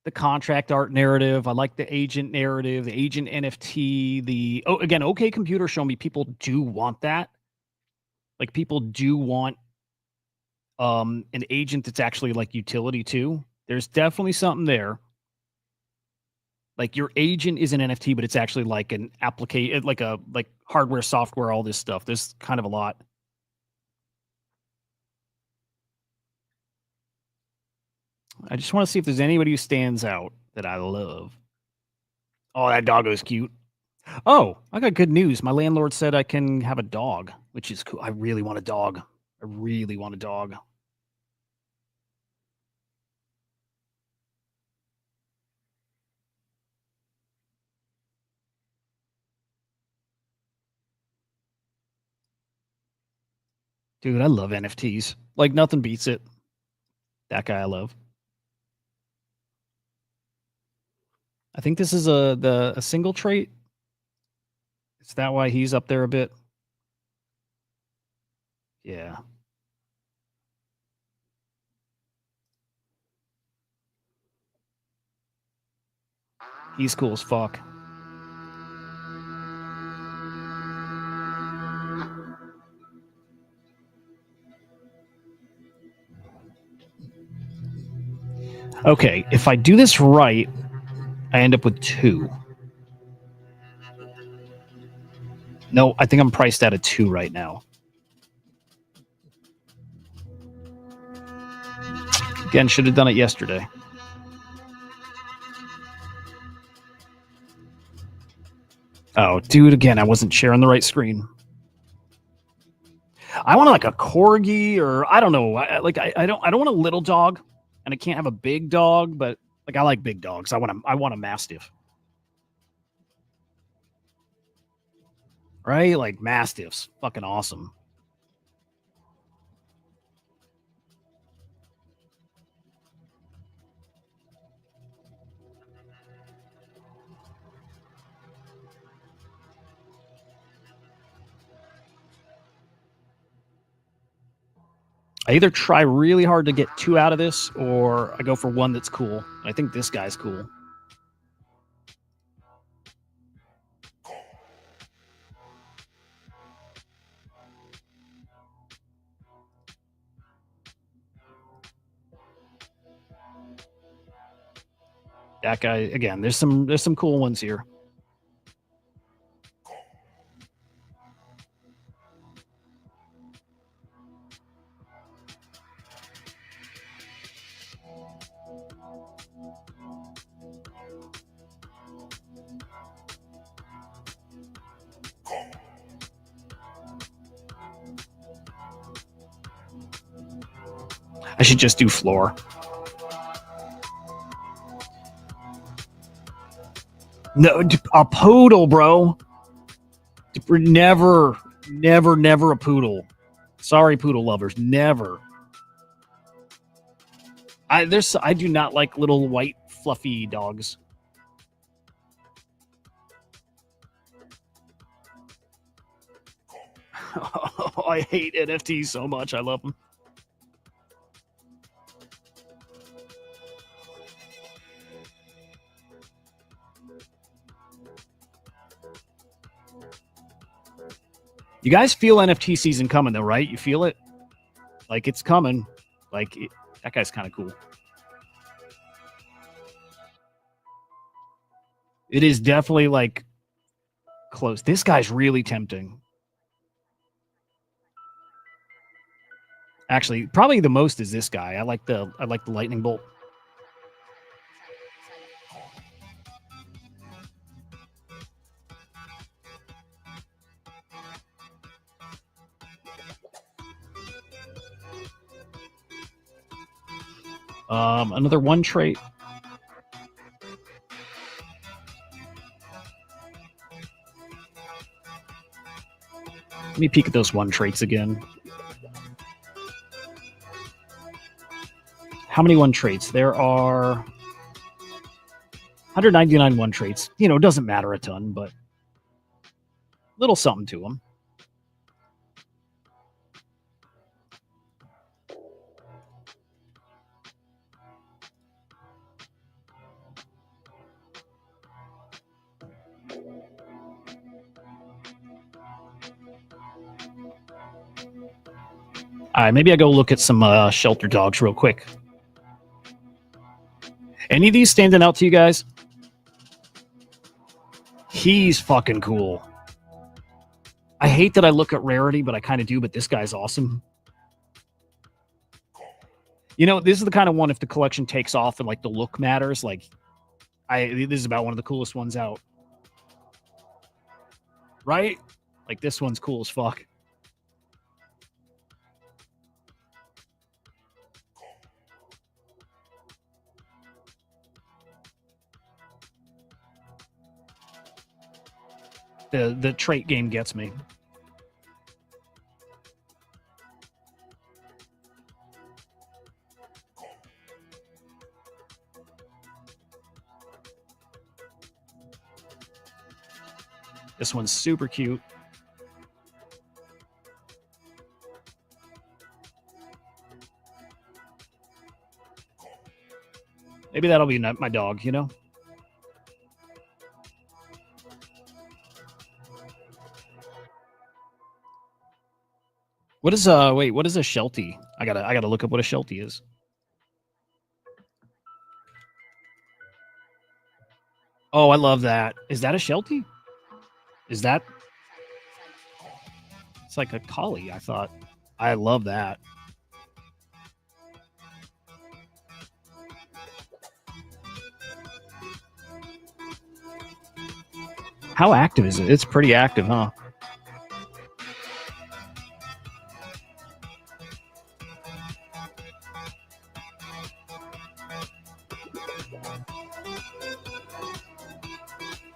the contract art narrative. I like the agent narrative, the agent NFT. Again, OK Computer show me people do want that. Like people do want an agent that's actually like utility too. There's definitely something there. Like your agent is an NFT, but it's actually like an application, like hardware, software, all this stuff. There's kind of a lot. I just want to see if there's anybody who stands out that I love. Oh, that doggo's cute. Oh, I got good news. My landlord said I can have a dog, which is cool. I really want a dog. I really want a dog. Dude, I love NFTs. Like nothing beats it. That guy I love. I think this is a single trait. Is that why he's up there a bit? Yeah. He's cool as fuck. Okay, if I do this right, I end up with 2. No, I think I'm priced at a 2 right now. Again, should have done it yesterday. Oh, dude, again, I wasn't sharing the right screen. I want like a corgi, or I don't know. I don't want a little dog, and I can't have a big dog, but like I like big dogs. I want a mastiff. Right? Like mastiffs. Fucking awesome. I either try really hard to get 2 out of this, or I go for one that's cool. I think this guy's cool. That guy, again, there's some cool ones here. I should just do floor. No, a podal, bro. Never Never a poodle. Sorry, poodle lovers. Never. I do not like little white fluffy dogs. Oh, I hate NFTs so much. I love them. You guys feel NFT season coming though, right? You feel it? Like it's coming. That guy's kind of cool. It is definitely like close. This guy's really tempting. Actually, probably the most is this guy. I like the lightning bolt. Another one trait. Let me peek at those one traits again. How many one traits? There are 199 one traits. You know, it doesn't matter a ton, but little something to them. All right, maybe I go look at some shelter dogs real quick. Any of these standing out to you guys? He's fucking cool. I hate that I look at rarity, but I kind of do, but this guy's awesome. You know, this is the kind of one, if the collection takes off and like the look matters, like this is about one of the coolest ones out. Right? Like this one's cool as fuck. The trait game gets me. This one's super cute. Maybe that'll be my dog, you know? What is what is a Sheltie? I gotta look up what a Sheltie is. Oh, I love that. Is that a Sheltie? Is that? It's like a collie, I thought. I love that. How active is it? It's pretty active, huh?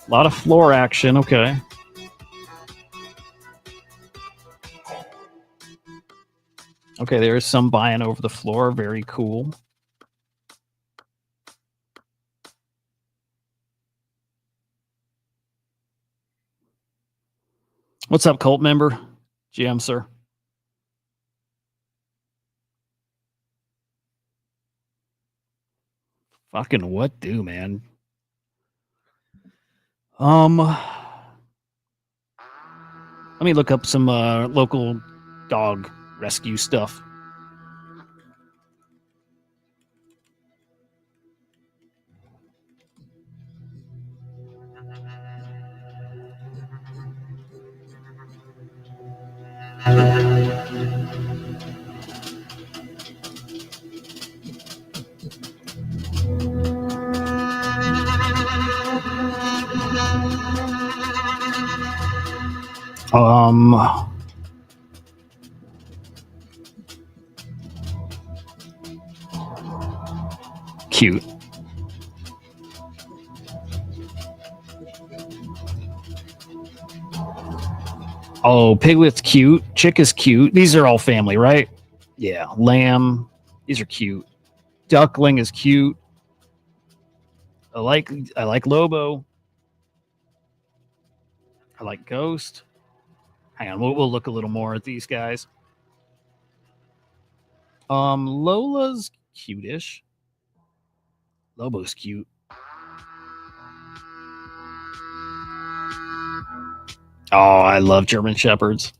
A lot of floor action, okay. Okay, there's some buying over the floor. Very cool. What's up, cult member? GM, sir. Fucking what do, man? Let me look up some local dog rescue stuff. Cute. Oh, Piglet's cute. Chick is cute. These are all family, right? Yeah. Lamb. These are cute. Duckling is cute. I like Lobo. I like Ghost. Hang on, we'll look a little more at these guys. Lola's cute-ish. Lobo's cute. Oh, I love German Shepherds.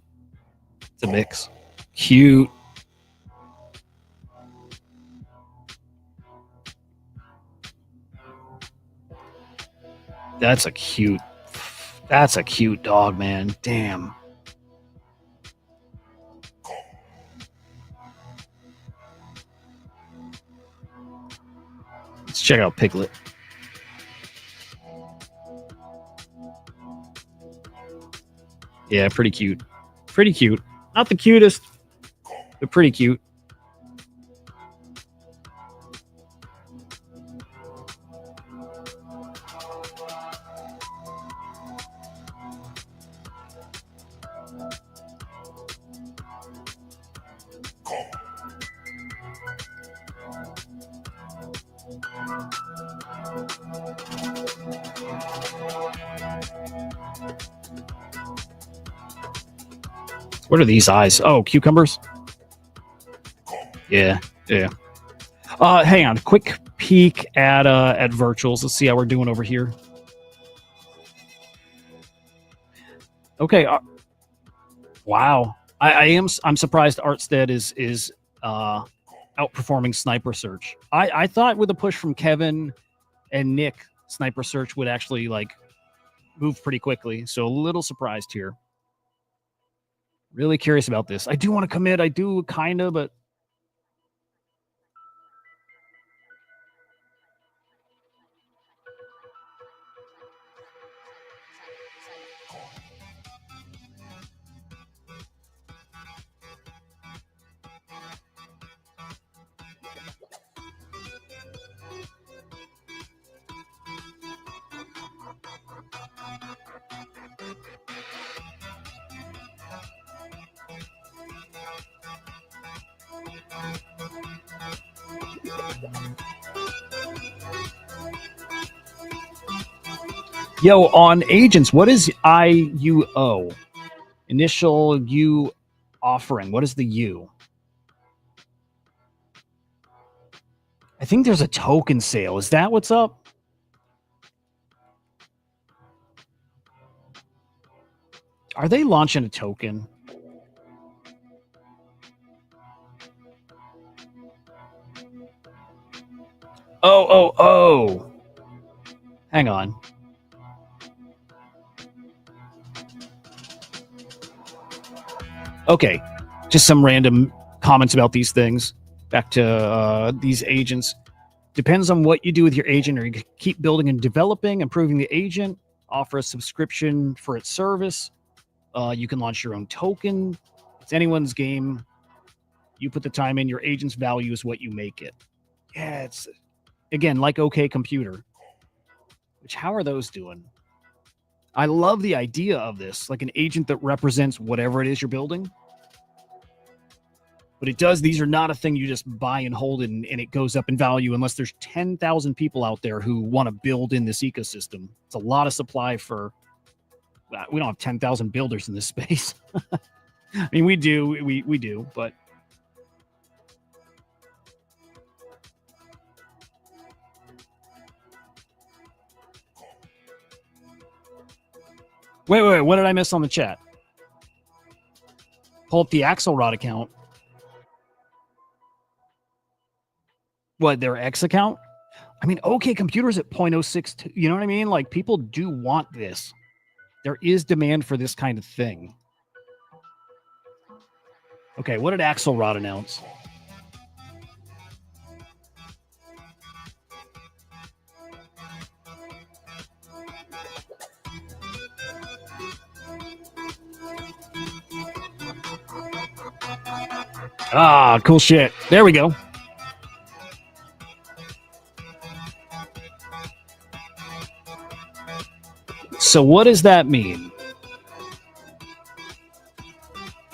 It's a mix. Cute. That's a cute dog, man. Damn. Let's check out Piglet. Yeah, pretty cute. Pretty cute. Not the cutest, but pretty cute. What are these eyes? Oh, cucumbers? Yeah, yeah. Hang on. Quick peek at virtuals. Let's see how we're doing over here. Okay. Wow. I'm surprised Artstead is outperforming Sniper Search. I thought with a push from Kevin and Nick, Sniper Search would actually like move pretty quickly. So a little surprised here. Really curious about this. I do want to commit. I do kind of, but yo, on agents, what is IUO? Initial U offering. What is the U? I think there's a token sale. Is that what's up? Are they launching a token? Oh. Hang on. Okay. Just some random comments about these things. Back to these agents. Depends on what you do with your agent, or you keep building and developing, improving the agent, offer a subscription for its service. You can launch your own token. It's anyone's game. You put the time in, your agent's value is what you make it. Yeah, it's, again, like OK Computer. Which, how are those doing? I love the idea of this, like an agent that represents whatever it is you're building. But it does, these are not a thing you just buy and hold and it goes up in value unless there's 10,000 people out there who want to build in this ecosystem. It's a lot of supply for, we don't have 10,000 builders in this space. I mean, we do, we do, but. Wait, what did I miss on the chat? Pull up the Axelrod account. What, their X account? I mean, OK Computer's at 0.062. You know what I mean? Like, people do want this. There is demand for this kind of thing. Okay, what did Axelrod announce? Ah, cool shit. There we go. So what does that mean?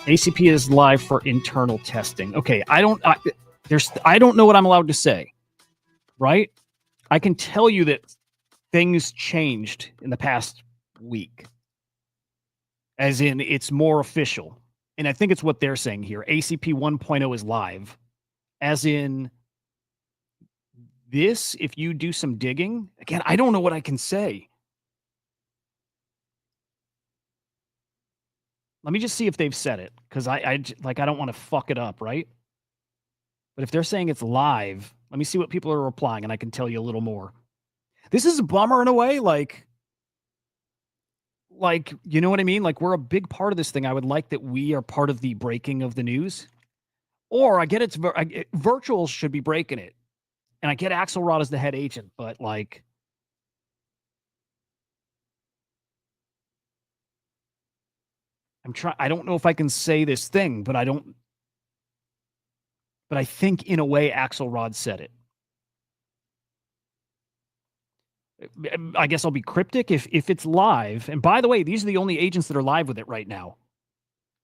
ACP is live for internal testing. Okay, I don't know what I'm allowed to say, right? I can tell you that things changed in the past week, as in it's more official. And I think it's what they're saying here. ACP 1.0 is live, as in this, if you do some digging, again, I don't know what I can say. Let me just see if they've said it, because I don't want to fuck it up, right? But if they're saying it's live, let me see what people are replying, and I can tell you a little more. This is a bummer in a way, like, you know what I mean? Like, we're a big part of this thing. I would like that we are part of the breaking of the news. Or I get virtuals should be breaking it. And I get Axelrod as the head agent, but like, I don't know if I can say this thing, but I think in a way Axelrod said it. I guess I'll be cryptic if it's live. And by the way, these are the only agents that are live with it right now.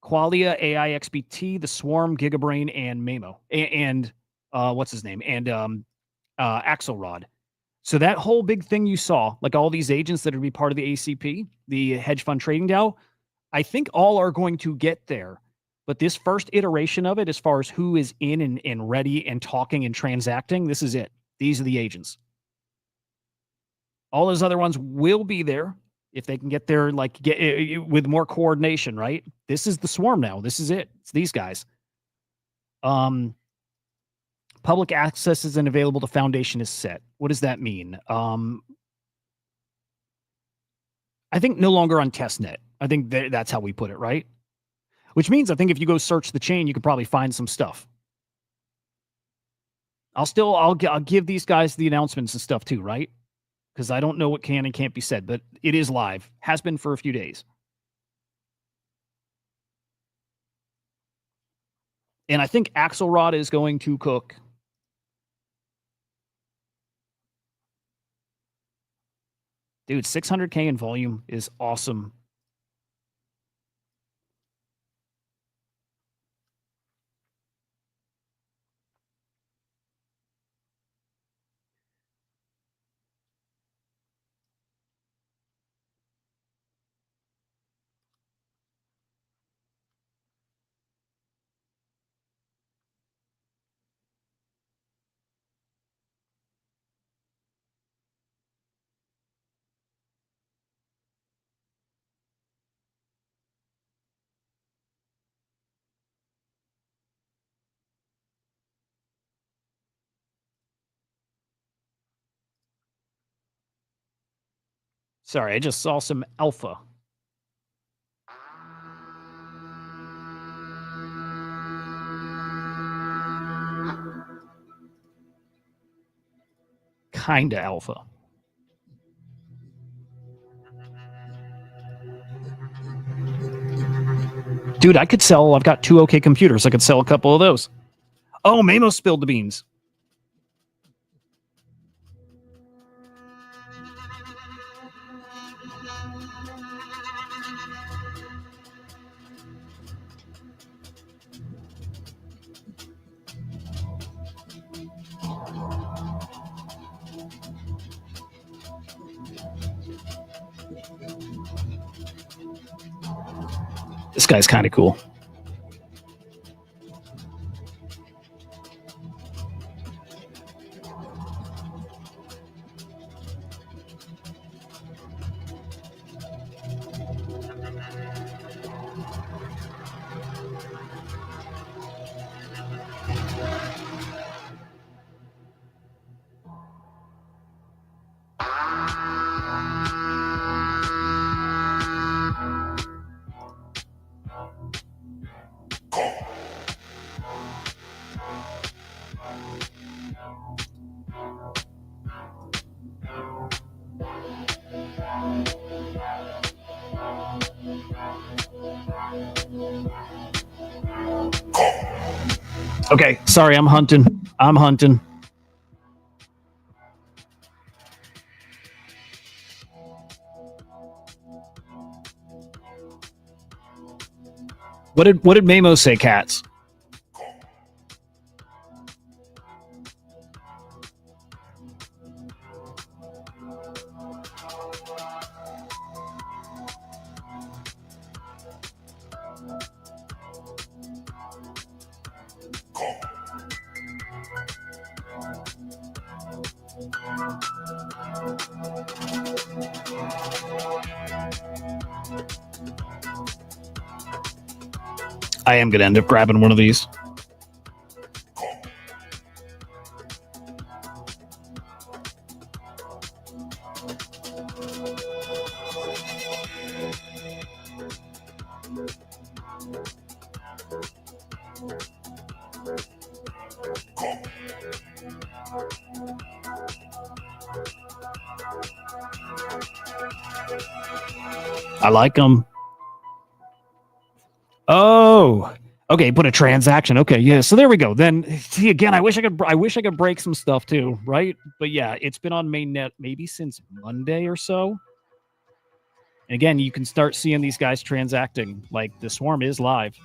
Qualia, AIXBT, the Swarm, Gigabrain, and Memo. And what's his name? And Axelrod. So that whole big thing you saw, like all these agents that would be part of the ACP, the hedge fund trading DAO, I think all are going to get there. But this first iteration of it, as far as who is in and ready and talking and transacting, this is it. These are the agents. All those other ones will be there if they can get there, like get with more coordination, right? This is the Swarm now. This is it. It's these guys. Public access isn't available. The foundation is set. What does that mean? I think no longer on testnet. I think that's how we put it, right? Which means I think if you go search the chain, you could probably find some stuff. I'll give these guys the announcements and stuff too, right? Because I don't know what can and can't be said, but it is live. Has been for a few days. And I think Axelrod is going to cook. Dude, 600K in volume is awesome. Sorry, I just saw some alpha. Kinda alpha. Dude, I could sell. I've got 2 OK computers. I could sell a couple of those. Oh, Mamo spilled the beans. This guy's kind of cool. Okay, sorry, I'm hunting. What did Memo say, Cats? I am gonna end up grabbing one of these. I like them. Oh, okay. Put a transaction. Okay, yeah. So there we go. Then see again. I wish I could break some stuff too, right? But yeah, it's been on mainnet maybe since Monday or so. And again, you can start seeing these guys transacting. Like the swarm is live,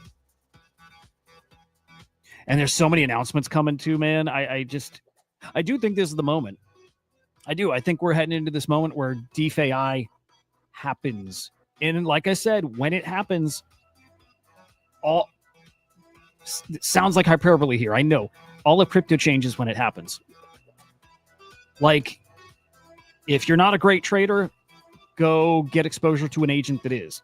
and there's so many announcements coming too, man. I do think this is the moment. I do. I think we're heading into this moment where DeFi happens, and like I said, when it happens, all sounds like hyperbole here. I know all of crypto changes when it happens. Like, if you're not a great trader, go get exposure to an agent that is.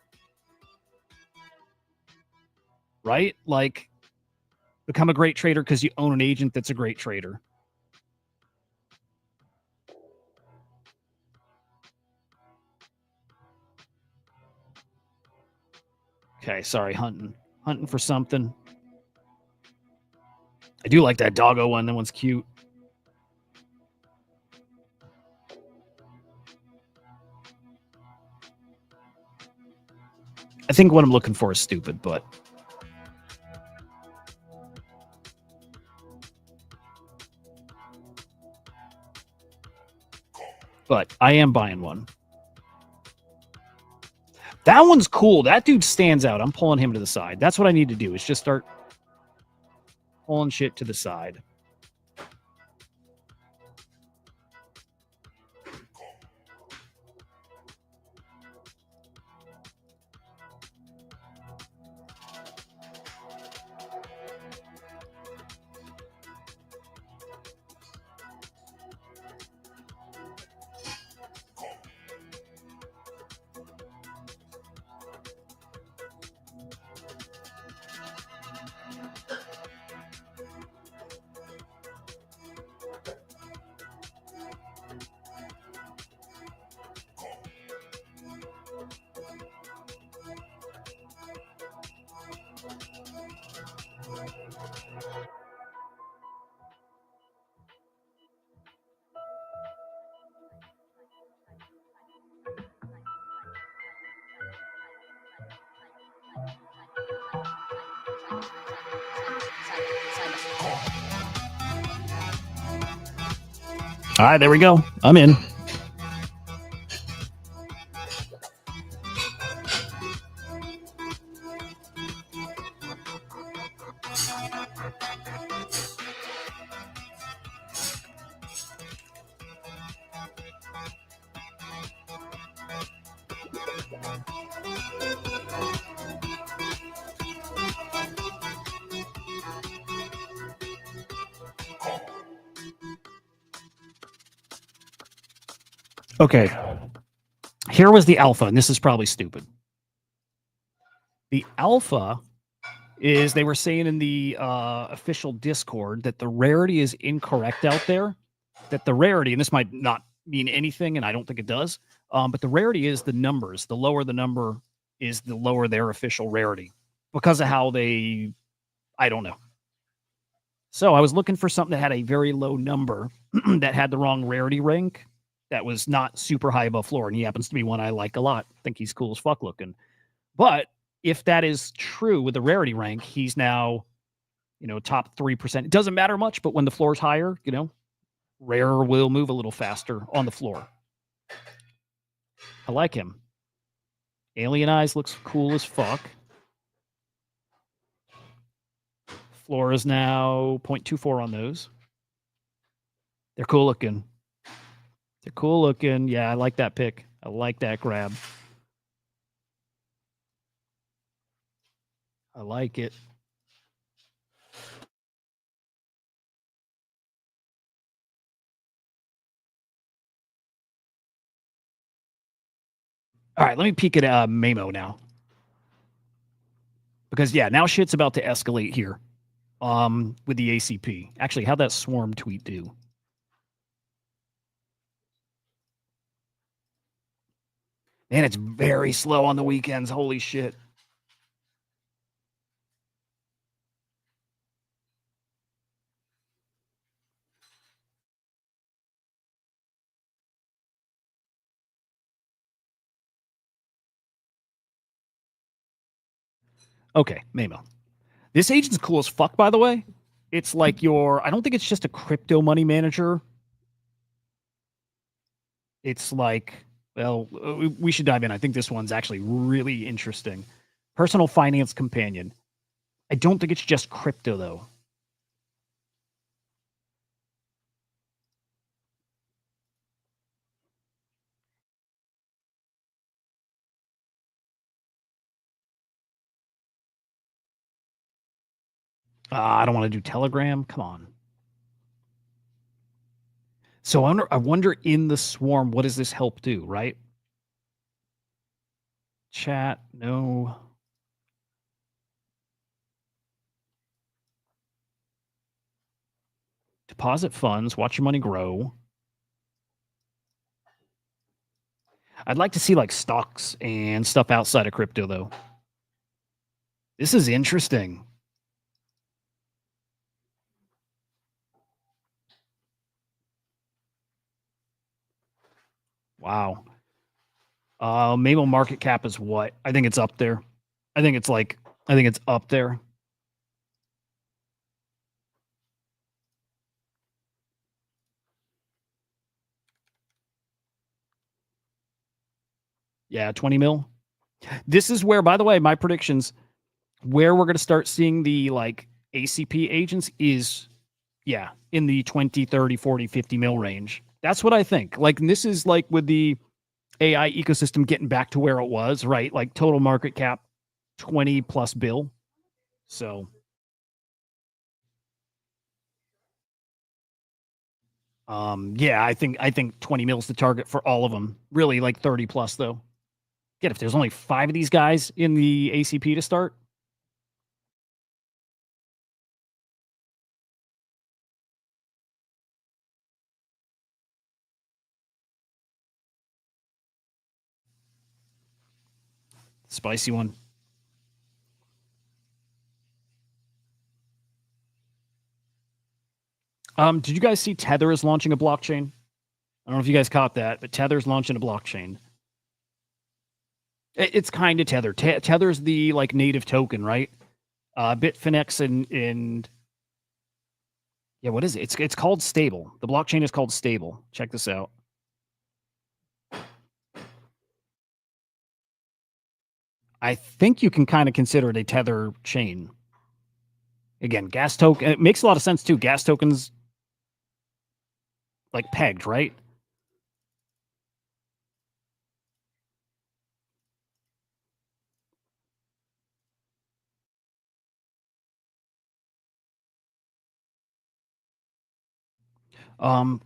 Right? Like, become a great trader because you own an agent that's a great trader. Okay, sorry, hunting for something. I do like that doggo one. That one's cute. I think what I'm looking for is stupid, but I am buying one. That one's cool. That dude stands out. I'm pulling him to the side. That's what I need to do, is just start pulling shit to the side. All right, there we go. I'm in. Okay. Here was the alpha, and this is probably stupid. The alpha is, they were saying in the official Discord that the rarity is incorrect out there. That the rarity, and this might not mean anything, and I don't think it does, but the rarity is the numbers. The lower the number is, the lower their official rarity, because of how they, I don't know. So I was looking for something that had a very low number that had the wrong rarity rank, that was not super high above floor, and he happens to be one I like a lot. I think he's cool as fuck looking. But if that is true with the rarity rank, he's now, top 3%. It doesn't matter much, but when the floor is higher, rare will move a little faster on the floor. I like him. Alien Eyes looks cool as fuck. Floor is now 0.24 on those. They're cool looking. They're cool looking. Yeah, I like that pick. I like that grab. I like it. All right, let me peek at Memo now. Because, yeah, now shit's about to escalate here with the ACP. Actually, how'd that Swarm tweet do? Man, it's very slow on the weekends. Holy shit. Okay, Memo. This agent's cool as fuck, by the way. It's like I don't think it's just a crypto money manager. It's like, well, we should dive in. I think this one's actually really interesting. Personal finance companion. I don't think it's just crypto, though. I don't want to do Telegram. Come on. So I wonder in the Swarm, what does this help do, right? Chat, no. Deposit funds, watch your money grow. I'd like to see like stocks and stuff outside of crypto, though. This is interesting. Wow. Mabel market cap is what? I think it's up there. I think it's up there. Yeah, 20 mil. This is where, by the way, my predictions, where we're going to start seeing the like ACP agents is, yeah, in the 20, 30, 40, 50 mil range. That's what I think. Like, and this is like with the AI ecosystem getting back to where it was, right? Like total market cap, 20 plus bill. So, yeah, I think 20 mil is the target for all of them. Really, like 30 plus though. Get if there's only 5 of these guys in the ACP to start. Spicy one. Did you guys see Tether is launching a blockchain? I don't know if you guys caught that, but Tether's launching a blockchain. It's kind of Tether. Tether's the like native token, right? Bitfinex and yeah, what is it? It's called Stable. The blockchain is called Stable. Check this out. I think you can kind of consider it a Tether chain. Again, gas token. It makes a lot of sense too. Gas tokens like pegged, right?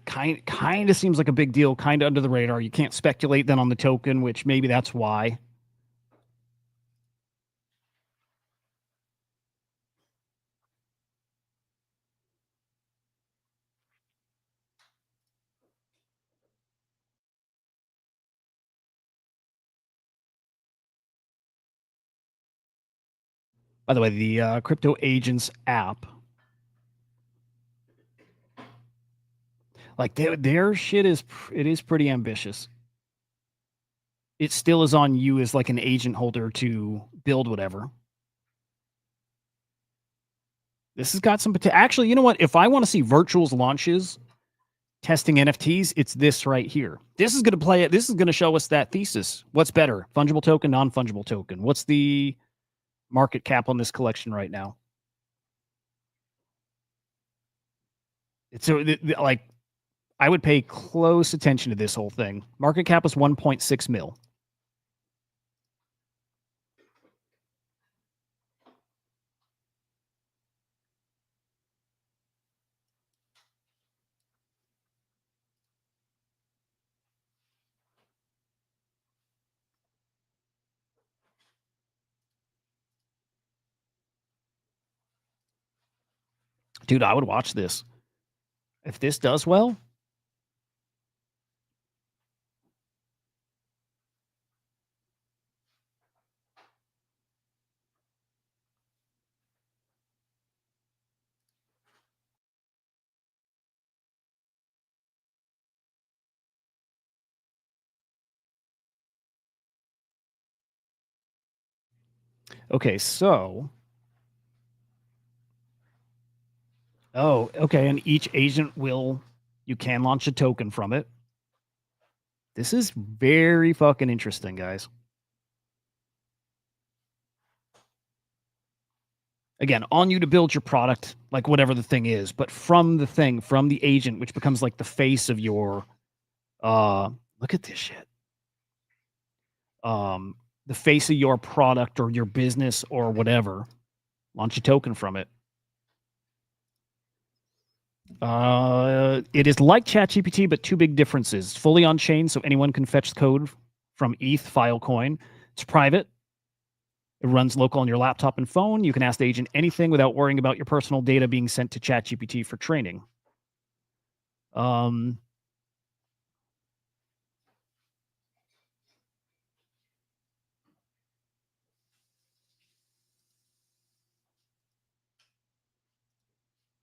Kind of seems like a big deal, kind of under the radar. You can't speculate then on the token, which maybe that's why. By the way, the Crypto Agents app, like their shit is pretty ambitious. It still is on you as like an agent holder to build whatever. This has got some potential. Actually, you know what? If I want to see virtuals launches testing NFTs, it's this right here. This is going to play it. This is going to show us that thesis. What's better? Fungible token, non-fungible token. What's the market cap on this collection right now? So like, I would pay close attention to this whole thing. Market cap is 1.6 mil. Dude, I would watch this. If this does well, okay, so. Oh, okay. And each agent you can launch a token from it. This is very fucking interesting, guys. Again, on you to build your product, like whatever the thing is, but from the agent, which becomes like the face of your, look at this shit. The face of your product or your business or whatever, launch a token from it. It is like ChatGPT, but two big differences. Fully on chain, so anyone can fetch code from ETH Filecoin. It's private. It runs local on your laptop and phone. You can ask the agent anything without worrying about your personal data being sent to ChatGPT for training.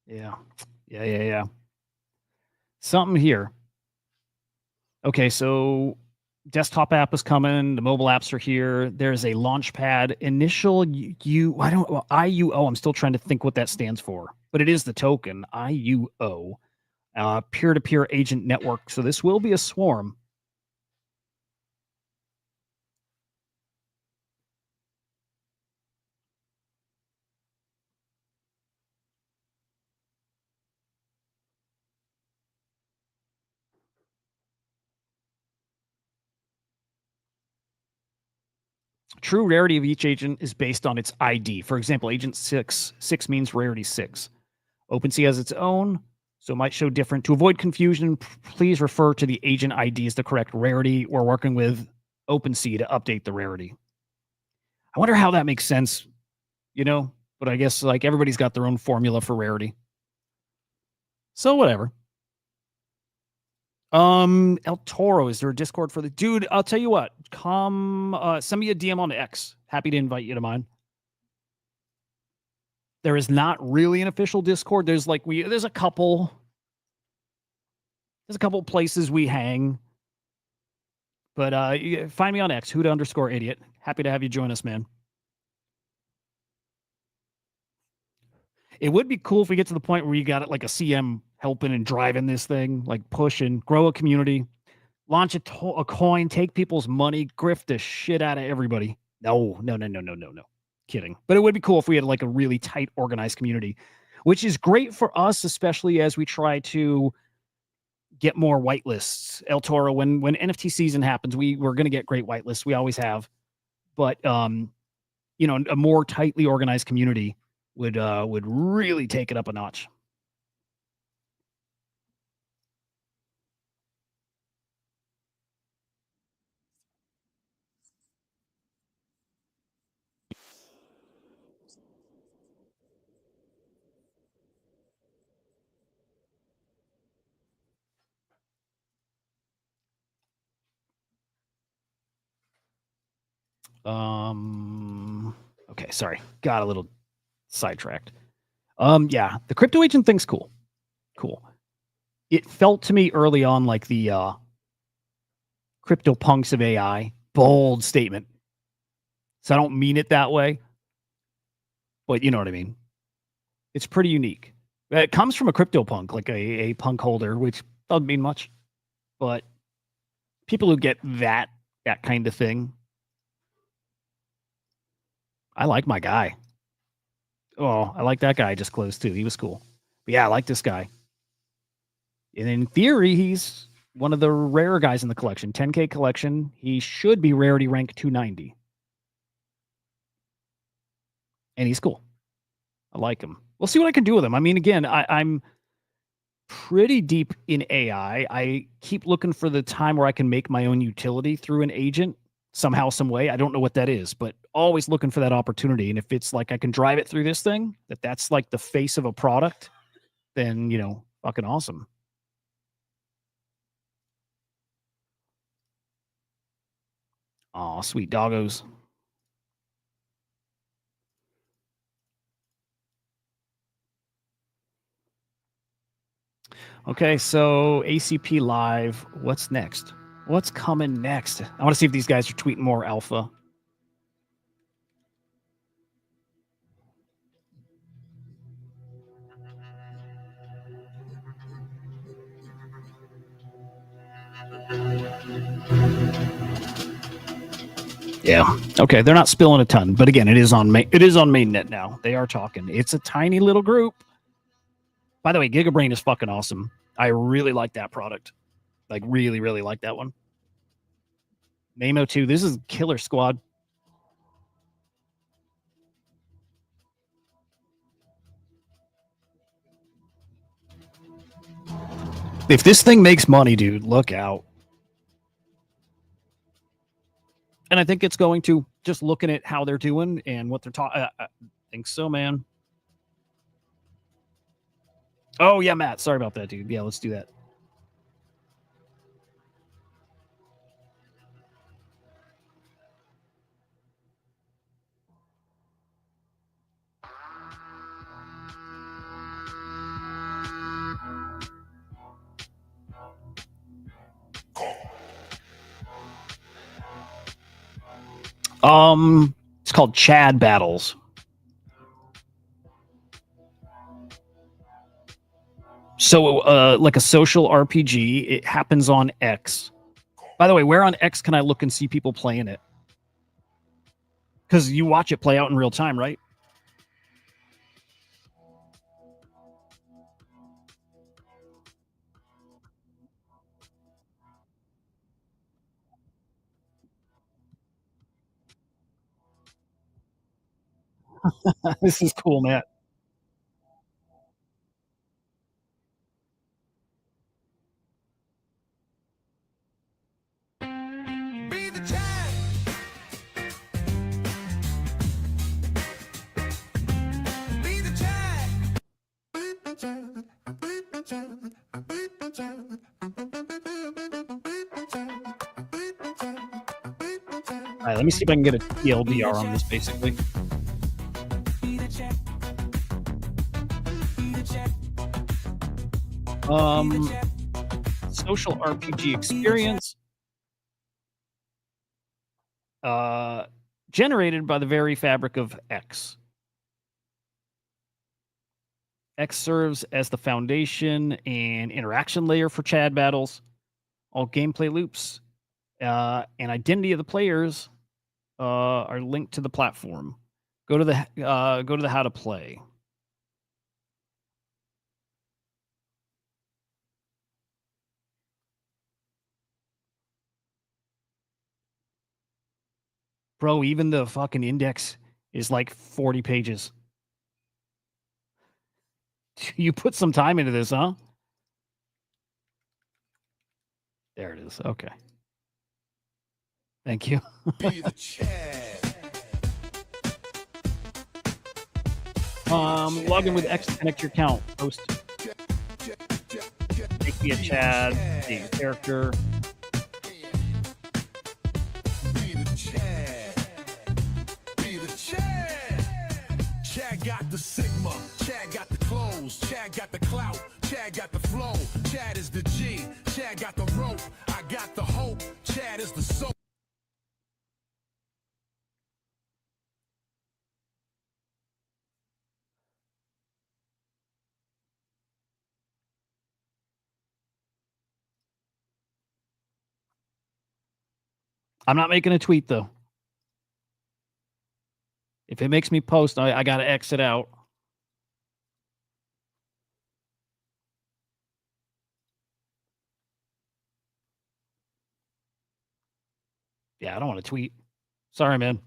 Yeah. Something here. Okay, so desktop app is coming. The mobile apps are here. There's a launchpad. Initial IUO. I'm still trying to think what that stands for, but it is the token IUO, peer-to-peer agent network. So this will be a swarm. True rarity of each agent is based on its ID. For example, agent 6 means rarity 6. OpenSea has its own, so it might show different. To avoid confusion, please refer to the agent ID as the correct rarity. We're working with OpenSea to update the rarity. I wonder how that makes sense, but I guess like everybody's got their own formula for rarity. So whatever. El Toro, is there a Discord for the dude? I'll tell you what. Send me a DM on X. Happy to invite you to mine. There is not really an official Discord. There's a couple places we hang. But find me on X, Huda_idiot. Happy to have you join us, man. It would be cool if we get to the point where you got it like a CM helping and driving this thing, like pushing, grow a community, launch a coin, take people's money, grift the shit out of everybody. No. Kidding. But it would be cool if we had like a really tight, organized community, which is great for us, especially as we try to get more whitelists. El Toro, when NFT season happens, we're going to get great whitelists. We always have. But, a more tightly organized community would really take it up a notch. Okay, sorry. Got a little sidetracked. Yeah, the crypto agent thing's cool. It felt to me early on like the crypto punks of AI. Bold statement. So I don't mean it that way, but you know what I mean. It's pretty unique. It comes from a crypto punk, like a punk holder, which doesn't mean much. But people who get that kind of thing, I like my guy. Oh, I like that guy I just closed too. He was cool. But yeah, I like this guy. And in theory, he's one of the rarer guys in the collection. 10K collection. He should be rarity rank 290. And he's cool. I like him. We'll see what I can do with him. I mean, again, I'm pretty deep in AI. I keep looking for the time where I can make my own utility through an agent somehow, some way. I don't know what that is, but always looking for that opportunity. And if it's like I can drive it through this thing, that's like the face of a product, then, fucking awesome. Aw, sweet doggos. Okay, so ACP Live, what's next? What's coming next? I want to see if these guys are tweeting more alpha. Yeah. Okay, they're not spilling a ton, but again, it is on mainnet now. They are talking. It's a tiny little group. By the way, GigaBrain is fucking awesome. I really like that product. Like really, really like that one. Memo 2. This is Killer Squad. If this thing makes money, dude, look out. And I think it's going to, just looking at how they're doing and what they're talking. I think so, man. Oh, yeah, Matt. Sorry about that, dude. Yeah, let's do that. It's called Chad Battles. So, like a social RPG, it happens on X. By the way, where on X can I look and see people playing it? Because you watch it play out in real time, right? This is cool, Matt. Be the Chad. Be the Chad. All right, let me see if I can get a TLDR on this, basically. Social RPG experience. Generated by the very fabric of X. X serves as the foundation and interaction layer for Chad battles. All gameplay loops and identity of the players are linked to the platform. Go to the how to play. Bro, even the fucking index is like 40 pages. You put some time into this, huh? There it is. Okay. Thank you. Be the Chad. Log in with X to connect your account. Post. Make me a Chad. Be your character. Be the Chad. Be the Chad. Chad got the Sigma. Chad got the clothes. Chad got the clout. Chad got the flow. Chad is the G. Chad got the rope. I got the hope. Chad is the soul. I'm not making a tweet though. If it makes me post, I got to exit out. Yeah, I don't want to tweet. Sorry, man.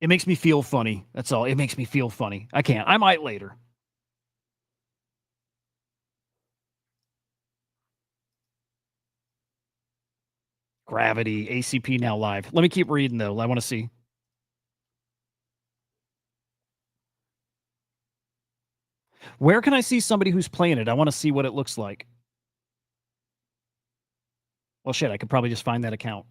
It makes me feel funny. That's all. It makes me feel funny. I can't. I might later. Gravity, ACP now live. Let me keep reading, though. I want to see. Where can I see somebody who's playing it? I want to see what it looks like. Well, shit, I could probably just find that account.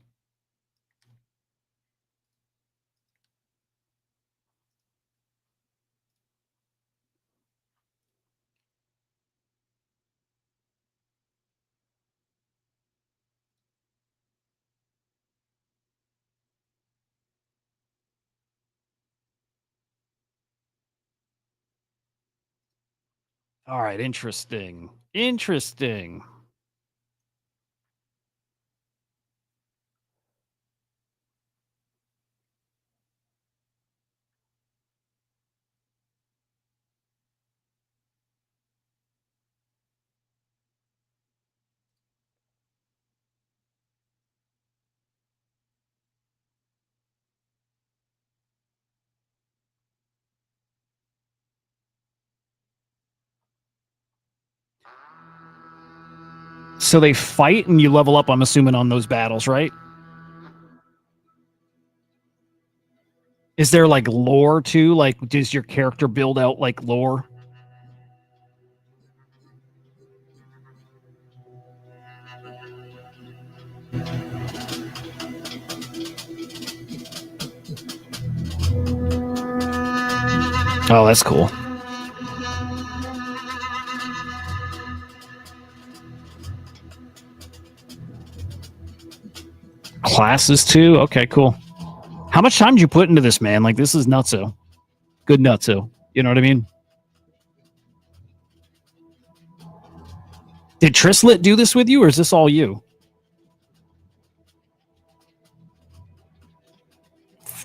All right, interesting. Interesting. So they fight and you level up, I'm assuming, on those battles, right? Is there like lore too? Like, does your character build out like lore? Oh, that's cool. Classes too? Okay, cool. How much time did you put into this, man? Like, this is nutso. Good nutso. You know what I mean? Did Trislet do this with you, or is this all you?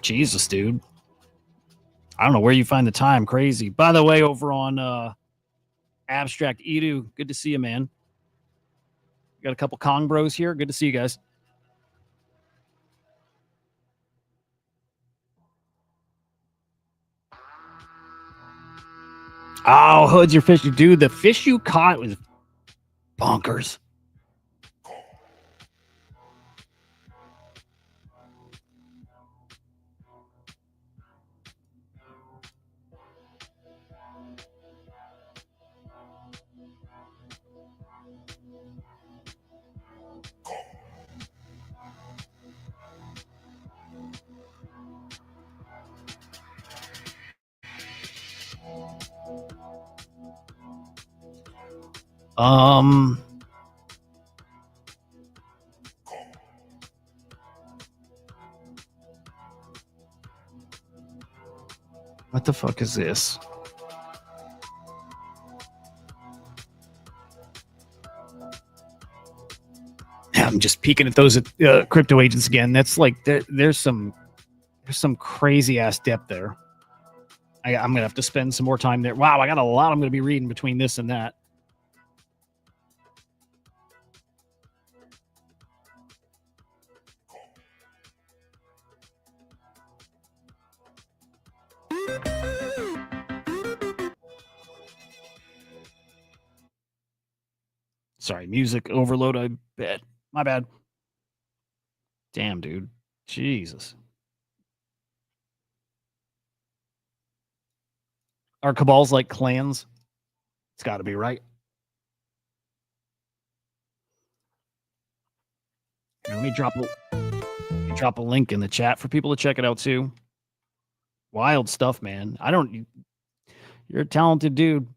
Jesus, dude. I don't know where you find the time. Crazy. By the way, over on Abstract Edu, good to see you, man. Got a couple Kong bros here. Good to see you guys. Oh, Hood's your fish. Dude, the fish you caught was bonkers. What the fuck is this? I'm just peeking at those crypto agents again. That's like there's some crazy ass depth there. I'm gonna have to spend some more time there. Wow, I got a lot I'm gonna be reading between this and that. Sorry, music overload. I bet. My bad. Damn, dude. Jesus. Are cabals like clans? It's got to be, right? Here, let me drop a link in the chat for people to check it out too. Wild stuff, man. You're a talented dude.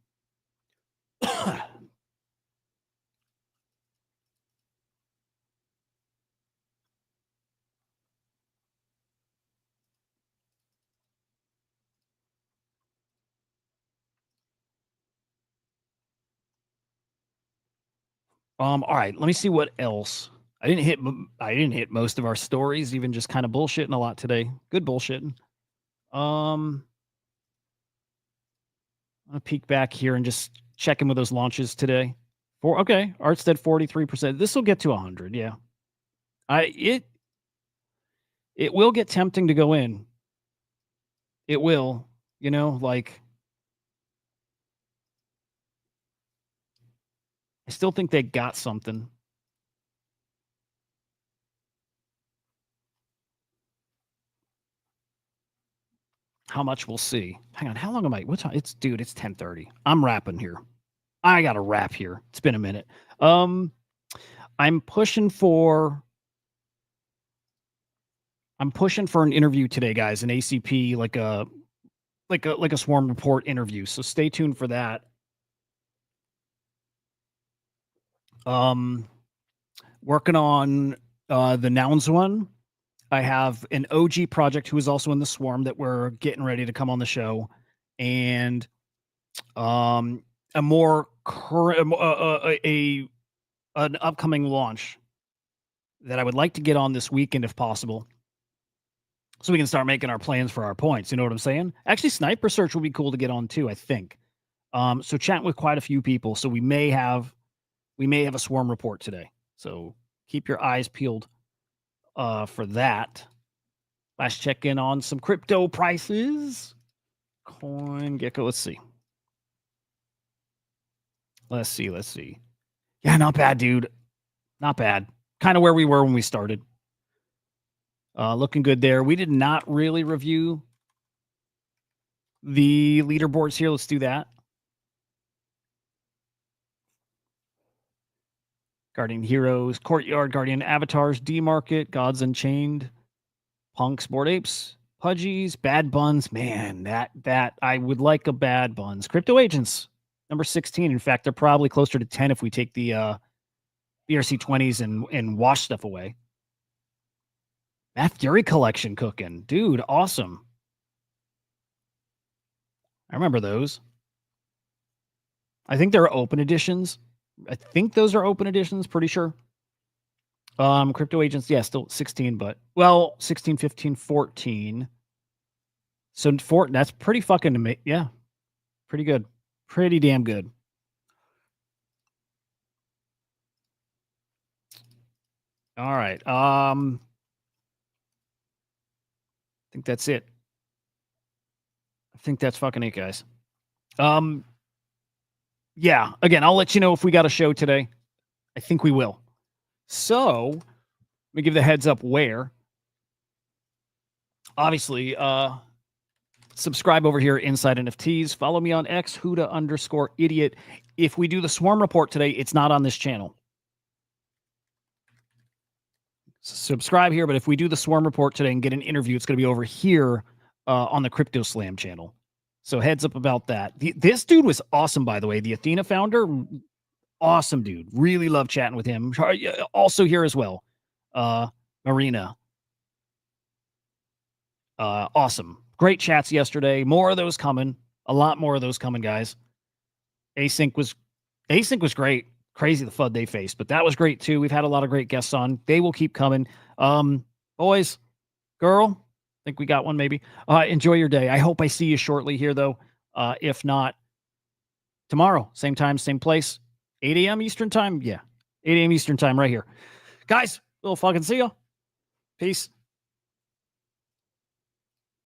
All right, let me see what else. I didn't hit most of our stories, even just kind of bullshitting a lot today. Good bullshitting. I'm gonna peek back here and just check in with those launches today. Okay, Artstead 43%. This will get to 100. Yeah, it will get tempting to go in. It will, like I still think they got something. How much we'll see. Hang on, how long am I? What time? It's 10:30. I'm wrapping here. I got to wrap here. It's been a minute. I'm pushing for an interview today, guys, an ACP, like a Swarm Report interview. So stay tuned for that. Working on the Nouns one. I have an OG project who is also in the Swarm that we're getting ready to come on the show, and a more current an upcoming launch that I would like to get on this weekend if possible, so we can start making our plans for our points. You know what I'm saying? Actually, Sniper Search would be cool to get on too, I think. So chatting with quite a few people, so we may have a Swarm Report today. So keep your eyes peeled for that. Last check in on some crypto prices. CoinGecko. Let's see. Yeah, not bad, dude. Not bad. Kind of where we were when we started. Looking good there. We did not really review the leaderboards here. Let's do that. Guardian Heroes, Courtyard, Guardian Avatars, D-Market, Gods Unchained, Punks, Bored Apes, Pudgies, Bad Buns. Man, that I would like a Bad Buns. Crypto Agents, number 16. In fact, they're probably closer to 10 if we take the BRC20s and wash stuff away. Math Fury collection cooking. Dude, awesome. I remember those. I think they're open editions. I think those are open editions, pretty sure. Crypto Agents, yeah, still 16, but 16, 15, 14. So that's pretty fucking amazing. Yeah. Pretty good. Pretty damn good. All right. I think that's it. I think that's fucking it, guys. Yeah, again, I'll let you know if we got a show today. I think we will. So, let me give the heads up where. Obviously, subscribe over here, Inside NFTs. Follow me on X, Huda_idiot. If we do the Swarm Report today, it's not on this channel. Subscribe here, but if we do the Swarm Report today and get an interview, it's going to be over here on the Crypto Slam channel. So heads up about that. This dude was awesome, by the way. The Athena founder, awesome dude. Really love chatting with him. Also here as well. Marina. Awesome. Great chats yesterday. More of those coming. A lot more of those coming, guys. Async was great. Crazy the FUD they faced, but that was great too. We've had a lot of great guests on. They will keep coming. Boys, girl, I think we got one maybe. Enjoy your day. I hope I see you shortly here though. If not, tomorrow, same time, same place, 8 a.m. Eastern time. Yeah, 8 a.m. Eastern time right here. Guys, we'll fucking see you. Peace.